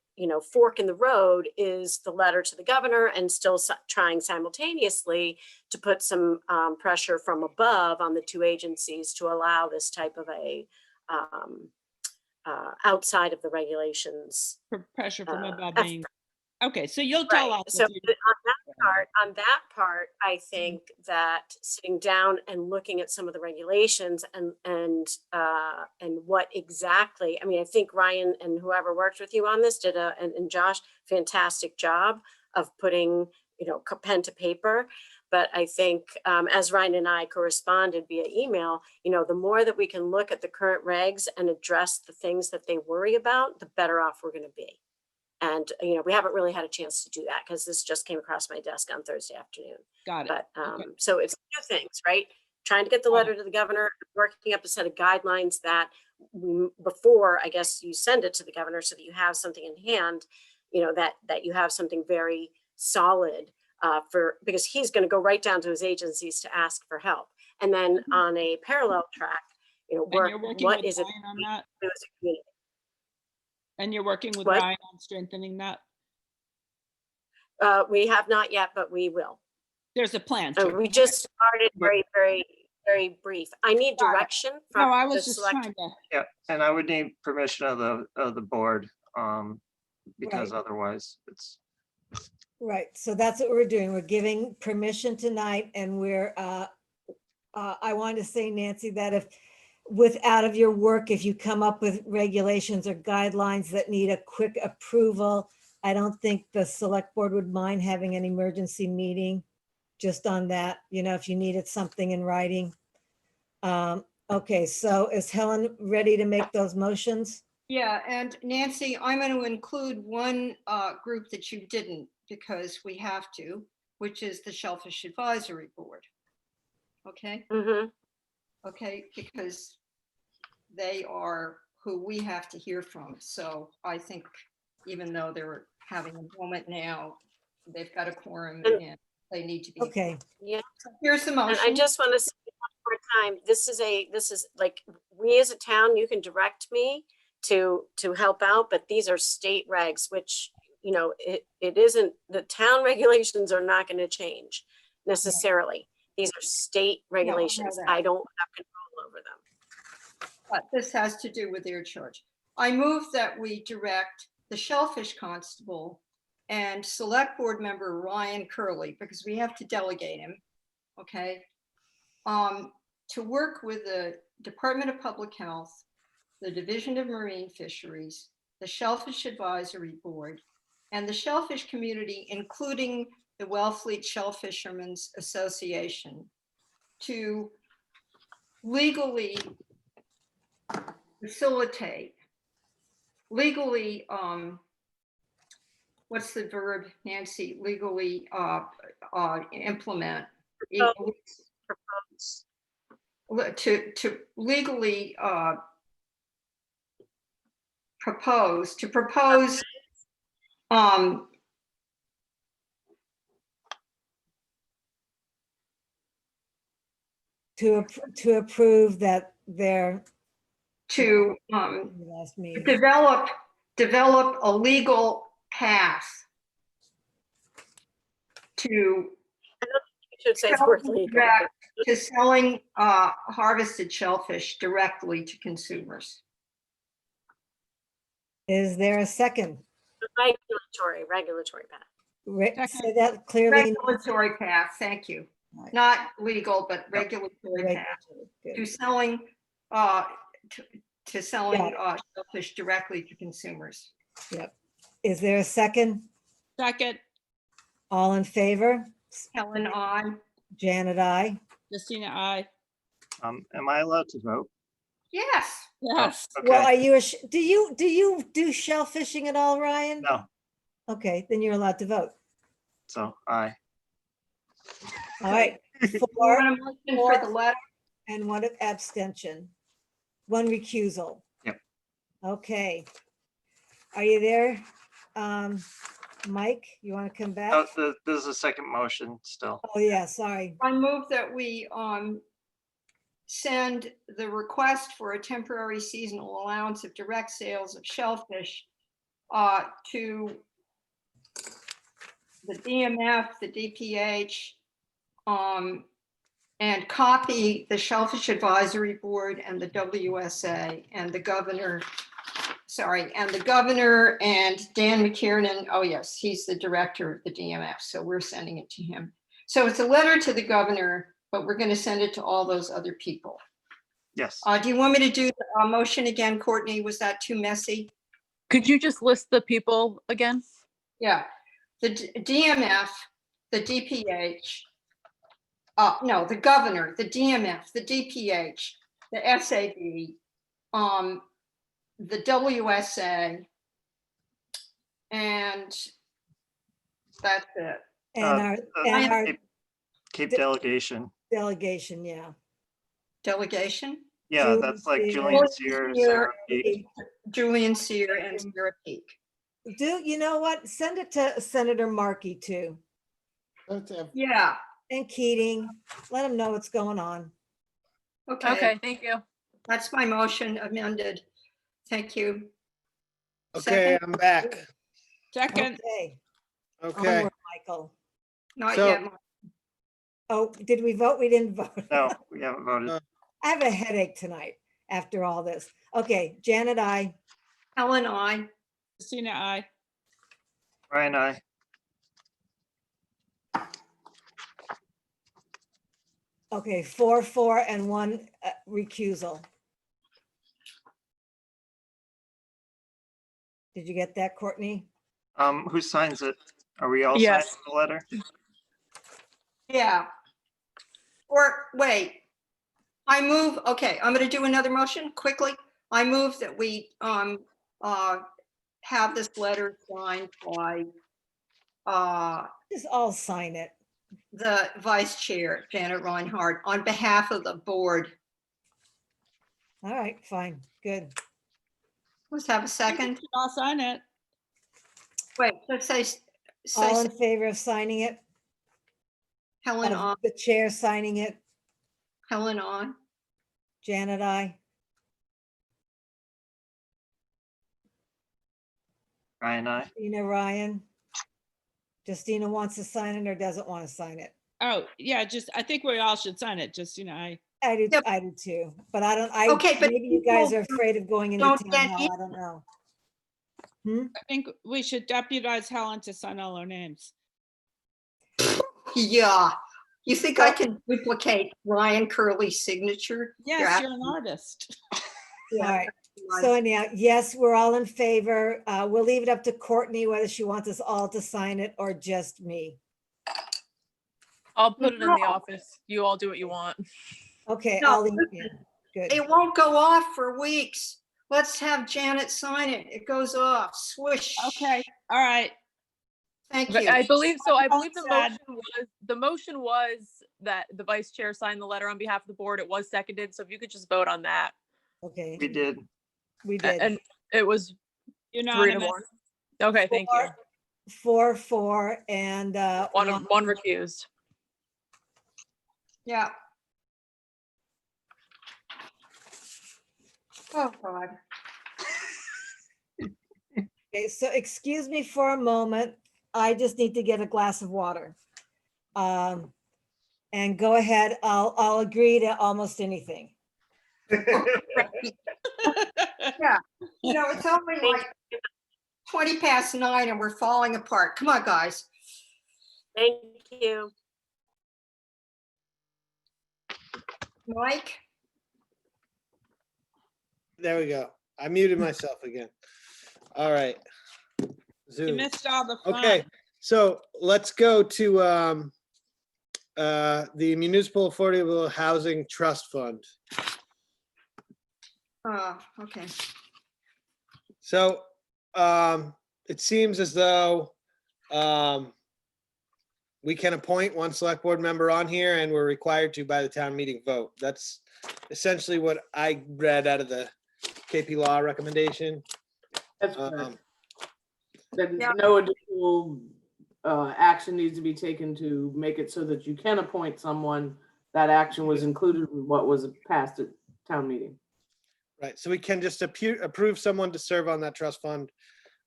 fork in the road is the letter to the governor, and still trying simultaneously to put some pressure from above on the two agencies to allow this type of a outside of the regulations. Pressure from above that's- being, okay, so you'll tell Right. us. So if you- on that part, I think that sitting down and looking at some of the regulations and what exactly, I mean, I think Ryan and whoever worked with you on this did and Josh, fantastic job of putting, pen to paper. But I think as Ryan and I corresponded via email, the more that we can look at the current regs and address the things that they worry about, the better off we're going to be. And, we haven't really had a chance to do that because this just came across my desk on Thursday afternoon. Got it. But, Okay. so it's two things, right? Trying to get the letter to the governor, working up a set of guidelines that before, I guess, you send it to the governor so that you have something in hand, that you have something very solid because he's going to go right down to his agencies to ask for help. And then on a parallel track, work, you're working what with is it? Ryan on that? do as a community? And you're working with What? Ryan on strengthening that? We have not yet, but we will. There's a plan. We just started very, very, very brief. I need direction from No, I the was just select. trying to. Yeah, and I would need permission of the board, because Right. otherwise it's. Right, so that's what we're doing. We're giving permission tonight and I want to say, Nancy, that out of your work, if you come up with regulations or guidelines that need a quick approval, I don't think the select board would mind having an emergency meeting just on that, if you needed something in writing. Okay, so is Helen ready to make those motions? Yeah, and Nancy, I'm going to include one group that you didn't because we have to, which is the Shellfish Advisory Board. Okay? Mm-hmm. Okay, because they are who we have to hear from. So I think even though they're having a moment now, they've got a quorum and they need to be. Okay. Yeah. So here's the And motion. I just want to say one more time, this is like, we as a town, you can direct me to help out, but these are state regs, which, it isn't, the town regulations are not going to change necessarily. These are state regulations. that. I don't have control over them. But this has to do with their charge. I move that we direct the Shellfish Constable and Select Board member Ryan Curley, because we have to delegate him, okay, to work with the Department of Public Health, the Division of Marine Fisheries, the Shellfish Advisory Board, and the shellfish community, including the Wellfleet Shellfishermen's Association, to legally facilitate, legally, what's the verb, Nancy, legally implement, Propose. to legally propose To approve that they're to last meeting. develop a legal path to You should say the word legal. to selling harvested shellfish directly to consumers. Is there a second? Regulatory path. Say that clearly. Regulatory path, thank you. Right. Not legal, but regulatory path Good. to selling shellfish directly to consumers. Yep. Is there a second? Second, All in favor? Helen, on. Janet, I. Justina, I. Am I allowed to vote? Yes. Yes. Okay. Well, are you, do you do shell fishing at all, Ryan? No, Okay, then you're allowed to vote. so aye. All right. You Four want a motion for the letter? and one abstention. One recusal. Yep. Okay. Are you there? Mike, you want to come back? Oh, this is a second motion still. Oh, yeah, sorry. I move that we send the request for a temporary seasonal allowance of direct sales of shellfish to the DMF, the DPH, and copy the Shellfish Advisory Board and the WSA and the governor sorry, and the governor and Dan McKiernan. Oh, yes, he's the director of the DMF, so we're sending it to him. So it's a letter to the governor, but we're going to send it to all those other people. Yes. Do you want me to do the motion again, Courtney? Was that too messy? Could you just list the people again? Yeah, the DMF, the DPH, no, the governor, the DMF, the DPH, the SAB, the WSA, and that's it. And our Cape delegation. delegation, yeah. Delegation? Yeah, that's like Julian Sear, Sarah Peak. Julian Sear and Sarah Peak. You know what? Send it to Senator Markey too. Yeah. And Keating. Let him know what's going on. Okay. Okay, thank you. That's my motion amended. Thank you. Okay, Second? I'm back. Second. Okay. Okay. Onward, Michael. Not So- yet. Oh, did we vote? We didn't vote. No, we haven't voted. I have a headache tonight after all this. Okay, Janet, I. Helen, I. Christina, I. Brian, I. Okay, 4, and 1 recusal. Did you get that, Courtney? Who signs it? Are we all Yes. signing the letter? Yeah. Or wait, I move, okay, I'm gonna do another motion quickly. I move that we have this letter signed by Just all sign it. the vice chair, Janet Reinhardt, on behalf of the board. All right, fine, good. Let's have a second. I'll sign it. Wait, let's say All in favor of signing it? Helen Of on, the chair signing it? Helen on. Janet, I. Brian, I. Justina, Ryan. Justina wants to sign it or doesn't want to sign it? Oh, yeah, I think we all should sign it, just, I. I do, Yep. I do too, but I don't, Okay, but maybe you guys people are afraid of going into don't town get hall, I don't know. I think we should deputize Helen to sign all our names. Yeah. You think I can duplicate Ryan Curley's signature? Yes, you're an artist. All right, so anyhow, yes, we're all in favor. We'll leave it up to Courtney whether she wants us all to sign it or just me. I'll put it in the No. office. You all do what you want. Okay, No, I'll leave it in. Good. It won't go off for weeks. Let's have Janet sign it. It goes off. Swish. Okay, all right. Thank But you. I believe so. I believe Sad. the motion was that the vice chair signed the letter on behalf of the board. It was seconded. So if you could just vote on that. Okay, We did. we did. And it was 3 to Unanimous. 1. Okay, thank you. 4, and One recused. Yeah. Oh, God. Okay, so excuse me for a moment. I just need to get a glass of water. And go ahead, I'll agree to almost anything. Yeah. You know, it's only like 20 past 9 and we're falling apart. Come on, guys. Thank you. Mike? There we go. I muted myself again. All right. You Zoom. missed all the fun. Okay, so let's go to the Municipal Affordable Housing Trust Fund. Okay. So it seems as though we can appoint one select board member on here and we're required to by the town meeting vote. That's essentially what I read out of the KP Law recommendation. That's correct. That Yeah. no additional action needs to be taken to make it so that you can appoint someone. That action was included in what was passed at town meeting. Right, so we can just approve someone to serve on that trust fund.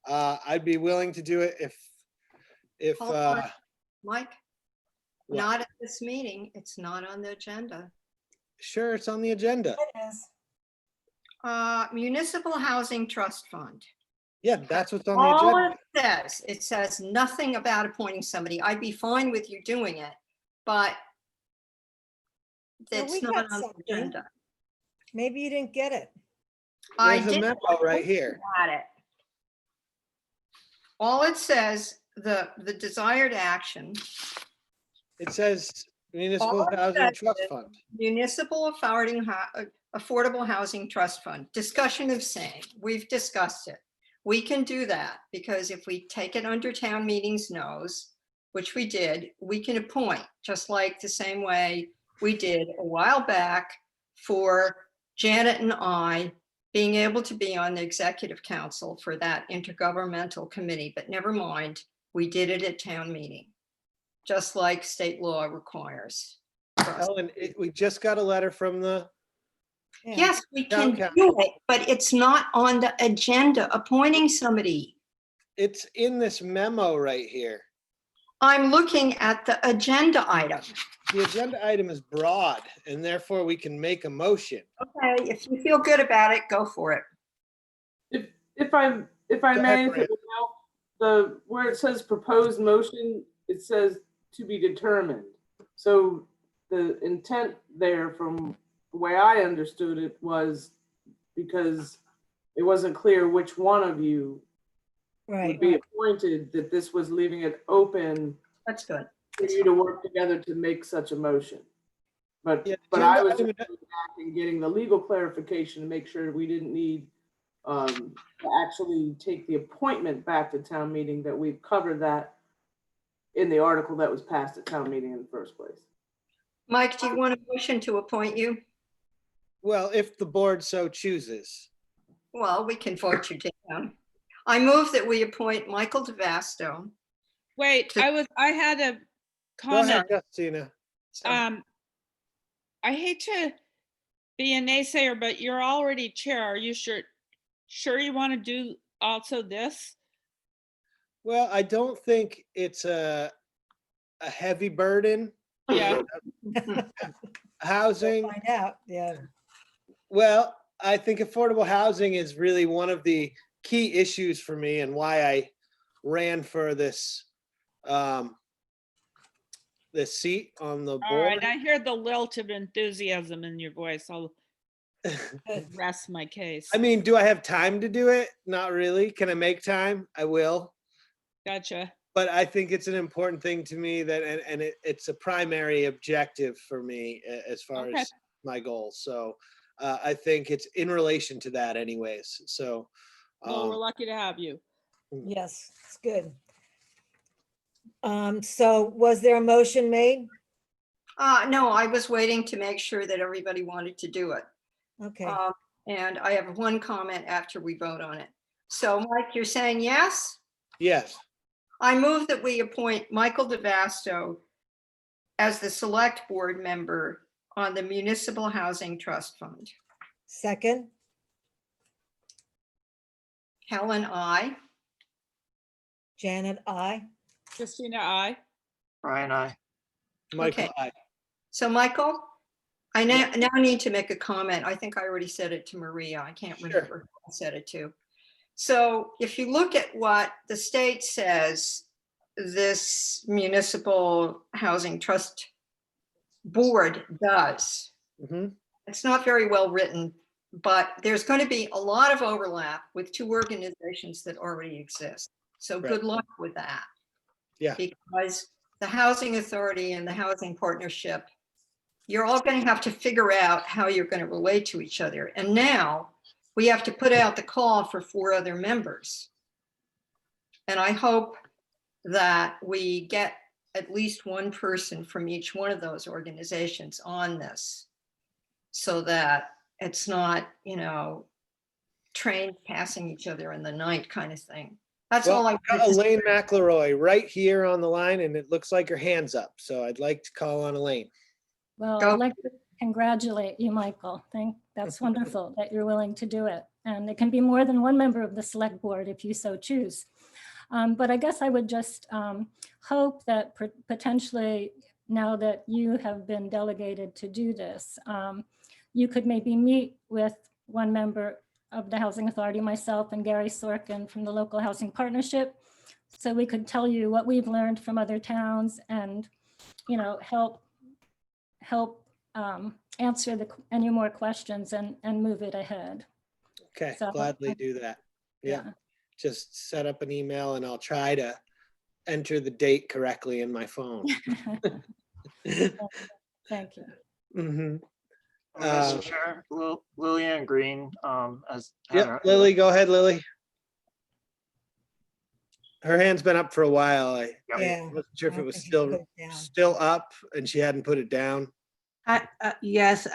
I'd be willing to do it if Hold on. Mike? what? Not at this meeting. It's not on the agenda. Sure, it's on the agenda. It is. Municipal Housing Trust Fund. Yeah, that's what's on the All agenda. it says nothing about appointing somebody. I'd be fine with you doing it, but No, we it's not got on the something. agenda. Maybe you didn't get it. I There's a did memo right here. got it. All it says, the desired action, It says Municipal All it Housing says Trust is Fund. Municipal Affordable Housing Trust Fund, discussion of same. We've discussed it. We can do that because if we take it under town meetings knows, which we did, we can appoint, just like the same way we did a while back for Janet and I being able to be on the executive council for that intergovernmental committee, but never mind, we did it at town meeting, just like state law requires. Ellen, we just got a letter from the, Yes, we Town can council. do it, but it's not on the agenda, appointing somebody. it's in this memo right here. I'm looking at the agenda item. The agenda item is broad and therefore we can make a motion. Okay, if you feel good about it, go for it. If I Go may, ahead, if it would help, where it says proposed motion, it says to be determined. So the intent there, from the way I understood it, was because it wasn't clear which one of you would be appointed, that this was leaving it open That's good. for you to work together to make such a motion. But Yeah, but I agenda was item- just going back and getting the legal clarification to make sure we didn't need to actually take the appointment back to town meeting, that we've covered that in the article that was passed at town meeting in the first place. Mike, do you want a motion to appoint you? Well, if the board so chooses. Well, we can vote you down. I move that we appoint Michael DeVasto. Wait, I had a Go ahead, comment. Justina. I hate to be a naysayer, but you're already chair. Are you sure you want to do also this? Well, I don't think it's a heavy burden. Yeah. Housing. Find out, yeah. Well, I think affordable housing is really one of the key issues for me and why I ran for this this seat on the All right, board. I hear the lilt of enthusiasm in your voice. I'll rest my case. I mean, do I have time to do it? Not really. Can I make time? I will. Gotcha. But I think it's an important thing to me that, and it's a primary objective for me as far Okay. as my goals. So I think it's in relation to that anyways. So. Well, we're lucky to have you. Yes, it's good. So was there a motion made? No, I was waiting to make sure that everybody wanted to do it. Okay, And I have one comment after we vote on it. So Mike, you're saying yes? Yes. I move that we appoint Michael DeVasto as the select board member on the Municipal Housing Trust Fund. second, Helen, I. Janet, I. Christina, I. Brian, I. Michael, Okay. aye. So Michael, I now need to make a comment. I think I already said it to Maria. I can't Sure. remember who I said it to. So if you look at what the state says, this Municipal Housing Trust Board does, Mhm. it's not very well written, but there's going to be a lot of overlap with two organizations that already exist. So Right. good luck with that. Yeah. Because the Housing Authority and the Housing Partnership, you're all going to have to figure out how you're going to relate to each other. And now we have to put out the call for 4 other members. And I hope that we get at least one person from each one of those organizations on this, so that it's not, trains passing each other in the night kind of thing. That's all Well, I I've got wanted to say. Elaine McElroy right here on the line and it looks like her hand's up. So I'd like to call on Elaine. Well, Go. I'd like to congratulate you, Michael. That's wonderful that you're willing to do it. And it can be more than one member of the select board if you so choose. But I guess I would just hope that potentially, now that you have been delegated to do this, you could maybe meet with one member of the Housing Authority, myself and Gary Sorkin from the Local Housing Partnership. So we could tell you what we've learned from other towns and, you know, help answer any more questions and move it ahead. Okay, So, gladly do that. Yeah. yeah. Just set up an email and I'll try to enter the date correctly in my phone. Thank you. Mhm. Mr. Chair, Lillian Green, as. Yeah, Lily, go ahead, Lily. Her hand's been up for a while. I Yeah. wasn't sure if I it don't was think you put it down. still up and she hadn't put it down. Yes,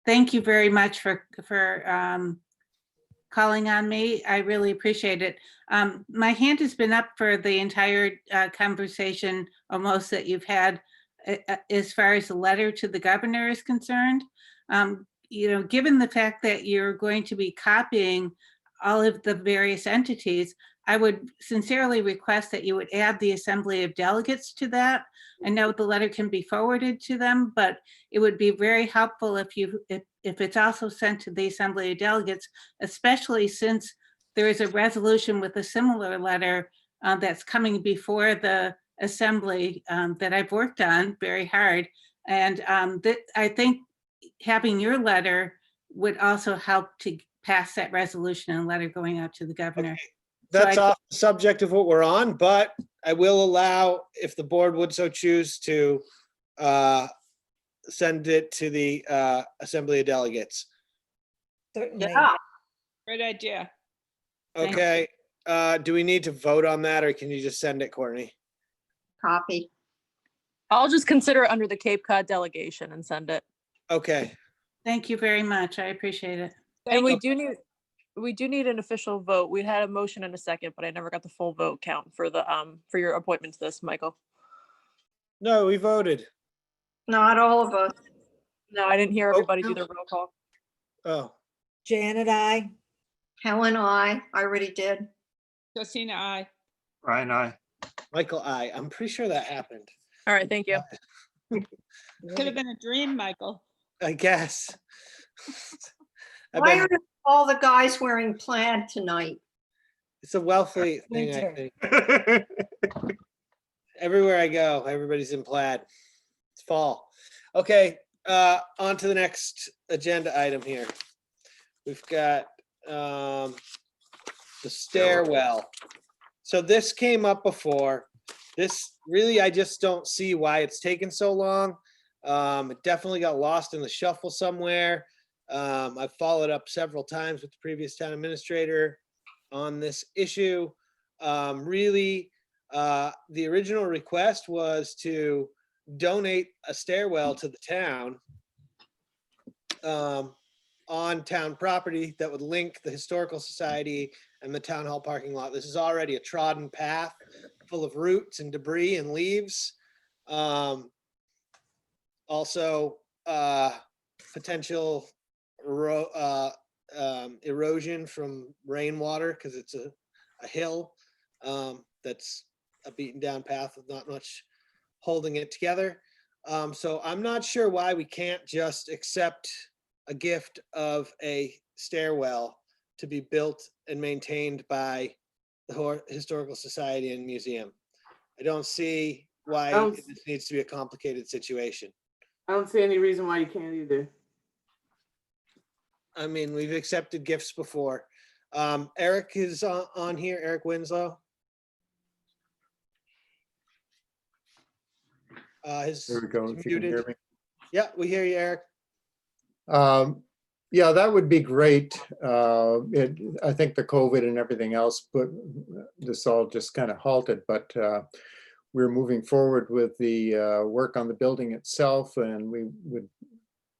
thank you very much for calling on me. I really appreciate it. My hand has been up for the entire conversation almost that you've had as far as the letter to the governor is concerned. You know, given the fact that you're going to be copying all of the various entities, I would sincerely request that you would add the Assembly of Delegates to that. I know the letter can be forwarded to them, but it would be very helpful if it's also sent to the Assembly of Delegates, especially since there is a resolution with a similar letter that's coming before the Assembly that I've worked on very hard. And I think having your letter would also help to pass that resolution and letter going out to the governor. That's off the subject of what we're on, but I will allow, if the board would so choose, to send it to the Assembly of Delegates. Certainly. Yeah. Great idea. Okay, do we need to vote on that or can you just send it, Courtney? Copy. I'll just consider it under the Cape Cod delegation and send it. Okay. Thank you very much. I appreciate it. And we do need an official vote. We had a motion in a second, but I never got the full vote count for the for your appointment to this, Michael. No, we voted. Not all of us. No, I didn't hear everybody do the roll call. Oh. Janet, I. Helen, I already did. Christina, I. Brian, I. Michael, I'm pretty sure that happened. All right, thank you. Could have been a dream, Michael. I guess. Why are all the guys wearing plaid tonight? It's a Wellfleet thing, I think. Everywhere I go, everybody's in plaid. It's fall. Okay, on to the next agenda item here. We've got the stairwell. So this came up before. This really, I just don't see why it's taken so long. It definitely got lost in the shuffle somewhere. I've followed up several times with the previous town administrator on this issue. Really, the original request was to donate a stairwell to the town on town property that would link the Historical Society and the town hall parking lot. This is already a trodden path full of roots and debris and leaves. Also, potential erosion from rainwater because it's a hill that's a beaten down path with not much holding it together. So I'm not sure why we can't just accept a gift of a stairwell to be built and maintained by the Historical Society and Museum. I don't see why this needs to be a complicated situation. I don't see any reason why you can't either. I mean, we've accepted gifts before. Eric is on here, Eric Winslow. There we go, if you can hear me. Yeah, we hear you, Eric. Yeah, that would be great. I think the COVID and everything else, but this all just kind of halted, but we're moving forward with the work on the building itself, and we would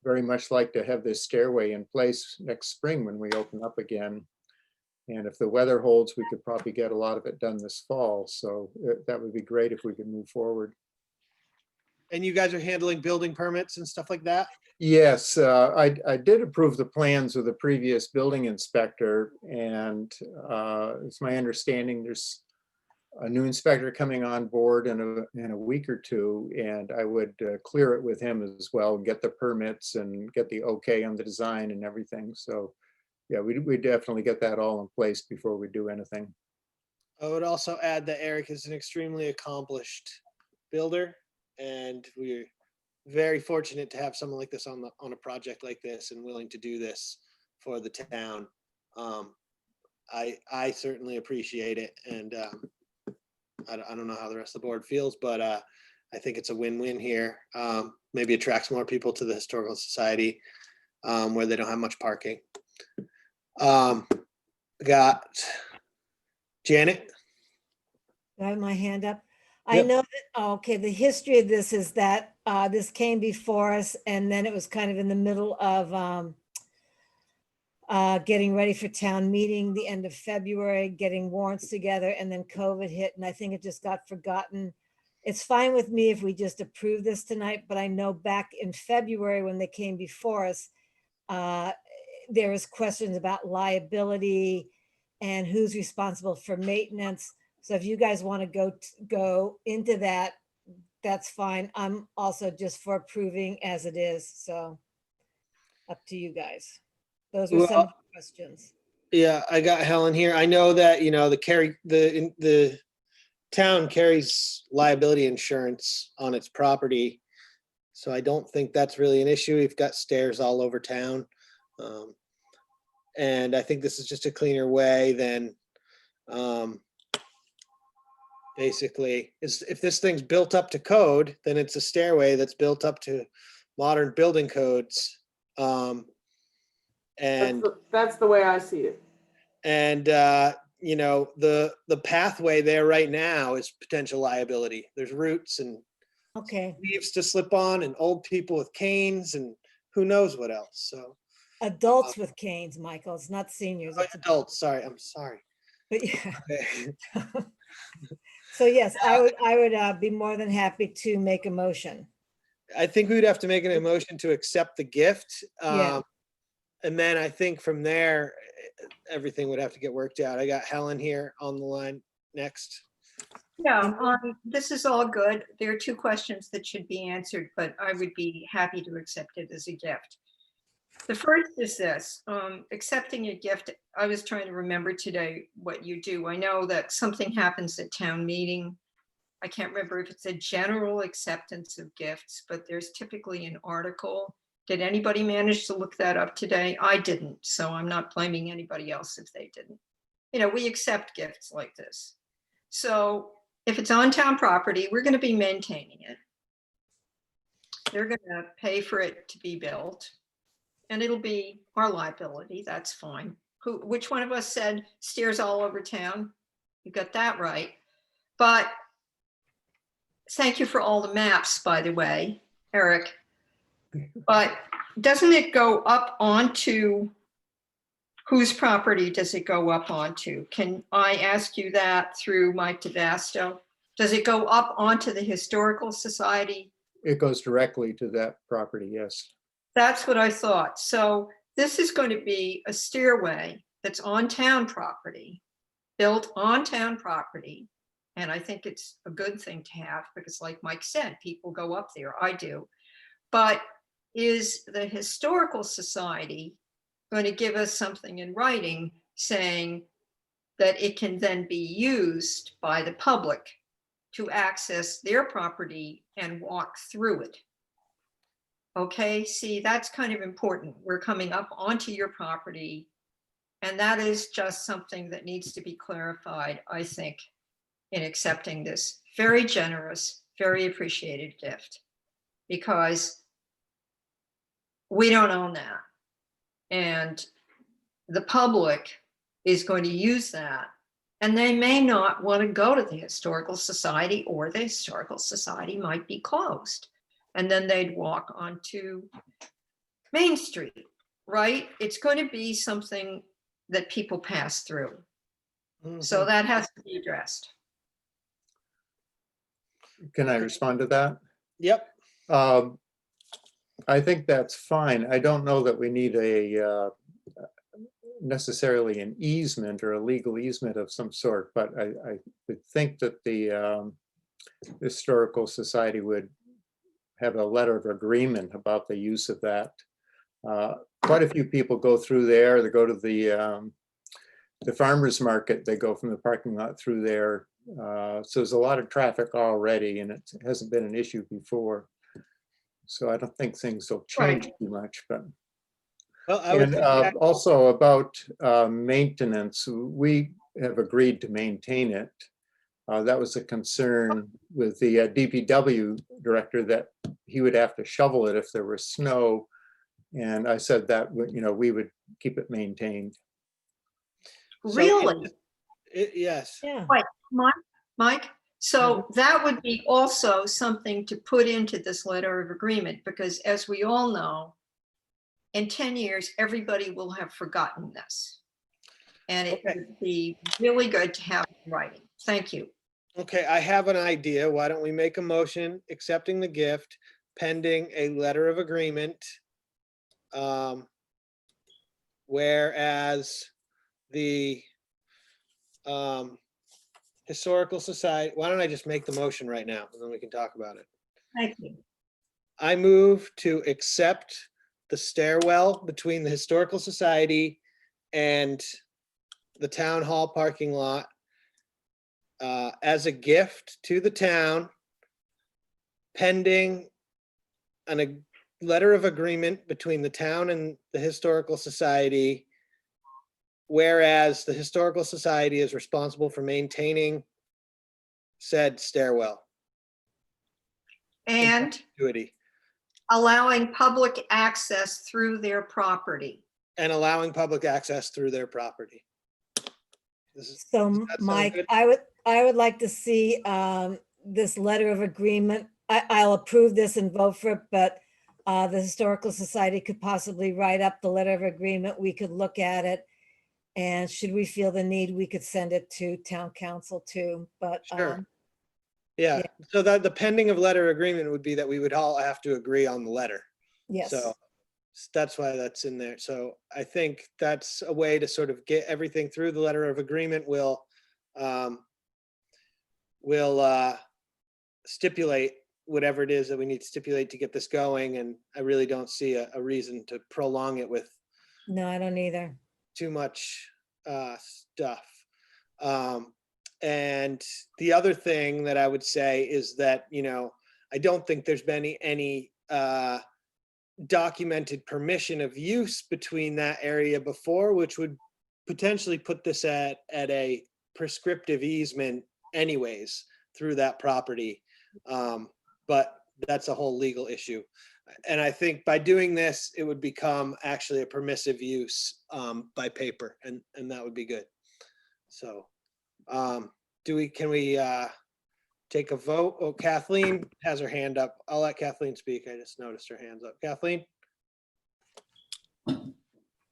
very much like to have this stairway in place next spring when we open up again. And if the weather holds, we could probably get a lot of it done this fall. So that would be great if we could move forward. And you guys are handling building permits and stuff like that? Yes, I did approve the plans with the previous building inspector, and it's my understanding there's a new inspector coming on board in a week or two, and I would clear it with him as well, get the permits and get the okay on the design and everything. So yeah, we definitely get that all in place before we do anything. I would also add that Eric is an extremely accomplished builder, and we're very fortunate to have someone like this on a project like this and willing to do this for the town. I certainly appreciate it, and I don't know how the rest of the board feels, but I think it's a win-win here. Maybe attracts more people to the Historical Society where they don't have much parking. Got Janet. I have my hand up. I Yep. know that, okay, the history of this is that this came before us, and then it was kind of in the middle of getting ready for town meeting, the end of February, getting warrants together, and then COVID hit, and I think it just got forgotten. It's fine with me if we just approve this tonight, but I know back in February when they came before us, there was questions about liability and who's responsible for maintenance. So if you guys want to go into that, that's fine. I'm also just for approving as it is. So up to you guys. Those were some of the questions. Yeah, I got Helen here. I know that, the town carries liability insurance on its property. So I don't think that's really an issue. We've got stairs all over town. And I think this is just a cleaner way than basically, if this thing's built up to code, then it's a stairway that's built up to modern building codes. And That's the way I see it. And the pathway there right now is potential liability. There's roots and Okay. leaves to slip on, and old people with canes, and who knows what else. So Adults with canes, Michael. It's not seniors. It's adults. Sorry, I'm sorry. But yeah. So yes, I would be more than happy to make a motion. I think we would have to make an motion to accept the gift. Yeah. And then I think from there, everything would have to get worked out. I got Helen here on the line next. Yeah, this is all good. There are two questions that should be answered, but I would be happy to accept it as a gift. The first is this, accepting a gift. I was trying to remember today what you do. I know that something happens at town meeting. I can't remember if it's a general acceptance of gifts, but there's typically an article. Did anybody manage to look that up today? I didn't, so I'm not blaming anybody else if they didn't. We accept gifts like this. So if it's on town property, we're going to be maintaining it. They're going to pay for it to be built, and it'll be our liability. That's fine. Which one of us said stairs all over town? You got that right. But thank you for all the maps, by the way, Eric. But doesn't it go up onto, whose property does it go up onto? Can I ask you that through Mike DeVasto? Does it go up onto the Historical Society? It goes directly to that property, yes. That's what I thought. So this is going to be a stairway that's on town property, built on town property. And I think it's a good thing to have because like Mike said, people go up there, I do. But is the Historical Society going to give us something in writing saying that it can then be used by the public to access their property and walk through it? Okay, see, that's kind of important. We're coming up onto your property, and that is just something that needs to be clarified, I think, in accepting this very generous, very appreciated gift, because we don't own that. And the public is going to use that, and they may not want to go to the Historical Society, or the Historical Society might be closed. And then they'd walk onto Main Street, right? It's going to be something that people pass through. So that has to be addressed. Can I respond to that? Yep. I think that's fine. I don't know that we need necessarily an easement or a legal easement of some sort, but I would think that the Historical Society would have a letter of agreement about the use of that. Quite a few people go through there. They go to the farmer's market. They go from the parking lot through there. So there's a lot of traffic already, and it hasn't been an issue before. So I don't think things will change too much. But Well, I would and think that- also about maintenance, we have agreed to maintain it. That was a concern with the DPW director, that he would have to shovel it if there was snow. And I said that, we would keep it maintained. So Really? yes. Yeah. Wait, Mike, so that would be also something to put into this letter of agreement, because as we all know, in 10 years, everybody will have forgotten this. And it would be really good to have it in writing. Thank you. Okay, I have an idea. Why don't we make a motion accepting the gift pending a letter of agreement? Whereas the Historical Society, why don't I just make the motion right now and then we can talk about it. Thank you. I move to accept the stairwell between the Historical Society and the town hall parking lot as a gift to the town, pending a letter of agreement between the town and the Historical Society, whereas the Historical Society is responsible for maintaining said stairwell. And Perpetuity. allowing public access through their property. And allowing public access through their property. So that sound Mike, good? I would like to see this letter of agreement. I'll approve this and vote for it, but the Historical Society could possibly write up the letter of agreement. We could look at it. And should we feel the need, we could send it to town council too, but. Sure. Yeah, so that the pending of letter agreement would be that we would all have to agree on the letter. Yes. So that's why that's in there. So I think that's a way to sort of get everything through the letter of agreement. Will stipulate whatever it is that we need to stipulate to get this going. And I really don't see a reason to prolong it with No, I don't either. too much stuff. And the other thing that I would say is that, I don't think there's been any documented permission of use between that area before, which would potentially put this at a prescriptive easement anyways through that property. But that's a whole legal issue. And I think by doing this, it would become actually a permissive use by paper, and that would be good. So can we take a vote? Oh, Kathleen has her hand up. I'll let Kathleen speak. I just noticed her hands up. Kathleen?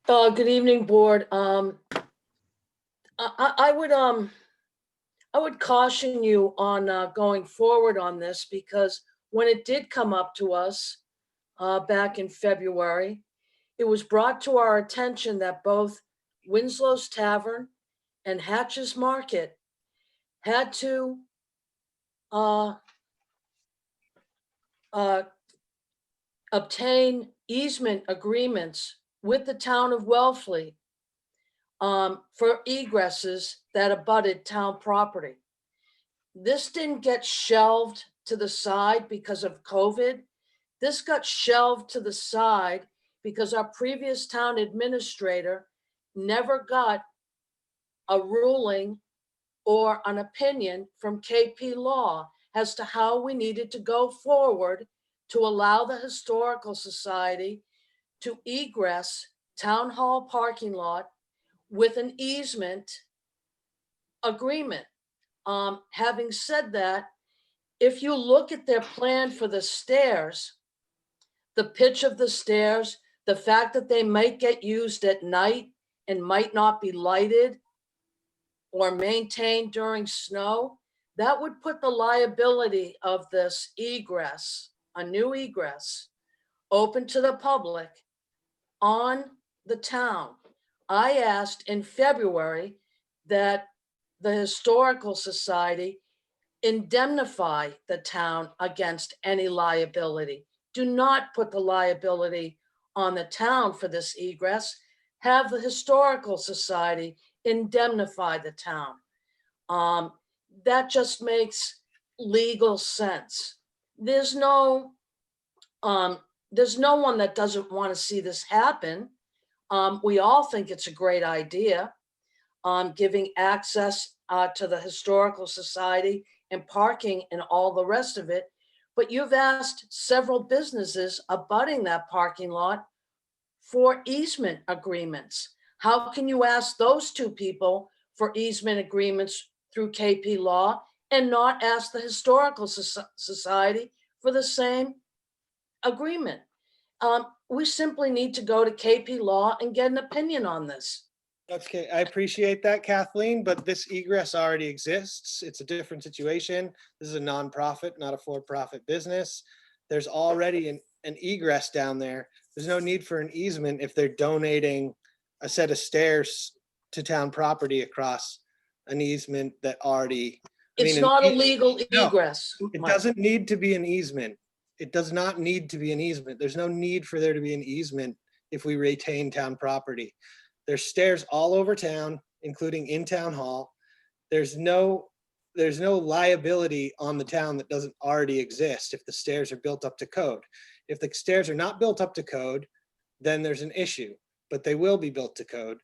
Good evening, board. I would caution you on going forward on this, because when it did come up to us back in February, it was brought to our attention that both Winslow's Tavern and Hatch's Market had to obtain easement agreements with the town of Wellfleet for egresses that abutted town property. This didn't get shelved to the side because of COVID. This got shelved to the side because our previous town administrator never got a ruling or an opinion from KP Law as to how we needed to go forward to allow the Historical Society to egress town hall parking lot with an easement agreement. Having said that, if you look at their plan for the stairs, the pitch of the stairs, the fact that they might get used at night and might not be lighted or maintained during snow, that would put the liability of this egress, a new egress, open to the public on the town. I asked in February that the Historical Society indemnify the town against any liability. Do not put the liability on the town for this egress. Have the Historical Society indemnify the town. That just makes legal sense. There's no one that doesn't want to see this happen. We all think it's a great idea, giving access to the Historical Society and parking and all the rest of it. But you've asked several businesses abutting that parking lot for easement agreements. How can you ask those two people for easement agreements through KP Law and not ask the Historical Society for the same agreement? We simply need to go to KP Law and get an opinion on this. Okay, I appreciate that, Kathleen, but this egress already exists. It's a different situation. This is a nonprofit, not a for-profit business. There's already an egress down there. There's no need for an easement if they're donating a set of stairs to town property across an easement that already. It's not a legal egress. It Mike. doesn't need to be an easement. It does not need to be an easement. There's no need for there to be an easement if we retain town property. There's stairs all over town, including in town hall. There's no liability on the town that doesn't already exist if the stairs are built up to code. If the stairs are not built up to code, then there's an issue, but they will be built to code.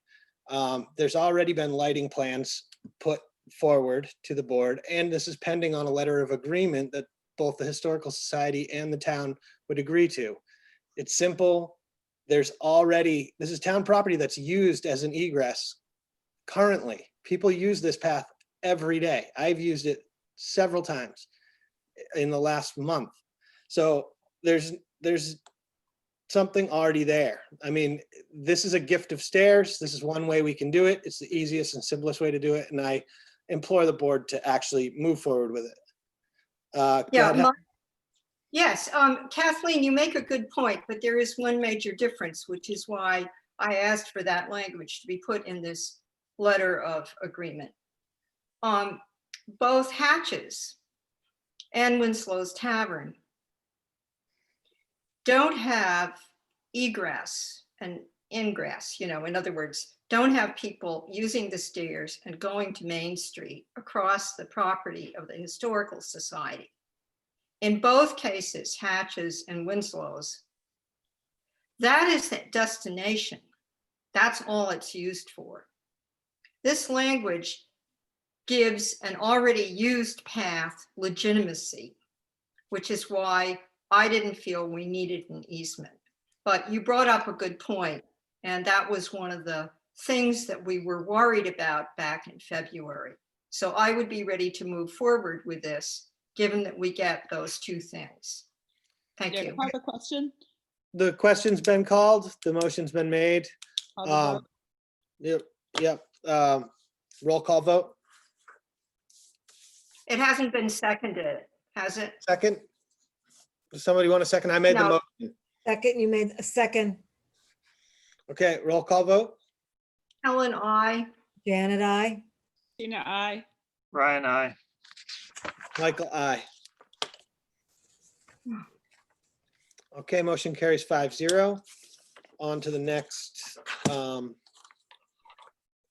There's already been lighting plans put forward to the board, and this is pending on a letter of agreement that both the Historical Society and the town would agree to. It's simple. This is town property that's used as an egress currently. People use this path every day. I've used it several times in the last month. So there's something already there. I mean, this is a gift of stairs. This is one way we can do it. It's the easiest and simplest way to do it. And I implore the board to actually move forward with it. Go ahead. Yes, Kathleen, you make a good point, but there is one major difference, which is why I asked for that language to be put in this letter of agreement. Both Hatches and Winslow's Tavern don't have egress and ingress, in other words, don't have people using the stairs and going to Main Street across the property of the Historical Society. In both cases, Hatches and Winslow's, that is the destination. That's all it's used for. This language gives an already used path legitimacy, which is why I didn't feel we needed an easement. But you brought up a good point, and that was one of the things that we were worried about back in February. So I would be ready to move forward with this, given that we get those two things. Thank you. I have a question. The question's been called, the motion's been made. How to vote? Yep. Roll call vote. It hasn't been seconded, has it? Second. Does somebody want a second? I made the No. motion. Second, you made a second. Okay, roll call vote. Ellen, I. Janet, I. Tina, I. Ryan, I. Michael, aye. Okay, motion carries 5-0. On to the next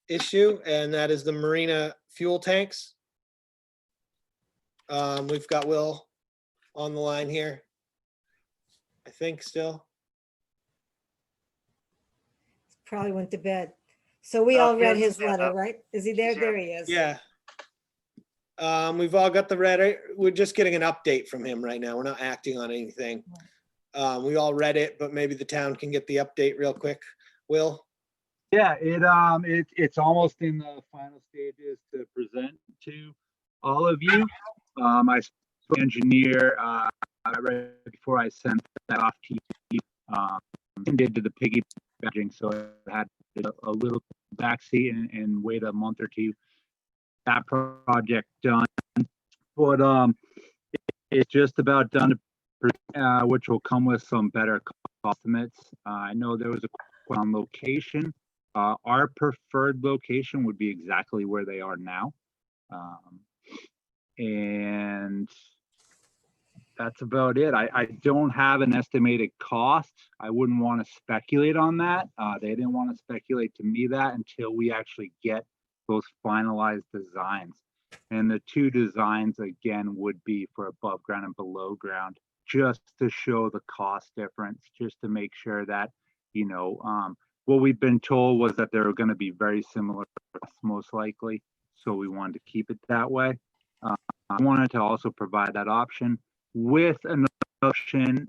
issue, and that is the marina fuel tanks. We've got Will on the line here. I think still. Probably went to bed. So we all read his stand letter, up. right? Is he there? There he is. Yeah. We've all got the red. We're just getting an update from him right now. We're not acting on anything. We all read it, but maybe the town can get the update real quick. Will? Yeah, it's almost in the final stages to present to all of you. I spoke to the engineer right before I sent that off to you. Did the piggybacking, so it had a little backseat and wait a month or two. That project done, but it's just about done, which will come with some better estimates. I know there was a question on location. Our preferred location would be exactly where they are now. And that's about it. I don't have an estimated cost. I wouldn't want to speculate on that. They didn't want to speculate to me that until we actually get those finalized designs. And the two designs again would be for above ground and below ground, just to show the cost difference, just to make sure that, you know, what we've been told was that they're going to be very similar, most likely. So we wanted to keep it that way. I wanted to also provide that option with an option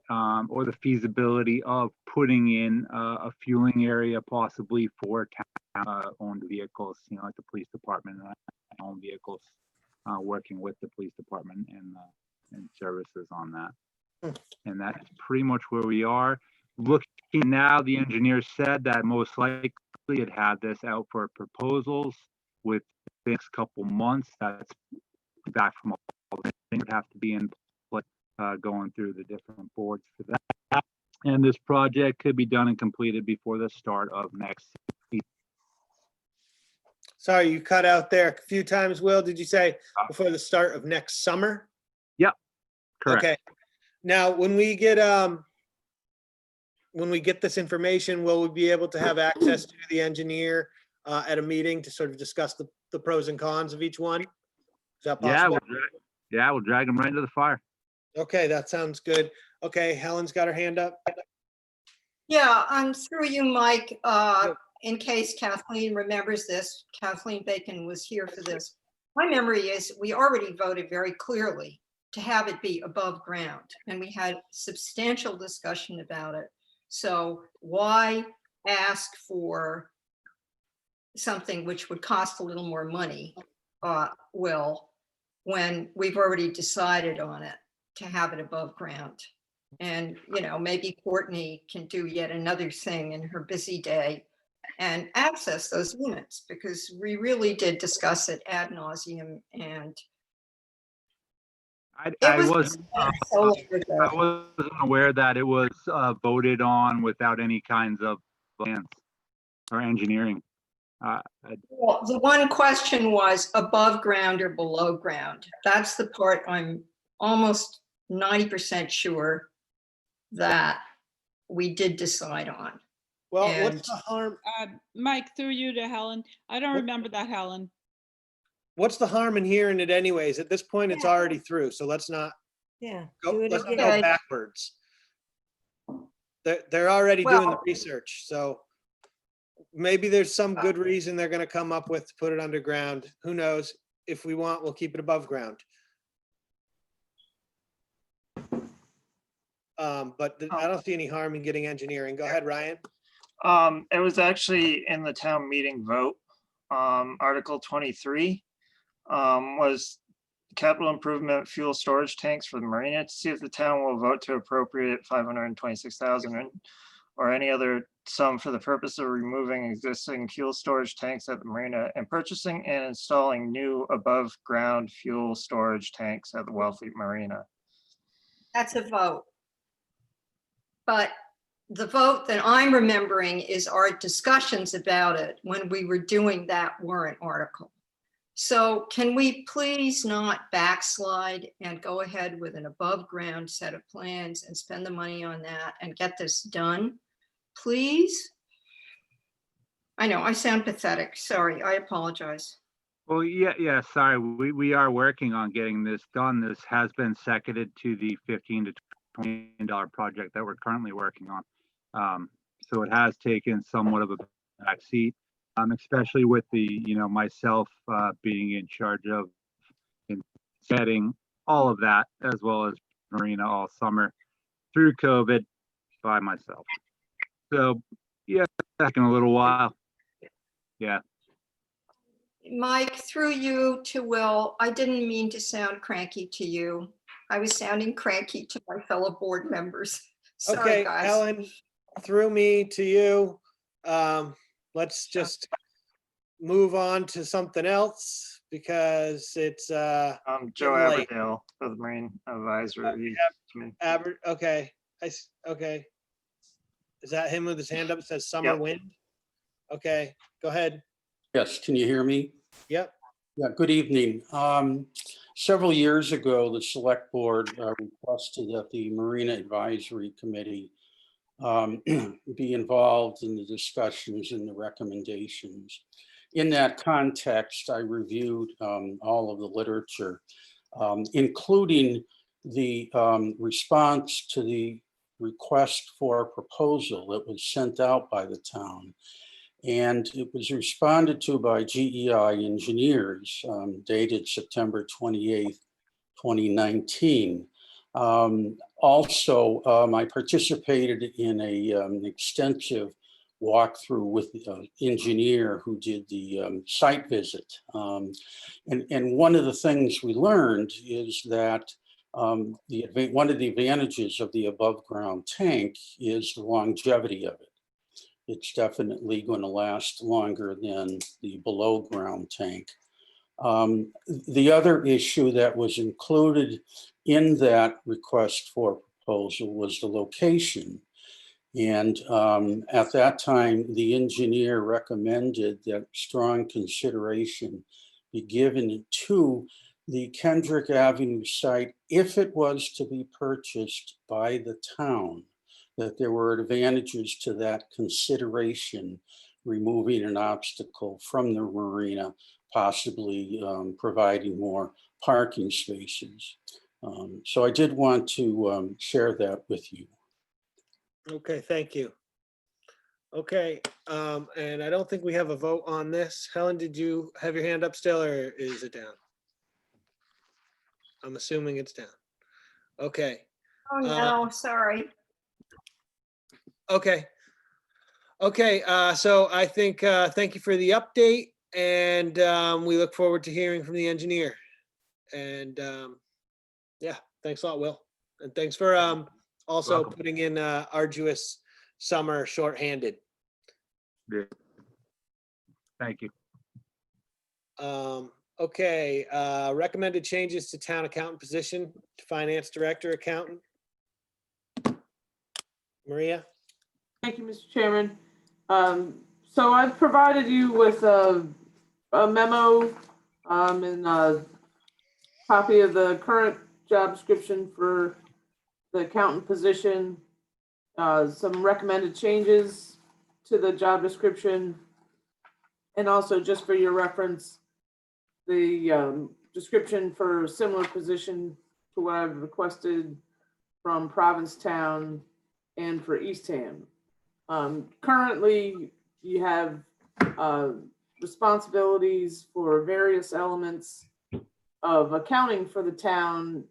or the feasibility of putting in a fueling area possibly for town-owned vehicles, you know, like the police department and own vehicles, working with the police department and services on that. And that's pretty much where we are. Looking now, the engineer said that most likely it had this out for proposals with the next couple months. That's back from all the things that have to be in place, going through the different boards for that. And this project could be done and completed before the start of next season. Sorry, you cut out there a few times, Will. Did you say before the start of next summer? Yep, correct. Okay. Now, when we get this information, will we be able to have access to the engineer at a meeting to sort of discuss the pros and cons of each one? Is that possible? We'll drag them right into the fire. Okay, that sounds good. Okay, Helen's got her hand up. Yeah, I'm through you, Mike. In case Kathleen remembers this, Kathleen Bacon was here for this. My memory is we already voted very clearly to have it be above ground, and we had substantial discussion about it. So why ask for something which would cost a little more money, Will, when we've already decided on it to have it above ground? And, you know, maybe Courtney can do yet another thing in her busy day and access those units, because we really did discuss it ad nauseum, and I wasn't aware that it was voted on without any kinds of plans or engineering. Well, the one question was above ground or below ground. That's the part I'm almost 90% sure that we did decide on. Well, And what's the harm? Mike, through you to Helen. I don't remember that, Helen. What's the harm in hearing it anyways? At this point, it's already through, so let's not go, let's not go backwards. They're already doing the research, so maybe there's some good reason they're gonna come up with to put it underground. Who knows? If we want, we'll keep it above ground. But I don't see any harm in getting engineering. Go ahead, Ryan. It was actually in the town meeting vote. Article 23 was capital improvement fuel storage tanks for the marina, to see if the town will vote to appropriate 526,000 or any other sum for the purpose of removing existing fuel storage tanks at the marina and purchasing and installing new above ground fuel storage tanks at the Wellfleet Marina. that's a vote. But the vote that I'm remembering is our discussions about it when we were doing that warrant article. So can we please not backslide and go ahead with an above ground set of plans and spend the money on that and get this done, please? I know I sound pathetic. Sorry, I apologize. Well, yeah, sorry. We are working on getting this done. This has been seconded to the $15 to $20 million project that we're currently working on. So it has taken somewhat of a backseat, especially with the, you know, myself being in charge of setting all of that, as well as Marina all summer through COVID by myself. So yeah, it's taking a little while. Yeah. Mike, through you to Will, I didn't mean to sound cranky to you. I was sounding cranky to my fellow board members. Sorry, Okay, guys. Helen, through me to you. Let's just move on to something else because it's Joe getting late. Aberdale for the Marine Advisory Committee. Okay, okay. Is that him with his hand up? It says summer Yep. wind? Okay, go ahead. Yes, can you hear me? Yep. Yeah, good evening. Several years ago, the Select Board requested that the Marina Advisory Committee be involved in the discussions and the recommendations. In that context, I reviewed all of the literature, including the response to the request for a proposal that was sent out by the town. And it was responded to by GEI engineers, dated September 28th, 2019. Also, I participated in an extensive walkthrough with the engineer who did the site visit. And one of the things we learned is that one of the advantages of the above ground tank is the longevity of it. It's definitely going to last longer than the below ground tank. The other issue that was included in that request for proposal was the location. And at that time, the engineer recommended that strong consideration be given to the Kendrick Avenue site if it was to be purchased by the town, that there were advantages to that consideration, removing an obstacle from the marina, possibly providing more parking spaces. So I did want to share that with you. Okay, thank you. Okay, and I don't think we have a vote on this. Helen, did you have your hand up still, or is it down? I'm assuming it's down. Okay. Oh, no, sorry. Okay. Okay, so I think, thank you for the update, and we look forward to hearing from the engineer. And yeah, thanks a lot, Will. And thanks for also putting in arduous summer shorthanded. Yeah. Thank you. Okay, recommended changes to town accountant position, to finance director accountant. Maria? Thank you, Mr. Chairman. So I've provided you with a memo and a copy of the current job description for the accountant position, some recommended changes to the job description, and also just for your reference, the description for a similar position to what I've requested from Provincetown and for Eastham. Currently, you have responsibilities for various elements of accounting for the town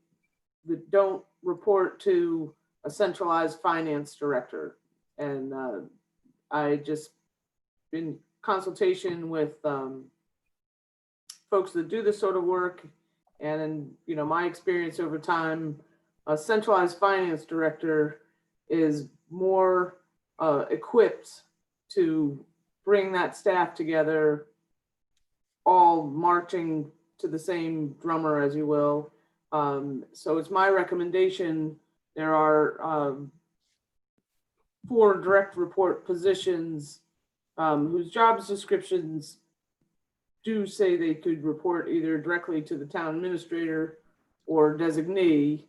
that don't report to a centralized finance director. And I just, in consultation with folks that do this sort of work, and in, you know, my experience over time, a centralized finance director is more equipped to bring that staff together, all marching to the same drummer, as you will. So it's my recommendation. There are 4 direct report positions whose job descriptions do say they could report either directly to the town administrator or designee.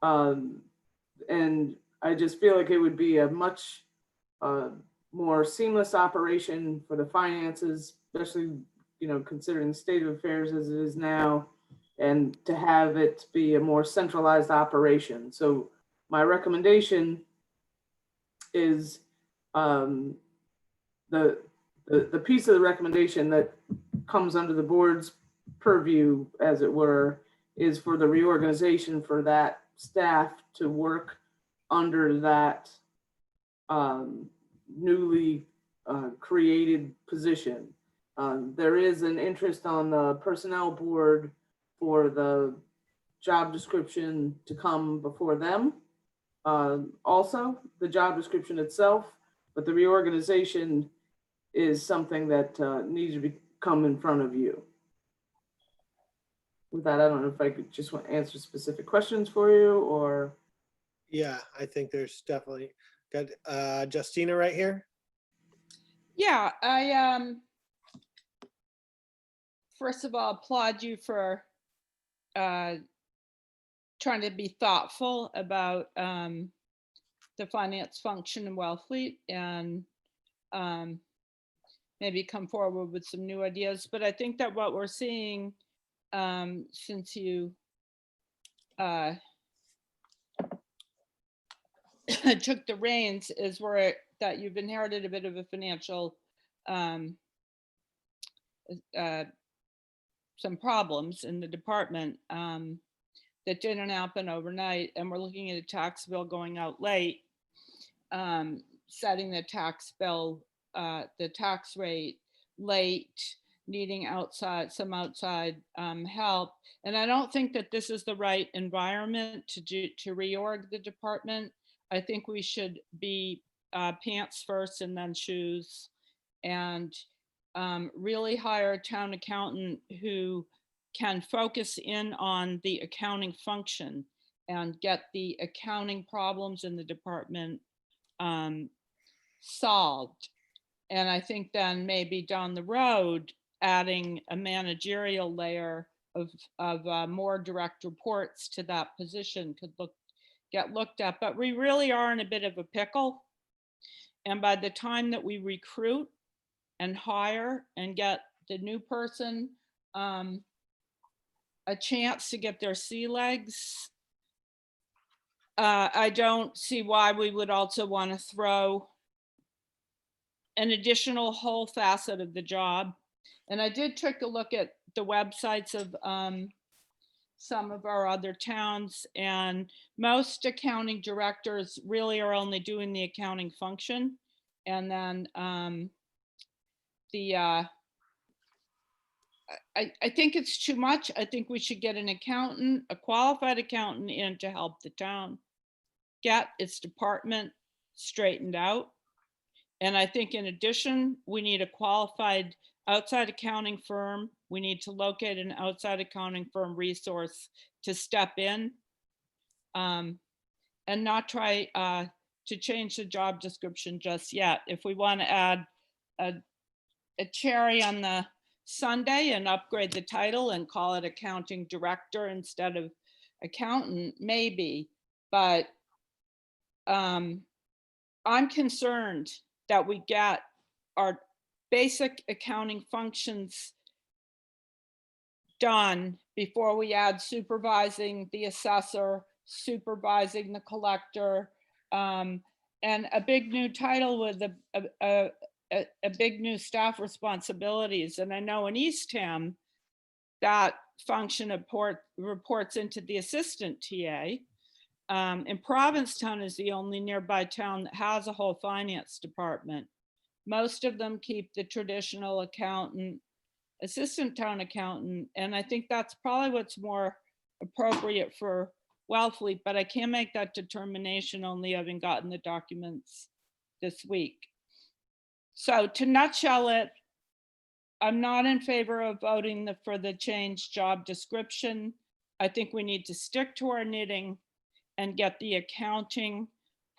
And I just feel like it would be a much more seamless operation for the finances, especially, you know, considering the state of affairs as it is now, and to have it be a more centralized operation. So my recommendation is the piece of the recommendation that comes under the board's purview, as it were, is for the reorganization for that staff to work under that newly created position. There is an interest on the personnel board for the job description to come before them. Also, the job description itself, but the reorganization is something that needs to come in front of you. With that, I don't know if I could just want to answer specific questions for you, or. Yeah, I think there's definitely got Justina right here. Yeah, I first of all applaud you for trying to be thoughtful about the finance function in Wellfleet and maybe come forward with some new ideas. But I think that what we're seeing since you took the reins is that you've inherited a bit of a financial some problems in the department that didn't happen overnight, and we're looking at a tax bill going out late, setting the tax bill, the tax rate late, needing some outside help. And I don't think that this is the right environment to reorg the department. I think we should be pants first and then shoes, and really hire a town accountant who can focus in on the accounting function and get the accounting problems in the department solved. And I think then maybe down the road, adding a managerial layer of more direct reports to that position could get looked at. But we really are in a bit of a pickle. And by the time that we recruit and hire and get the new person a chance to get their sea legs, I don't see why we would also want to throw an additional whole facet of the job. And I did take a look at the websites of some of our other towns, and most accounting directors really are only doing the accounting function. And then I think it's too much. I think we should get an accountant, a qualified accountant in to help the town get its department straightened out. And I think in addition, we need a qualified outside accounting firm. We need to locate an outside accounting firm resource to step in and not try to change the job description just yet. If we want to add a cherry on the sundae and upgrade the title and call it accounting director instead of accountant, maybe. But I'm concerned that we get our basic accounting functions done before we add supervising the assessor, supervising the collector, and a big new title with a big new staff responsibilities. And I know in Eastham, that function reports into the assistant TA. And Provincetown is the only nearby town that has a whole finance department. Most of them keep the traditional accountant, assistant town accountant, and I think that's probably what's more appropriate for Wellfleet, but I can't make that determination only having gotten the documents this week. So to nutshell it, I'm not in favor of voting for the changed job description. I think we need to stick to our knitting and get the accounting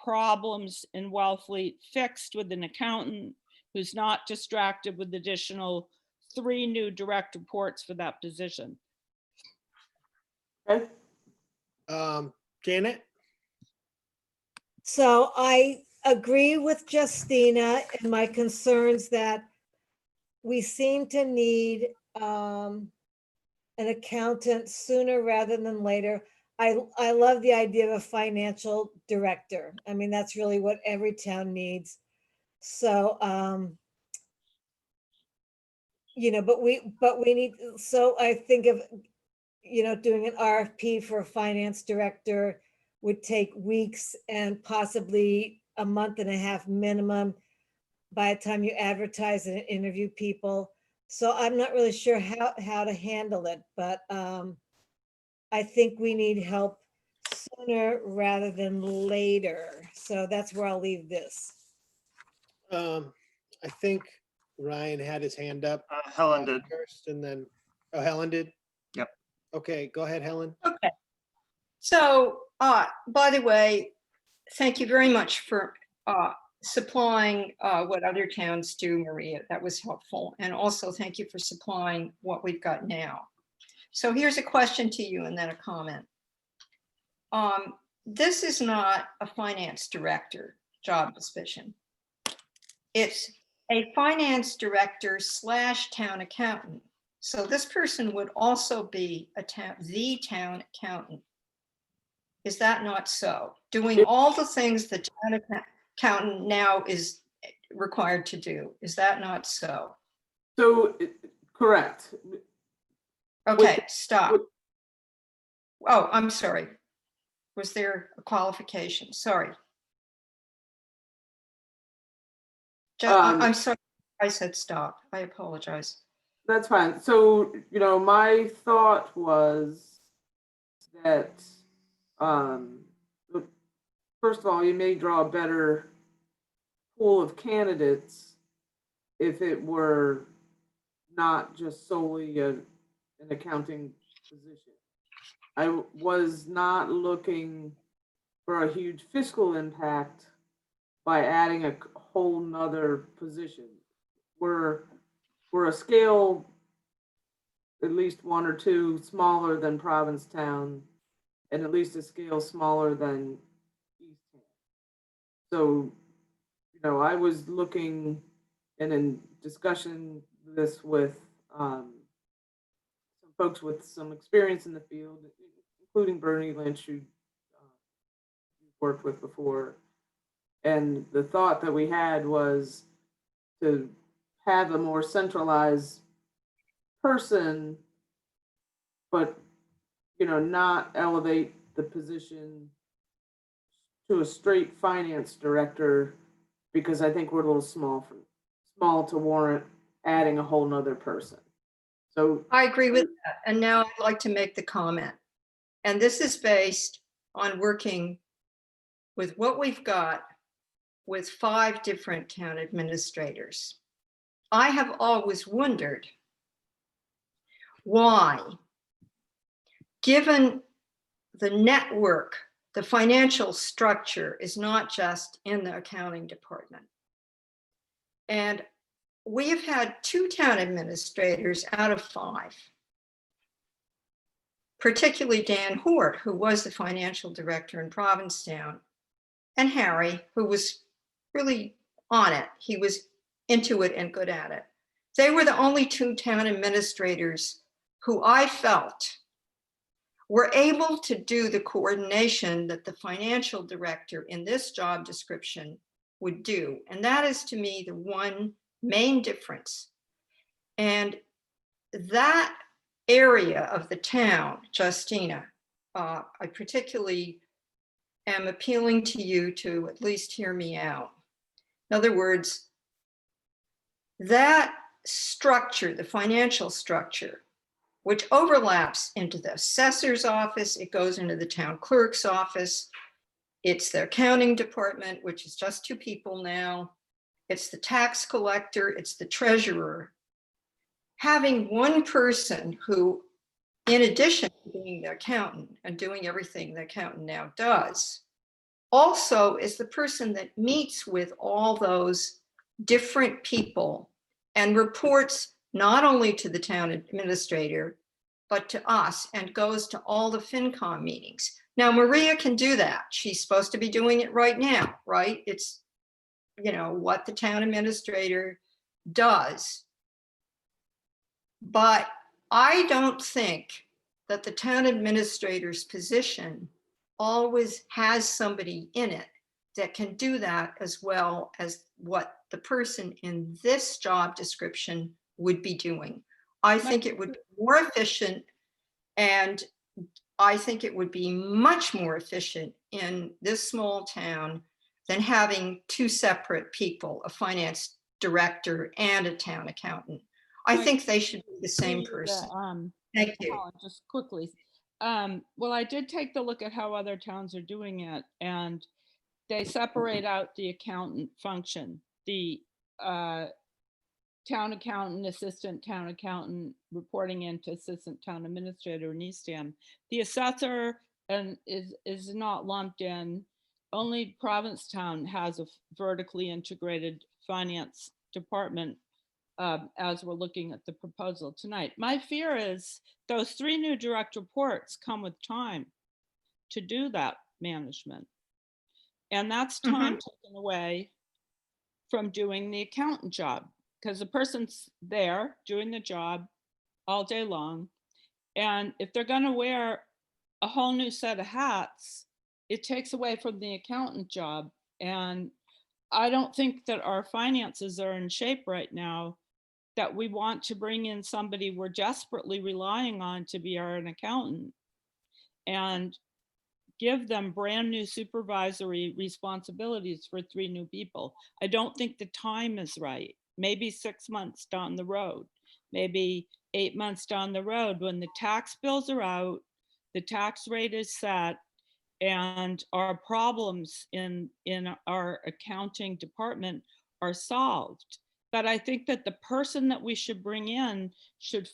problems in Wellfleet fixed with an accountant who's not distracted with additional 3 new direct reports for that position. Okay. Janet? So I agree with Justina in my concerns that we seem to need an accountant sooner rather than later. I love the idea of a financial director. I mean, that's really what every town needs. So, but we need, so I think of, doing an RFP for a finance director would take weeks and possibly a month and a half minimum by the time you advertise and interview people. So I'm not really sure how to handle it, but I think we need help sooner rather than later. So that's where I'll leave this. I think Ryan had his hand up. Helen did. First, and then, oh, Helen did? Yep. Okay, go ahead, Helen. Okay. So, by the way, thank you very much for supplying what other towns do, Maria. That was helpful. And also thank you for supplying what we've got now. So here's a question to you and then a comment. This is not a finance director job description. It's a finance director / town accountant. So this person would also be the town accountant. Is that not so? Doing all the things the town accountant now is required to do. Is that not so? So, correct. Okay, stop. Oh, I'm sorry. Was there a qualification? Sorry. I'm sorry. I said stop. I apologize. That's fine. So, my thought was that, first of all, you may draw a better pool of candidates if it were not just solely an accounting position. I was not looking for a huge fiscal impact by adding a whole nother position. We're a scale at least 1 or 2 smaller than Provincetown, and at least a scale smaller than Eastham. So, I was looking and in discussion this with some folks with some experience in the field, including Bernie Lynch, who worked with before. And the thought that we had was to have a more centralized person, but not elevate the position to a straight finance director, because I think we're a little small to warrant adding a whole nother person. So I agree with that. And now I'd like to make the comment. And this is based on working with what we've got with 5 different town administrators. I have always wondered why, given the network, the financial structure is not just in the accounting department. And we have had 2 town administrators out of 5, particularly Dan Hort, who was the financial director in Provincetown, and Harry, who was really on it. He was into it and good at it. They were the only 2 town administrators who I felt were able to do the coordination that the financial director in this job description would do. And that is, to me, the one main difference. And that area of the town, Justina, I particularly am appealing to you to at least hear me out. In other words, that structure, the financial structure, which overlaps into the assessor's office, it goes into the town clerk's office, it's the accounting department, which is just 2 people now, it's the tax collector, it's the treasurer. Having one person who, in addition to being the accountant and doing everything the accountant now does, also is the person that meets with all those different people and reports not only to the town administrator, but to us, and goes to all the FinCom meetings. Now, Maria can do that. She's supposed to be doing it right now, right? It's, what the town administrator does. But I don't think that the town administrator's position always has somebody in it that can do that as well as what the person in this job description would be doing. I think it would be more efficient, and I think it would be much more efficient in this small town than having 2 separate people, a finance director and a town accountant. I think they should be the same person. Thank you. Just quickly. Well, I did take the look at how other towns are doing it, and they separate out the accountant function. The town accountant, assistant town accountant reporting into assistant town administrator in Eastham. The assessor is not lumped in, only Provincetown has a vertically integrated finance department, as we're looking at the proposal tonight. My fear is those 3 new direct reports come with time to do that management. And that's time taken away from doing the accountant job, because the person's there doing the job all day long. And if they're going to wear a whole new set of hats, it takes away from the accountant job. And I don't think that our finances are in shape right now that we want to bring in somebody we're desperately relying on to be our accountant and give them brand new supervisory responsibilities for 3 new people. I don't think the time is right. Maybe 6 months down the road, maybe 8 months down the road, when the tax bills are out, the tax rate is set, and our problems in our accounting department are solved. But I think that the person that we should bring in should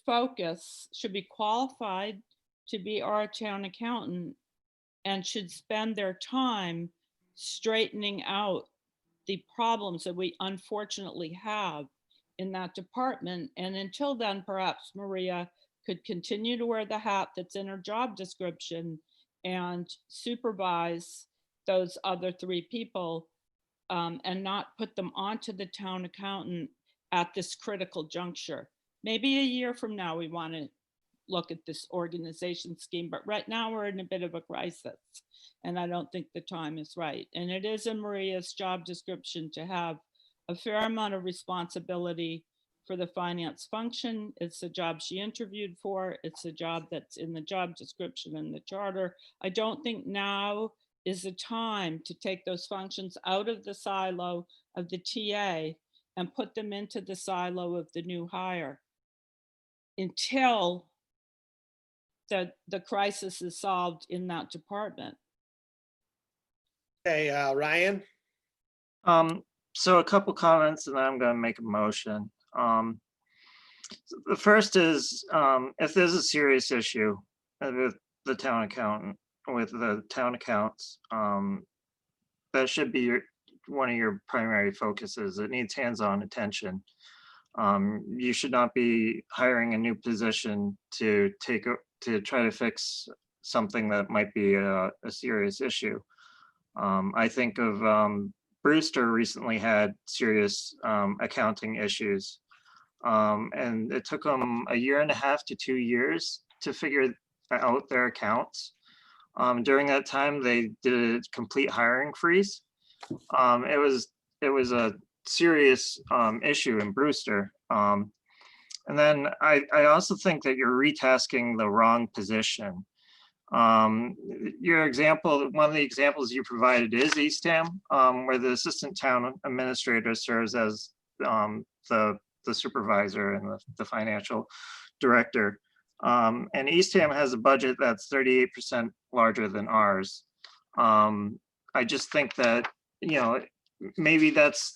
be qualified to be our town accountant, and should spend their time straightening out the problems that we unfortunately have in that department. And until then, perhaps Maria could continue to wear the hat that's in her job description and supervise those other 3 people, and not put them onto the town accountant at this critical juncture. Maybe a year from now, we want to look at this organization scheme, but right now we're in a bit of a crisis, and I don't think the time is right. And it is in Maria's job description to have a fair amount of responsibility for the finance function. It's a job she interviewed for. It's a job that's in the job description in the charter. I don't think now is the time to take those functions out of the silo of the TA and put them into the silo of the new hire until the crisis is solved in that department. Okay, Ryan? So a couple comments, and then I'm going to make a motion. The first is, if there's a serious issue with the town accountant, with the town accounts, that should be one of your primary focuses. It needs hands-on attention. You should not be hiring a new position to try to fix something that might be a serious issue. I think of Brewster recently had serious accounting issues, and it took them 1.5 to 2 years to figure out their accounts. During that time, they did a complete hiring freeze. It was a serious issue in Brewster. And then I also think that you're retasking the wrong position. Your example, one of the examples you provided is Eastham, where the assistant town administrator serves as the supervisor and the financial director. And Eastham has a budget that's 38% larger than ours. I just think that, maybe that's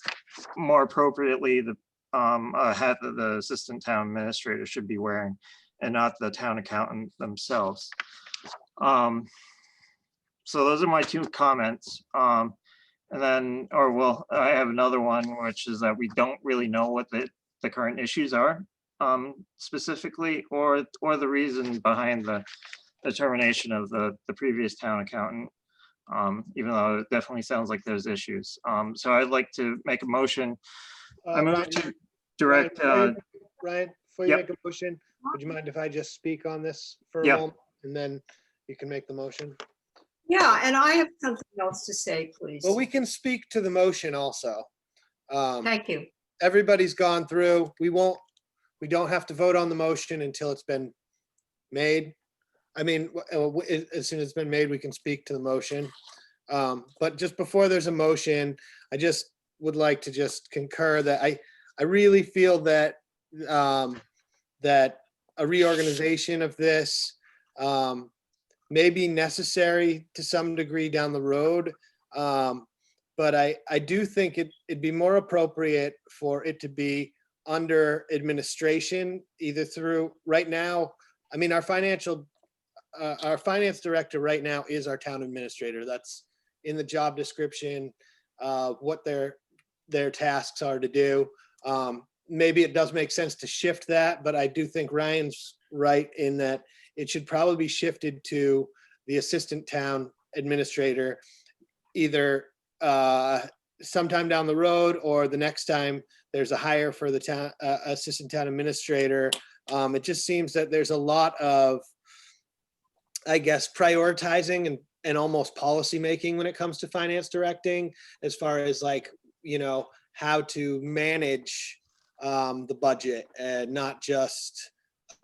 more appropriately the hat that the assistant town administrator should be wearing, and not the town accountant themselves. So those are my 2 comments. And then, I have another one, which is that we don't really know what the current issues are specifically, or the reason behind the termination of the previous town accountant, even though it definitely sounds like there's issues. So I'd like to make a motion. I move to direct. Ryan, before you Yep. make a motion, would you mind if I just speak on this for a Yep. moment, and then you can make the motion? Yeah, and I have something else to say, please. Well, we can speak to the motion also. Thank you. Everybody's gone through. We don't have to vote on the motion until it's been made. I mean, as soon as it's been made, we can speak to the motion. But just before there's a motion, I just would like to just concur that I really feel that that a reorganization of this may be necessary to some degree down the road. But I do think it'd be more appropriate for it to be under administration, either through right now. I mean, our finance director right now is our town administrator. That's in the job description, what their tasks are to do. Maybe it does make sense to shift that, but I do think Ryan's right in that it should probably be shifted to the assistant town administrator, either sometime down the road or the next time there's a hire for the town assistant town administrator. It just seems that there's a lot of, I guess, prioritizing and almost policy making when it comes to finance directing, as far as like, you know, how to manage the budget and not just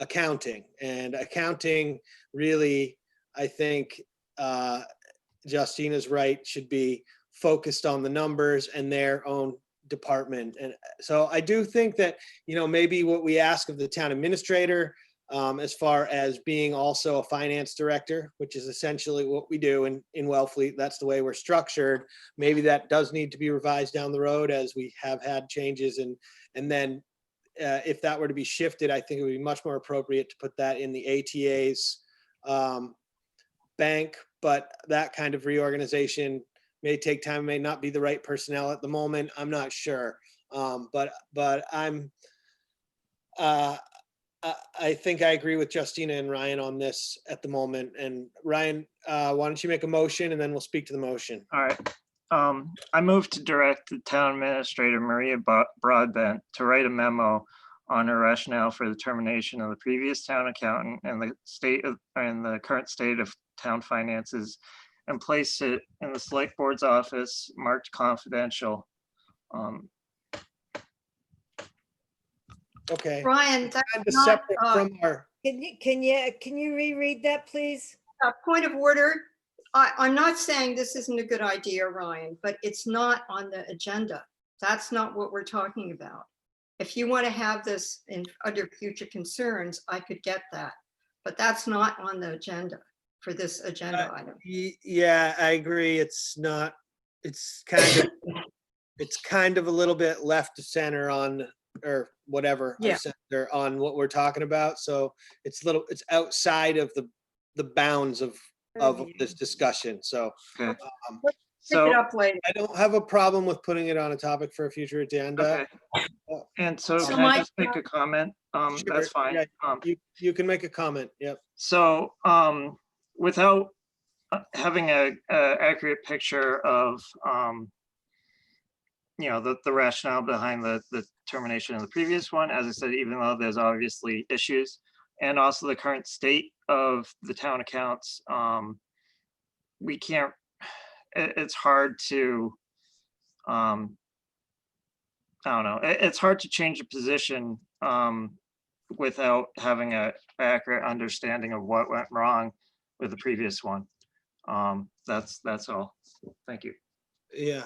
accounting. And accounting really, I think Justina's right, should be focused on the numbers and their own department. And so I do think that, you know, maybe what we ask of the town administrator, as far as being also a finance director, which is essentially what we do in Wellfleet, that's the way we're structured. Maybe that does need to be revised down the road as we have had changes. And then if that were to be shifted, I think it would be much more appropriate to put that in the ATA's bank. But that kind of reorganization may take time, may not be the right personnel at the moment. I'm not sure. But I'm, I think I agree with Justina and Ryan on this at the moment. And Ryan, why don't you make a motion and then we'll speak to the motion. All right. I move to direct the town administrator, Maria Broadbent, to write a memo on her rationale for the termination of the previous town accountant and the current state of town finances, and place it in the select board's office marked confidential. Okay. Brian, that's Kind of not, separate from our, Can you reread that, please? point of order. I'm not saying this isn't a good idea, Ryan, but it's not on the agenda. That's not what we're talking about. If you want to have this in under future concerns, I could get that, but that's not on the agenda for this agenda item. yeah, I agree. It's not, it's kind of a little bit left to center on, or whatever, Yeah. center on what we're talking about. So it's outside of the bounds of this discussion. So, Okay. Pick it up later. I don't have a problem with putting it on a topic for a future agenda. Okay. And so So can I Mike, just make a comment? Sure, That's fine. yeah, you can make a comment. Yep. So without having a accurate picture of you know, the rationale behind the termination of the previous one, as I said, even though there's obviously issues, and also the current state of the town accounts, we can't, it's hard to, I don't know, it's hard to change a position without having a accurate understanding of what went wrong with the previous one. That's all. Thank you. Yeah.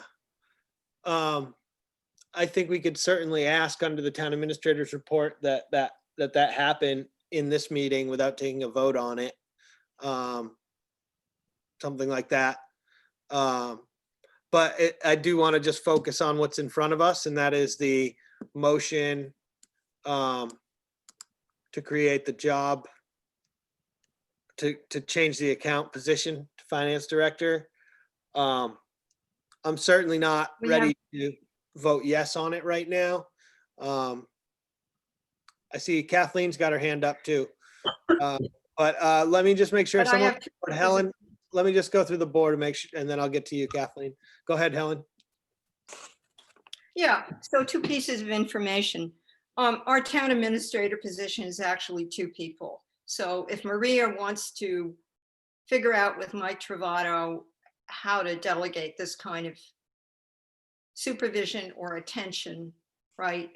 I think we could certainly ask under the town administrator's report that happened in this meeting without taking a vote on it. Something like that. But I do want to just focus on what's in front of us, and that is the motion to create the job, to change the account position to finance director. I'm certainly not ready to vote yes on it right now. I see Kathleen's got her hand up too. But let me just make sure someone, Helen, let me just go through the board to make sure, and then I'll get to you, Kathleen. Go ahead, Helen. Yeah, so 2 pieces of information. Our town administrator position is actually 2 people. So if Maria wants to figure out with Mike Travato how to delegate this kind of supervision or attention, right?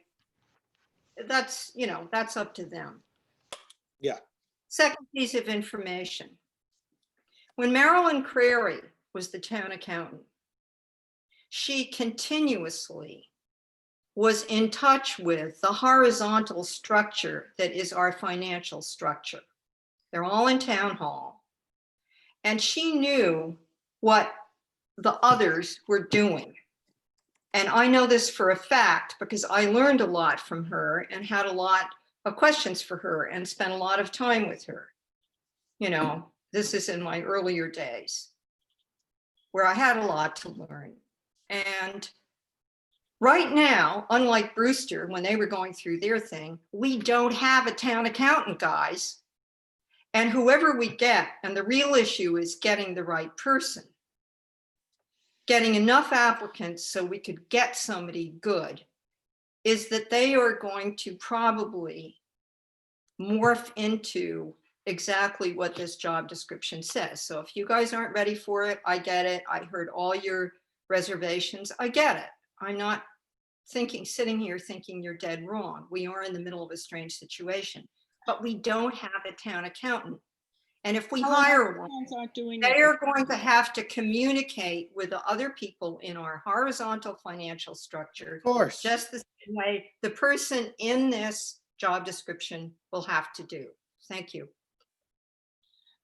That's, you know, that's up to them. Yeah. Second piece of information. When Marilyn Crary was the town accountant, she continuously was in touch with the horizontal structure that is our financial structure. They're all in town hall. And she knew what the others were doing. And I know this for a fact because I learned a lot from her and had a lot of questions for her and spent a lot of time with her. You know, this is in my earlier days. where I had a lot to learn. And right now, unlike Brewster, when they were going through their thing, we don't have a town accountant, guys. And whoever we get, and the real issue is getting the right person, getting enough applicants so we could get somebody good, is that they are going to probably morph into exactly what this job description says. So if you guys aren't ready for it, I get it. I heard all your reservations. I get it. I'm not sitting here thinking you're dead wrong. We are in the middle of a strange situation, but we don't have a town accountant. And if we hire one, they are going to have to communicate with the other people in our horizontal financial structure. Of course. Just the same way the person in this job description will have to do. Thank you.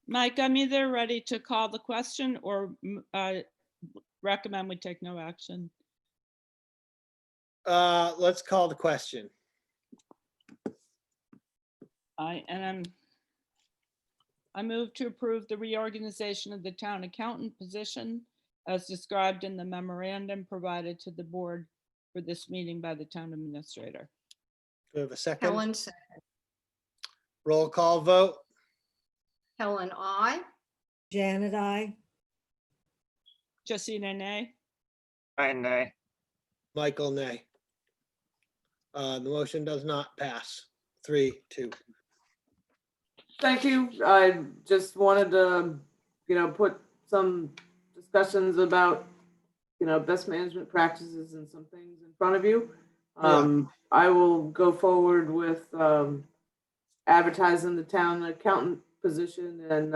Mike, I'm either ready to call the question or recommend we take no action. Let's call the question. I move to approve the reorganization of the town accountant position as described in the memorandum provided to the board for this meeting by the town administrator. Do we have a second? Helen, second. Roll call vote. Helen, I. Janet, I. Justina, nay. Brian, nay. Michael, nay. The motion does not pass. 3-2. Thank you. I just wanted to, put some discussions about, best management practices and some things in front of you. I will go forward with advertising the town accountant position and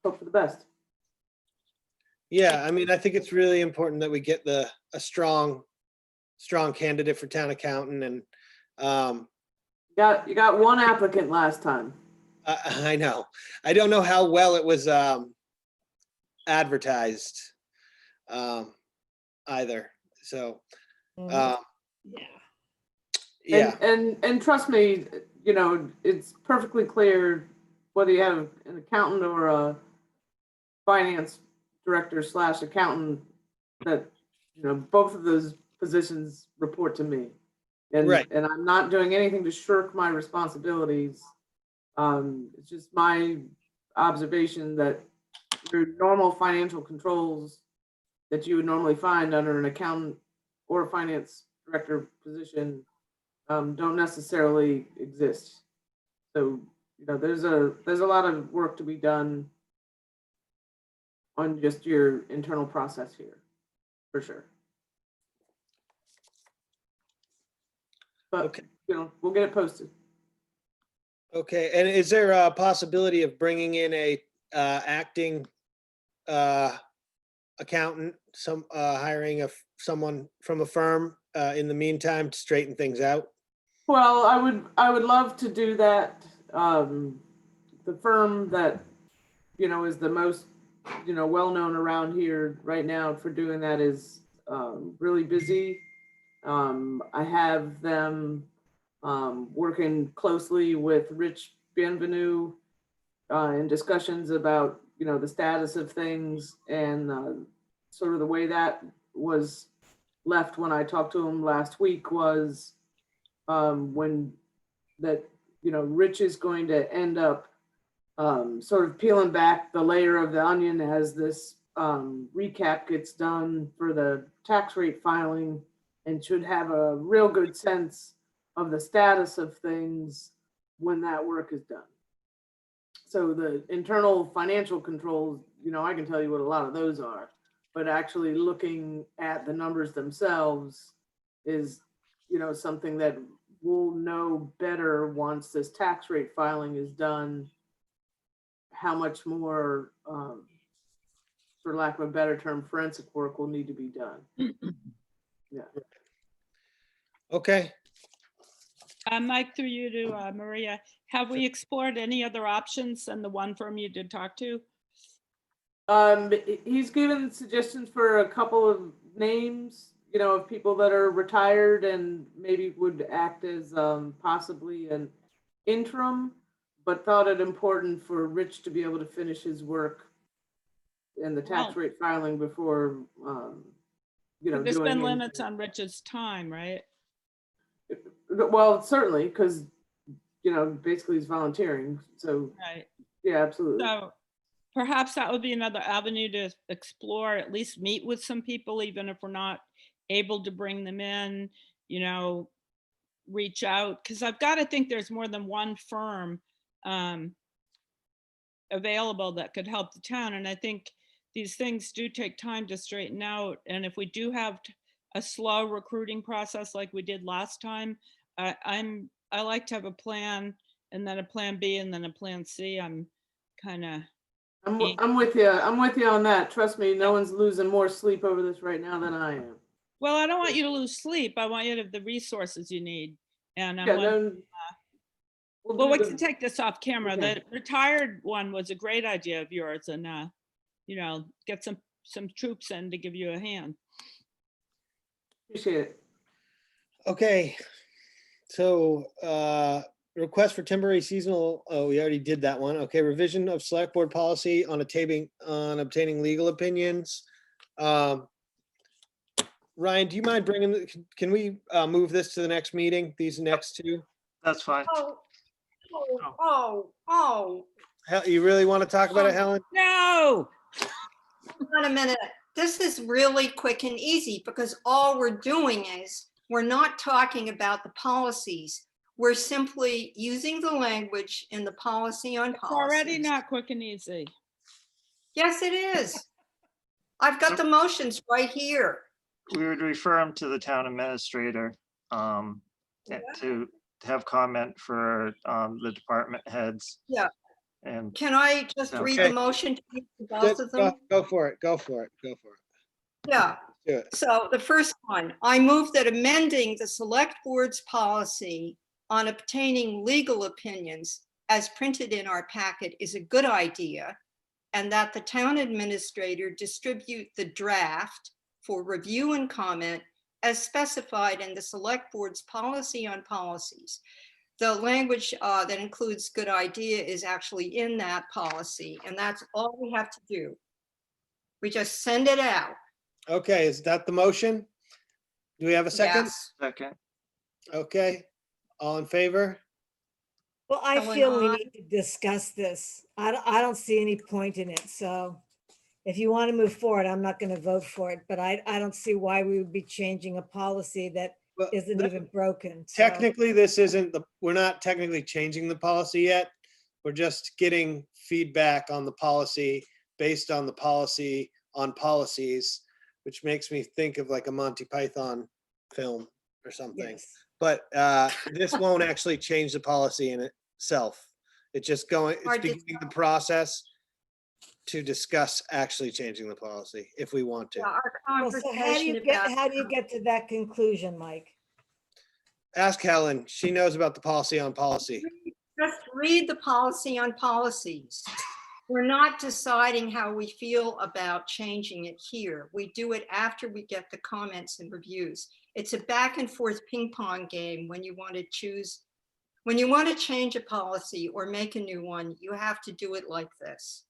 hope for the best. Yeah, I mean, I think it's really important that we get a strong candidate for town accountant, and you got one applicant last time. I know. I don't know how well it was advertised either. So yeah. And trust me, it's perfectly clear whether you have an accountant or a finance director / accountant that, both of those positions report to me. And, right. And I'm not doing anything to shirk my responsibilities. It's just my observation that your normal financial controls that you would normally find under an accountant or a finance director position don't necessarily exist. So, there's a lot of work to be done on just your internal process here, for sure. But, okay. We'll get it posted. Okay, and is there a possibility of bringing in a acting accountant, hiring someone from a firm in the meantime to straighten things out? Well, I would love to do that. The firm that is the most well known around here right now for doing that is really busy. I have them working closely with Rich Bienvenu in discussions about the status of things, and sort of the way that was left when I talked to him last week was when that Rich is going to end up sort of peeling back the layer of the onion as this recap gets done for the tax rate filing, and should have a real good sense of the status of things when that work is done. So the internal financial controls, I can tell you what a lot of those are, but actually looking at the numbers themselves is, something that we'll know better once this tax rate filing is done, how much more, for lack of a better term, forensic work will need to be done. Yeah. Okay. Mike, through you to Maria, have we explored any other options than the one firm you did talk to? He's given suggestions for a couple of names, of people that are retired and maybe would act as possibly an interim, but thought it important for Rich to be able to finish his work and the tax Well- rate filing before, you know, But there's doing been anything. limits on Rich's time, right? Well, certainly, because, you know, basically he's volunteering, so, Right. yeah, absolutely. So perhaps that would be another avenue to explore, at least meet with some people, even if we're not able to bring them in, you know, reach out, because I've got to think there's more than one firm available that could help the town. And I think these things do take time to straighten out. And if we do have a slow recruiting process like we did last time, I like to have a plan and then a plan B and then a plan C. I'm kind of. I'm with you. I'm with you on that. Trust me, no one's losing more sleep over this right now than I am. Well, I don't want you to lose sleep. I want you to have the resources you need. And I'm Yeah, wondering, then well, we do can take this off camera. Okay. The retired one was a great idea of yours, and you know, get some troops in to give you a hand. Appreciate it. Okay, so request for temporary seasonal, oh, we already did that one. Okay, revision of select board policy on obtaining legal opinions. Ryan, do you mind bringing, can we move this to the next meeting, these next two? That's fine. You really want to talk about it, Helen? No. Hold on a minute. This is really quick and easy because all we're doing is we're not talking about the policies. We're simply using the language in the policy on It's already policies. not quick and easy. Yes, it is. I've got the motions right here. We would refer them to the town administrator and to have comment for the department heads. Yeah. And Can I just read the Okay. motion to both of them? Go for it. Yeah. Do it. So the first one, I move that amending the select board's policy on obtaining legal opinions as printed in our packet is a good idea, and that the town administrator distribute the draft for review and comment as specified in the select board's policy on policies. The language that includes good idea is actually in that policy, and that's all we have to do. We just send it out. Okay, is that the motion? Do we have a second? Yes. second, Okay, all in favor? Well, I Helen, feel we aye. need to discuss this. I don't see any point in it, so if you want to move forward, I'm not going to vote for it, but I don't see why we would be changing a policy that Well, isn't even broken. so- Technically, this isn't we're not technically changing the policy yet. We're just getting feedback on the policy based on the policy on policies, which makes me think of like a Monty Python film or something. Yes. But this won't actually change the policy in itself. It's just it's Or just- beginning the process to discuss actually changing the policy if we want to. Our Well, so conversation about. how do you get to that conclusion, Mike? Ask Helen. She knows about the policy on policy. Just read the policy on policies. We're not deciding how we feel about changing it here. We do it after we get the comments and reviews. It's a back and forth ping pong game when you want to choose, when you want to change a policy or make a new one, you have to do it like this.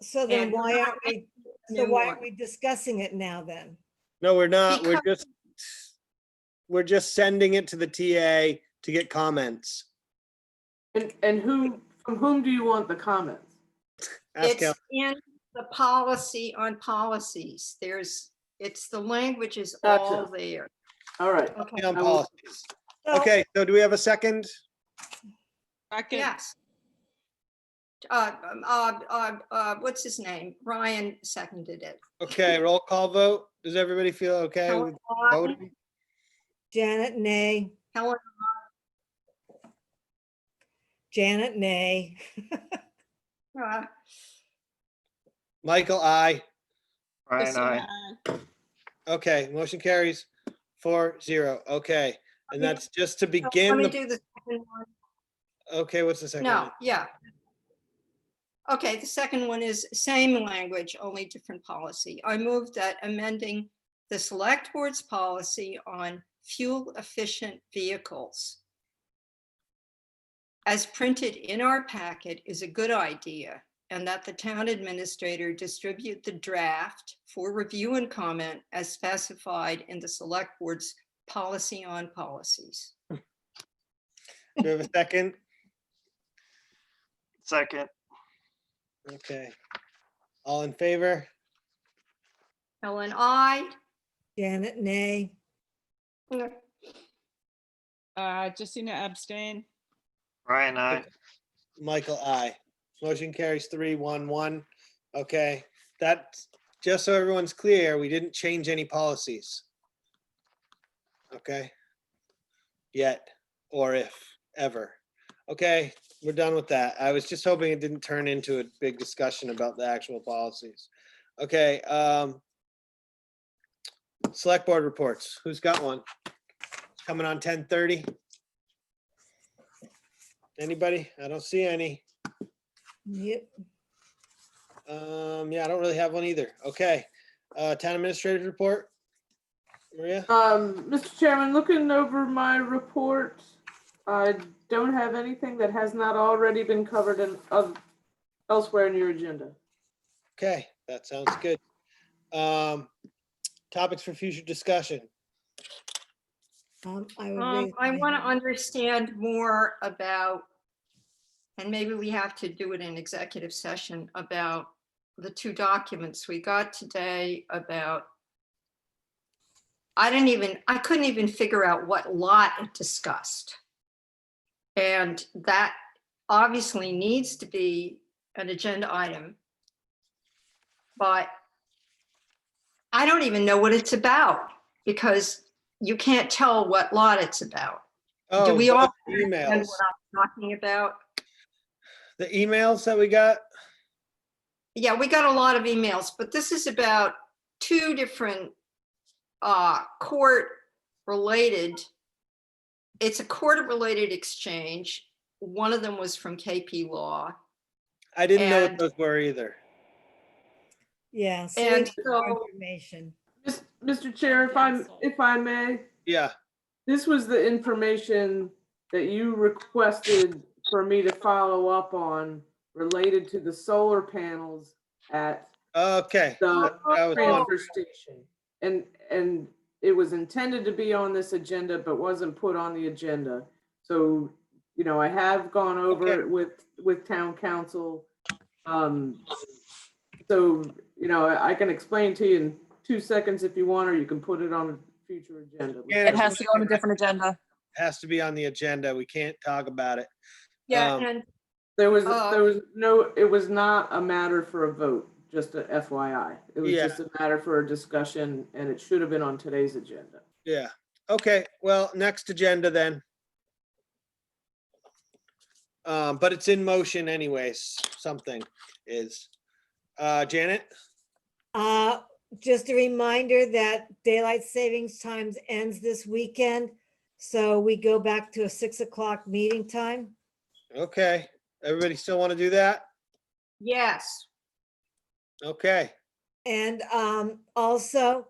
So then And we're why not aren't we, making a so new why one. aren't we discussing it now then? No, we're not. Because- We're just sending it to the TA to get comments. And from whom do you want the comments? Ask It's Helen. in the policy on policies. It's the language is Gotcha. all there. All right. Okay. On I will- policies. So- Okay, so do we have a second? Second. Yes. What's his name? Ryan seconded it. Okay, roll call vote. Does everybody feel okay Helen, with aye. voting? Janet, nay. Helen, Janet, nay. uh, Michael, aye. Brian, Christina, I. aye. Okay, motion carries 4-0. Okay, and that's just to let begin me the, do the second one. okay, what's the second No, one? yeah. Okay, the second one is same language, only different policy. I move that amending the select board's policy on fuel efficient vehicles as printed in our packet is a good idea, and that the town administrator distribute the draft for review and comment as specified in the select board's policy on policies. Do we have a second? Second. Okay. All in favor? Ellen, I. Janet, nay. Justina abstain. Brian, I. Michael, I. Motion carries 3-1-1. Okay, that's, just so everyone's clear, we didn't change any policies. Okay? Yet, or if, ever. Okay, we're done with that. I was just hoping it didn't turn into a big discussion about the actual policies. Okay, select board reports. Who's got one? Coming on 10:30? Anybody? I don't see any. Yep. Yeah, I don't really have one either. Okay, town administrator's report. Maria? Mr. Chairman, looking over my report, I don't have anything that has not already been covered in, elsewhere in your agenda. Okay, that sounds good. Topics for future discussion. I would raise I my want to hand. understand more about, and maybe we have to do it in executive session, about the two documents we got today about, I couldn't even figure out what lot it discussed. And that obviously needs to be an agenda item. But I don't even know what it's about because you can't tell what lot it's about. Oh, Do we those all understand emails. what I'm talking about? The emails that we got? Yeah, we got a lot of emails, but this is about two different court related. It's a court-related exchange. One of them was from KP Law. I didn't know what And- those were either. Yeah, so we And need more so- information. Mr. Chair, if I may, Yeah, this was the information that you requested for me to follow up on related to the solar panels at okay. the I was transfer station. And it was intended to be on this agenda, but wasn't put on the agenda. So, you know, I have gone over it with town council. So, you know, I can explain to you in 2 seconds if you want, or you can put it on a future agenda. It has to go on a different agenda. Has to be on the agenda. We can't talk about it. Yeah, Um, and There was no, it was not a matter for a vote, just a FYI. It was Yeah. just a matter for a discussion, and it should have been on today's agenda. Yeah, okay, well, next agenda then. But it's in motion anyways, something is. Janet? Just a reminder that daylight savings times ends this weekend. So we go back to a 6 o'clock meeting time. Okay, everybody still want to do that? yes, Okay, And also,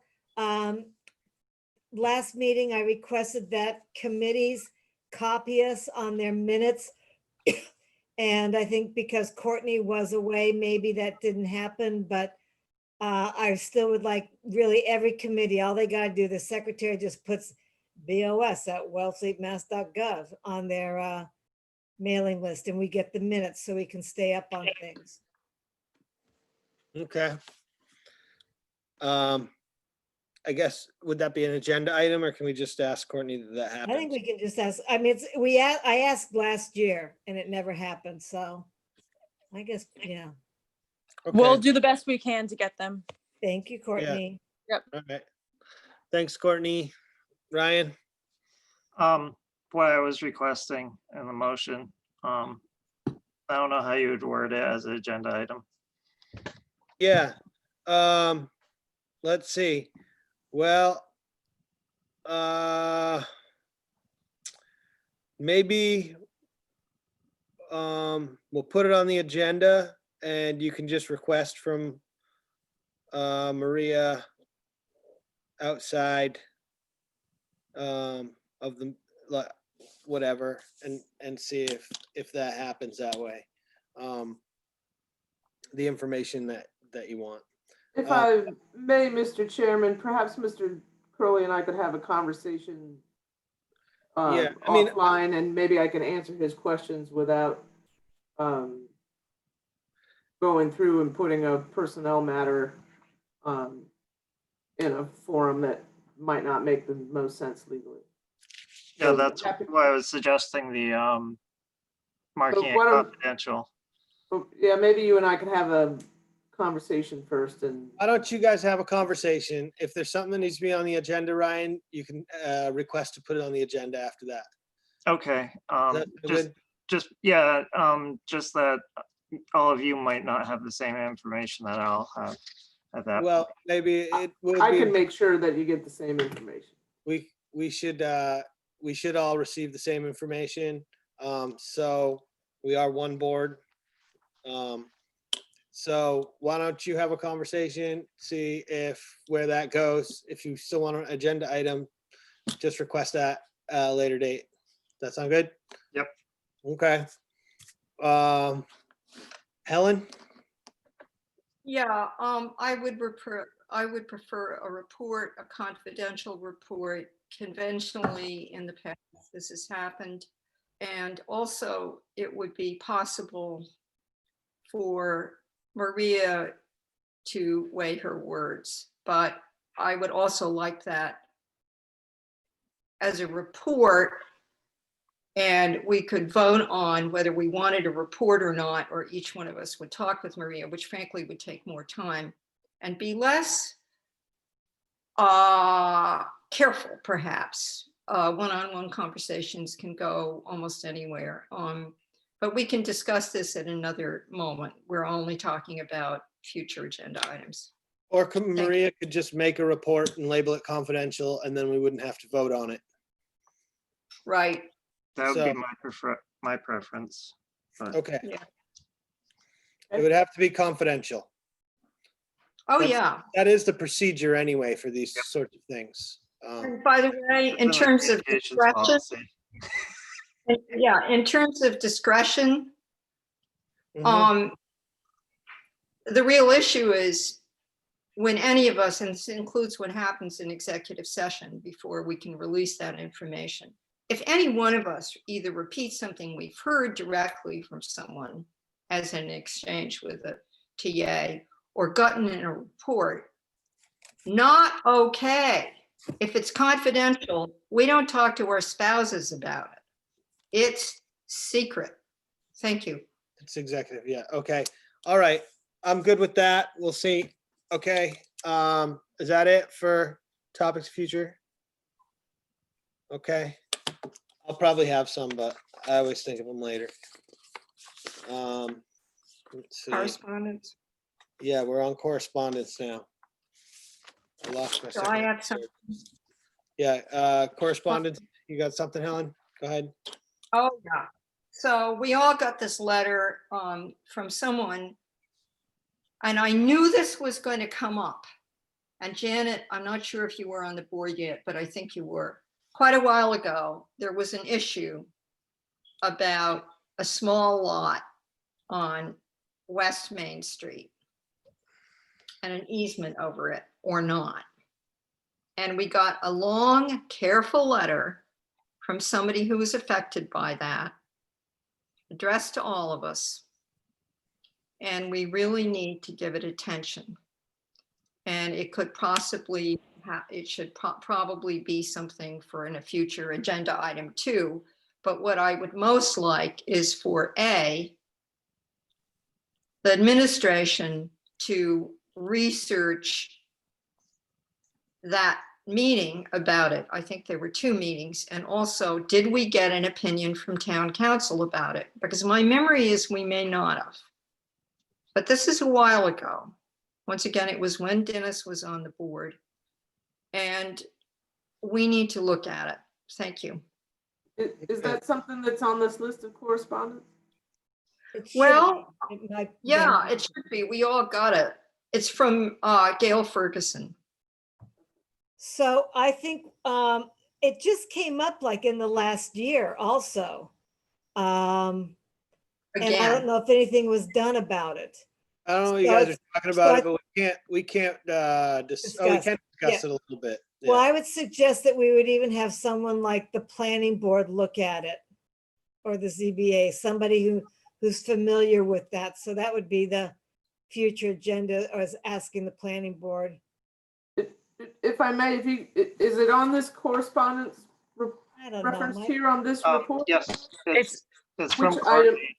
last meeting, I requested that committees copy us on their minutes. And I think because Courtney was away, maybe that didn't happen, but I still would like really every committee, all they gotta do, the secretary just puts BOS@wellfleetmass.gov on their mailing list and we get the minutes so we can stay up on things. okay. I guess, would that be an agenda item or can we just ask Courtney that that I think happens? we can just ask, I mean, I asked last year and it never happened, so I guess, yeah. We'll Okay, do the best we can to get them. Thank you, Courtney. all right. Thanks, Courtney. Ryan? What I was requesting in the motion, I don't know how you would word it as an agenda item. Yeah, let's see. Well, maybe we'll put it on the agenda and you can just request from Maria outside of the whatever and see if that happens that way. the information that you want. If I may, Mr. Chairman, perhaps Mr. Crowley and I could have a conversation Yeah, I mean, offline, and maybe I can answer his questions without going through and putting a personnel matter in a forum that might not make the most sense legally. Yeah, So that's why I was suggesting the marking it why don't- confidential. Yeah, maybe you and I could have a conversation first, and why don't you guys have a conversation? If there's something that needs to be on the agenda, Ryan, you can request to put it on the agenda after that. Okay, that good? just that all of you might not have the same information that I'll have at that. Well, point. maybe it would I be. can make sure that you get the same information. We should all receive the same information. So we are one board. So why don't you have a conversation, see where that goes. If you still want an agenda item, just request that later date. That sound good? Yep. Okay. Helen? Yeah, I would prefer a report, a confidential report. Conventionally, in the past, this has happened. And also, it would be possible for Maria to weigh her words, but I would also like that as a report, and we could vote on whether we wanted a report or not, or each one of us would talk with Maria, which frankly would take more time and be less careful, perhaps. One-on-one conversations can go almost anywhere. But we can discuss this at another moment. We're only talking about future agenda items. Or Maria could just make a report and label it confidential, and then we wouldn't have to vote on it. Right. That would So- be my preference. But Okay. Yeah. It would have to be confidential. Oh, That's- yeah. That is the procedure anyway for these sorts of things. And by the way, in It's in the terms of communications discretion, policy. yeah, in terms of discretion, Mhm. the real issue is when any of us, and this includes what happens in executive session before we can release that information. If any one of us either repeats something we've heard directly from someone as an exchange with a TA or gotten in a report, not okay. If it's confidential, we don't talk to our spouses about it. It's secret. Thank you. It's executive, yeah, okay. All right, I'm good with that. We'll see. Okay, is that it for topics of future? Okay, I'll probably have some, but I always think of them later. Let's see. Correspondence. Yeah, we're on correspondence now. I lost my So I second. have some. Yeah, correspondence, you got something, Helen? Go ahead. Oh, yeah. So we all got this letter from someone, and I knew this was going to come up. And Janet, I'm not sure if you were on the board yet, but I think you were. Quite a while ago, there was an issue about a small lot on West Main Street and an easement over it or not. And we got a long, careful letter from somebody who was affected by that, addressed to all of us. And we really need to give it attention. And it could possibly, it should probably be something for in a future agenda item too. But what I would most like is for the administration to research that meeting about it. I think there were 2 meetings. And also, did we get an opinion from town council about it? Because my memory is we may not have. But this is a while ago. Once again, it was when Dennis was on the board. And we need to look at it. Thank you. Is that something that's on this list of correspondence? Well, It might be. yeah, it should be. We all got it. It's from Gail Ferguson. So I think it just came up like in the last year also. And I don't Again. know if anything was done about it. I don't know what you So guys are it's- talking so about I- it, but we can't, oh, we Discuss, can discuss yeah. it a little bit. Well, Yeah. I would suggest that we would even have someone like the planning board look at it. Or the ZBA, somebody who's familiar with that. So that would be the future agenda, or is asking the planning board. If I may, is it on this correspondence I don't know. referenced here on this report? Yes, it's from Which item, Courtney.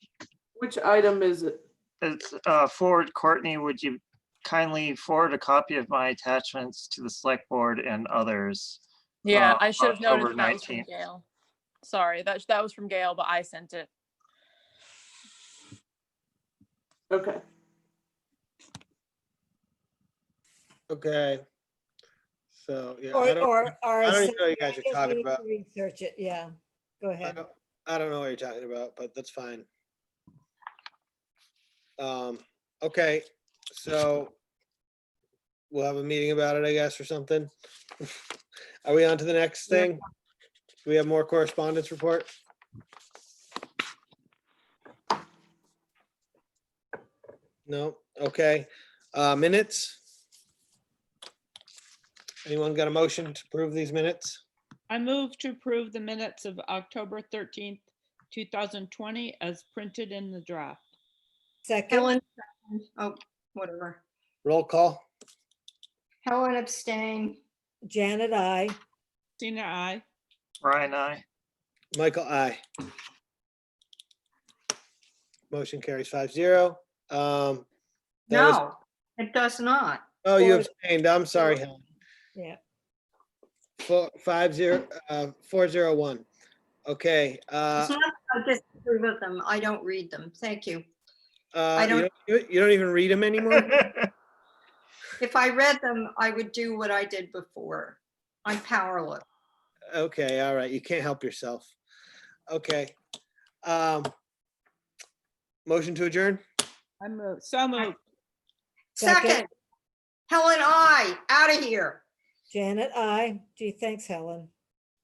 which item is it? It's forward, Courtney, would you kindly forward a copy of my attachments to the select board and others? Yeah, I should have October noted that was from 19th. Gail. Sorry, that was from Gail, but I sent it. Okay. Okay. So, yeah. Or, I don't even know what you I guys are guess we talking need to about. research it, yeah. Go ahead. I don't know what you're talking about, but that's fine. Okay, so we'll have a meeting about it, I guess, or something. Are we on to the next thing? Do we have more correspondence report? No, okay. Minutes? Anyone got a motion to approve these minutes? I move to approve the minutes of October 13th, 2020 as printed in the draft. Second, Helen, oh, whatever. Roll call? Helen abstain. Janet, I. Tina, I. Brian, I. Michael, aye. Motion carries 5-0. That was- No, it does not. Oh, you Four- abstained. I'm sorry, Helen. Yeah. 401. Okay. It's not, I disapprove of them. I don't read them. Thank you. You don't even read them anymore? If I read them, I would do what I did before. I'm powerless. Okay, all right. You can't help yourself. Okay. Motion to adjourn? I move, so moved. Second, Helen, out of here. Janet, I. Gee, thanks, Helen.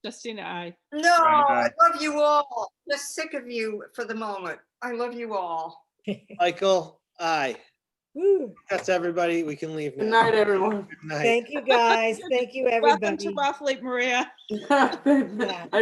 Justina, I. No, I aye. love you all. Just sick of you for the moment. I love you all. Michael, aye. Woo. That's everybody. We can leave Good now. night, everyone. Good night. Thank you, guys. Thank you, Welcome everybody. to Wellfleet, Maria. Yeah.